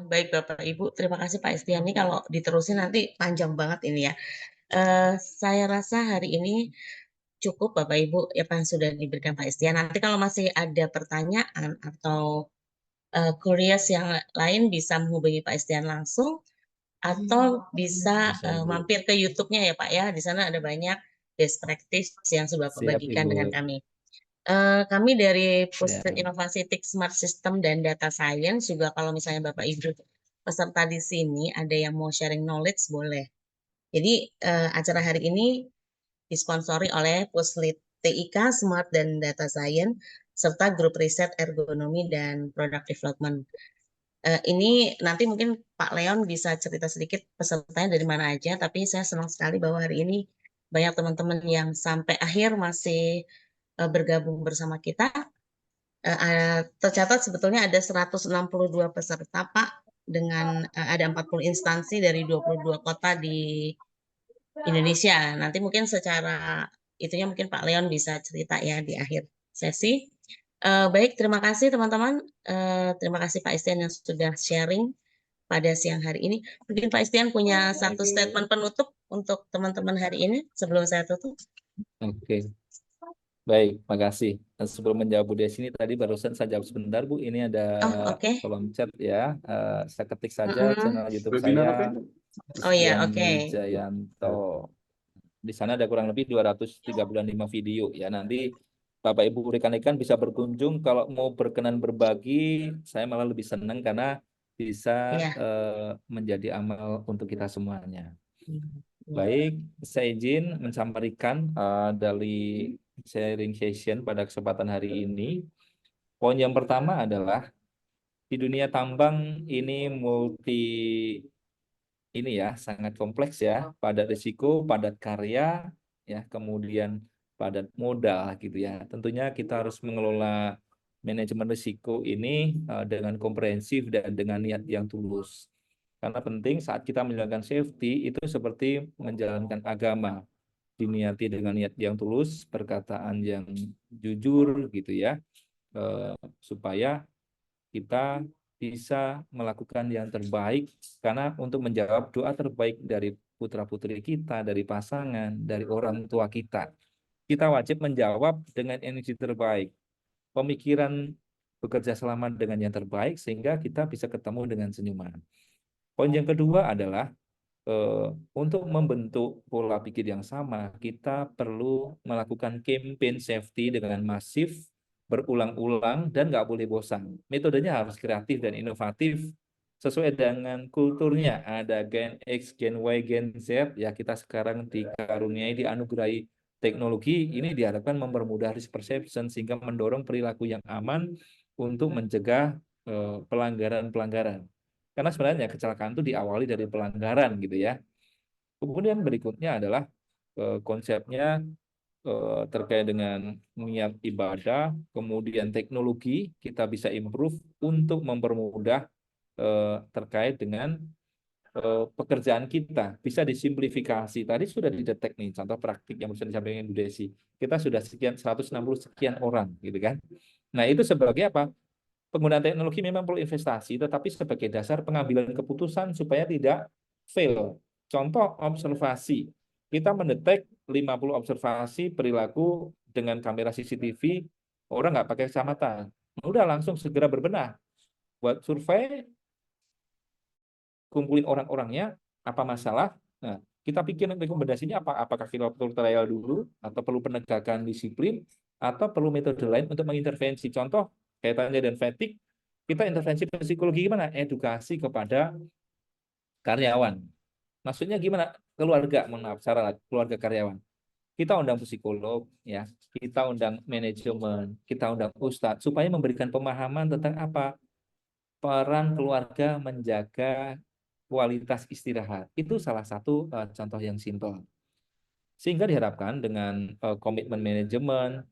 Baik Bapak Ibu, terima kasih Pak Estian. Ini kalau diterusin nanti panjang banget ini ya. Saya rasa hari ini cukup Bapak Ibu ya apa yang sudah diberikan Pak Estian. Nanti kalau masih ada pertanyaan atau curious yang lain bisa menghubungi Pak Estian langsung atau bisa mampir ke YouTube-nya ya Pak ya. Di sana ada banyak best practice yang sudah Bapak Siap, bagikan Ibu. dengan kami. Kami dari Pusat Ya. Inovasi TIK Smart System dan Data Science juga kalau misalnya Bapak Ibu peserta di sini ada yang mau sharing knowledge boleh. Jadi acara hari ini disponsori oleh Puslit TIK Smart dan Data Science serta grup riset ergonomi dan product development. Ini nanti mungkin Pak Leon bisa cerita sedikit pesertanya dari mana aja, tapi saya senang sekali bahwa hari ini banyak teman-teman yang sampai akhir masih bergabung bersama kita. Tercatat sebetulnya ada 162 peserta, Pak, dengan ada 40 instansi dari 22 kota di Indonesia. Nanti mungkin secara itunya mungkin Pak Leon bisa cerita ya di akhir sesi. Baik, terima kasih teman-teman. Terima kasih Pak Istian yang sudah sharing pada siang hari ini. Mungkin Pak Istian punya satu statement penutup untuk teman-teman hari ini sebelum saya tutup. Oke, baik, makasih. Dan sebelum menjawab Bu Desi ini tadi barusan saya jawab sebentar Bu. Ini ada Oke. kolom chat ya. Saya ketik saja channel YouTube saya, Oh ya, Istian oke. Wijayanto. Di sana ada kurang lebih 235 video ya. Nanti Bapak Ibu rekan-rekan bisa berkunjung. Kalau mau berkenan berbagi, saya malah lebih senang karena bisa menjadi amal untuk kita semuanya. Baik, saya izin mensampaikan dari sharing session pada kesempatan hari ini. Poin yang pertama adalah di dunia tambang ini sangat kompleks ya, padat risiko, padat karya, ya, kemudian padat modal gitu ya. Tentunya kita harus mengelola manajemen risiko ini dengan komprehensif dan dengan niat yang tulus. Karena penting saat kita menjalankan safety itu seperti menjalankan agama, diniati dengan niat yang tulus, perkataan yang jujur gitu ya, supaya kita bisa melakukan yang terbaik, karena untuk menjawab doa terbaik dari putra-putri kita, dari pasangan, dari orang tua kita wajib menjawab dengan energi terbaik, pemikiran bekerja selama dengan yang terbaik, sehingga kita bisa ketemu dengan senyuman. Poin yang kedua adalah untuk membentuk pola pikir yang sama, kita perlu melakukan campaign safety dengan masif, berulang-ulang, dan nggak boleh bosan. Metodenya harus kreatif dan inovatif, sesuai dengan kulturnya. Ada Gen X, Gen Y, Gen Z, ya kita sekarang dikaruniai, dianugerahi teknologi, ini diharapkan mempermudah risk perception, sehingga mendorong perilaku yang aman untuk mencegah pelanggaran-pelanggaran. Karena sebenarnya kecelakaan itu diawali dari pelanggaran gitu ya. Kemudian berikutnya adalah konsepnya terkait dengan niat ibadah, kemudian teknologi kita bisa improve untuk mempermudah terkait dengan pekerjaan kita, bisa disimplifikasi. Tadi sudah didetek nih contoh praktik yang bisa disampaikan Bu Desi. Kita sudah 160 sekian orang gitu kan. Nah, itu sebagai apa? Penggunaan teknologi memang perlu investasi, tetapi sebagai dasar pengambilan keputusan supaya tidak fail. Contoh observasi. Kita mendetek 50 observasi perilaku dengan kamera CCTV, orang nggak pakai kacamata. Udah langsung segera berbenah. Buat survei, kumpulin orang-orangnya, apa masalah. Nah, kita pikir rekomendasinya apa? Apakah kita perlu trial dulu, atau perlu penegakan disiplin, atau perlu metode lain untuk mengintervensi. Contoh, kaitannya dan fatigue, kita intervensi psikologi gimana? Edukasi kepada karyawan. Maksudnya gimana? Keluarga, maaf, keluarga karyawan. Kita undang psikolog, ya, kita undang manajemen, kita undang ustadz, supaya memberikan pemahaman tentang apa? Peran keluarga menjaga kualitas istirahat. Itu salah satu contoh yang simpel. Sehingga diharapkan dengan komitmen manajemen,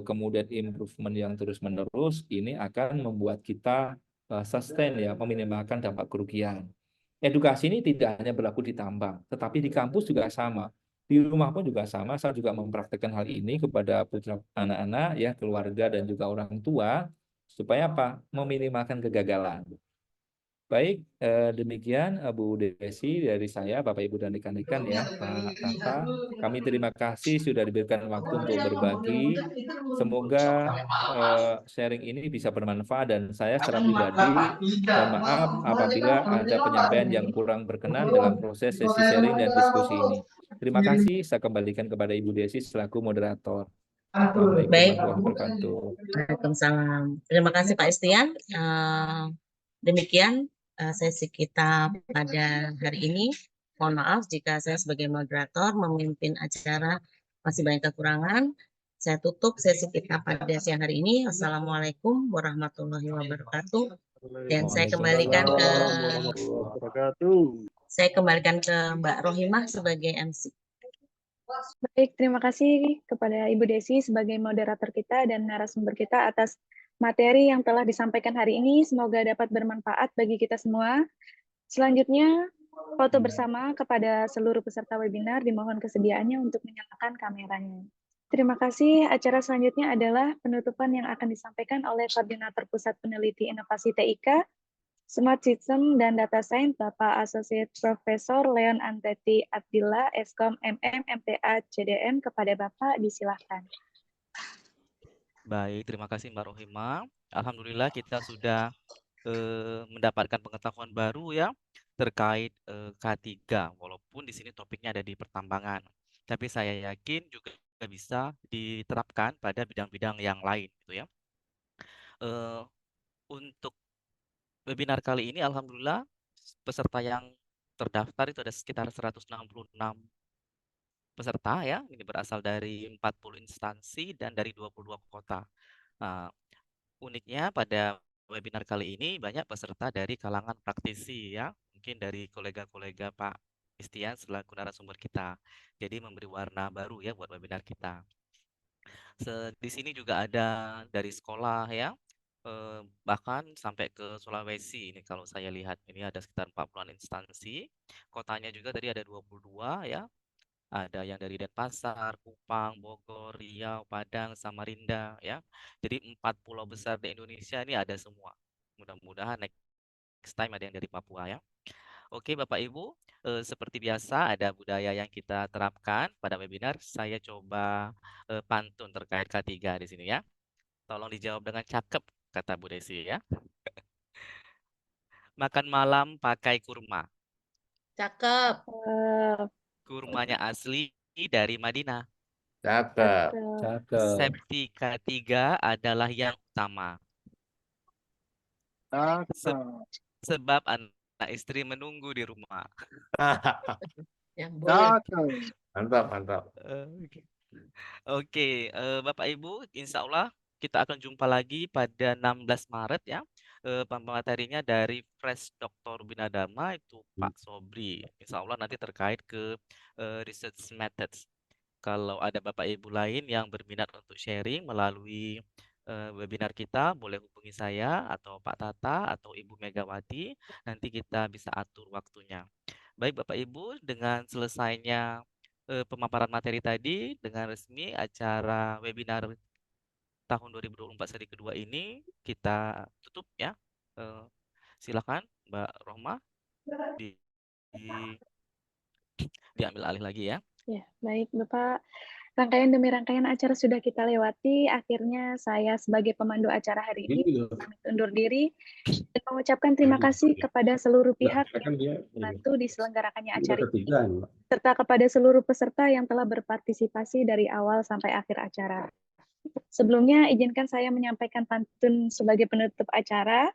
kemudian improvement yang terus-menerus, ini akan membuat kita sustain ya, meminimalkan dampak kerugian. Edukasi ini tidak hanya berlaku di tambang, tetapi di kampus juga sama. Di rumah pun juga sama. Saya juga mempraktikkan hal ini kepada putra anak-anak, ya, keluarga dan juga orang tua, supaya apa? Meminimalkan kegagalan. Baik, demikian Bu Desi dari saya, Bapak Ibu dan rekan-rekan ya, Pak Tata. Kami terima kasih sudah diberikan waktu untuk berbagi. Semoga sharing ini bisa bermanfaat, dan saya secara pribadi mohon maaf apabila ada penyampaian yang kurang berkenan dalam proses sesi sharing dan diskusi ini. Terima kasih, saya kembalikan kepada Ibu Desi selaku moderator. Assalamualaikum Baik. warahmatullahi wabarakatuh. Waalaikumsalam. Terima kasih Pak Istian. Demikian sesi kita pada hari ini. Mohon maaf jika saya sebagai moderator memimpin acara masih banyak kekurangan. Saya tutup sesi kita pada siang hari ini. Wassalamualaikum warahmatullahi wabarakatuh. Dan saya kembalikan ke Mbak Rohimah sebagai MC. Baik, terima kasih kepada Ibu Desi sebagai moderator kita dan narasumber kita atas materi yang telah disampaikan hari ini. Semoga dapat bermanfaat bagi kita semua. Selanjutnya, foto bersama kepada seluruh peserta webinar, dimohon kesediaannya untuk menyalakan kameranya. Terima kasih. Acara selanjutnya adalah penutupan yang akan disampaikan oleh Koordinator Pusat Peneliti Inovasi TIK, Smart System dan Data Science, Bapak Associate Profesor Leon Anteti Abdillah, Eskom MM, MTA, CDM. Kepada Bapak, disilahkan. Baik, terima kasih Mbak Rohimah. Alhamdulillah kita sudah mendapatkan pengetahuan baru ya terkait K3, walaupun di sini topiknya ada di pertambangan. Tapi saya yakin juga bisa diterapkan pada bidang-bidang yang lain gitu ya. Untuk webinar kali ini alhamdulillah peserta yang terdaftar itu ada sekitar 166 peserta ya. Ini berasal dari 40 instansi dan dari 22 kota. Nah, uniknya pada webinar kali ini banyak peserta dari kalangan praktisi ya. Mungkin dari kolega-kolega Pak Istian selaku narasumber kita. Jadi memberi warna baru ya buat webinar kita. Di sini juga ada dari sekolah ya. Bahkan sampai ke Sulawesi ini kalau saya lihat ini ada sekitar 40-an instansi. Kotanya juga tadi ada 22 ya. Ada yang dari Denpasar, Kupang, Bogor, Riau, Padang, Samarinda ya. Jadi 4 pulau besar di Indonesia ini ada semua. Mudah-mudahan next time ada yang dari Papua ya. Oke Bapak Ibu, seperti biasa ada budaya yang kita terapkan pada webinar. Saya coba pantun terkait K3 di sini ya. Tolong dijawab dengan cakep kata Bu Desi ya. Makan malam pakai kurma. Cakep. Kurmanya asli dari Madinah. Cakep. Cakep. Septi K3 adalah yang utama. Sebab anak istri menunggu di rumah. Yang boleh. Mantap, mantap. Oke, Bapak Ibu, insya Allah kita akan jumpa lagi pada 16 Maret ya. Pematerinya dari Fresh Dr. Bina Dharma itu Pak Sobri. Insya Allah nanti terkait ke research methods. Kalau ada Bapak Ibu lain yang berminat untuk sharing melalui webinar kita, boleh hubungi saya atau Pak Tata atau Ibu Megawati. Nanti kita bisa atur waktunya. Baik Bapak Ibu, dengan selesainya pemaparan materi tadi, dengan resmi acara webinar tahun 2024 seri kedua ini kita tutup ya. Silakan Mbak Rohmah diambil alih lagi ya. Ya, baik Bapak. Rangkaian demi rangkaian acara sudah kita lewati. Akhirnya saya sebagai pemandu acara hari ini pamit undur diri dan mengucapkan terima kasih kepada seluruh pihak yang membantu diselenggarakannya acara ini, serta kepada seluruh peserta yang telah berpartisipasi dari awal sampai akhir acara. Sebelumnya, izinkan saya menyampaikan pantun sebagai penutup acara.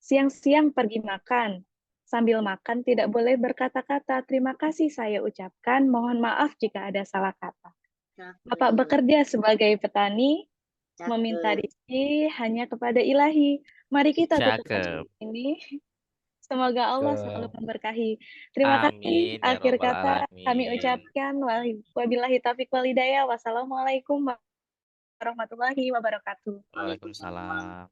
Siang-siang pergi makan. Sambil makan tidak boleh berkata-kata. Terima kasih saya ucapkan. Mohon maaf jika ada salah kata. Bapak bekerja sebagai petani, meminta rezeki hanya kepada Ilahi. Mari kita tutup acara ini. Semoga Allah selalu memberkahi. Terima kasih. Akhir kata kami ucapkan wabillahi taufiq wal hidayah. Wassalamualaikum warahmatullahi wabarakatuh. Waalaikumsalam.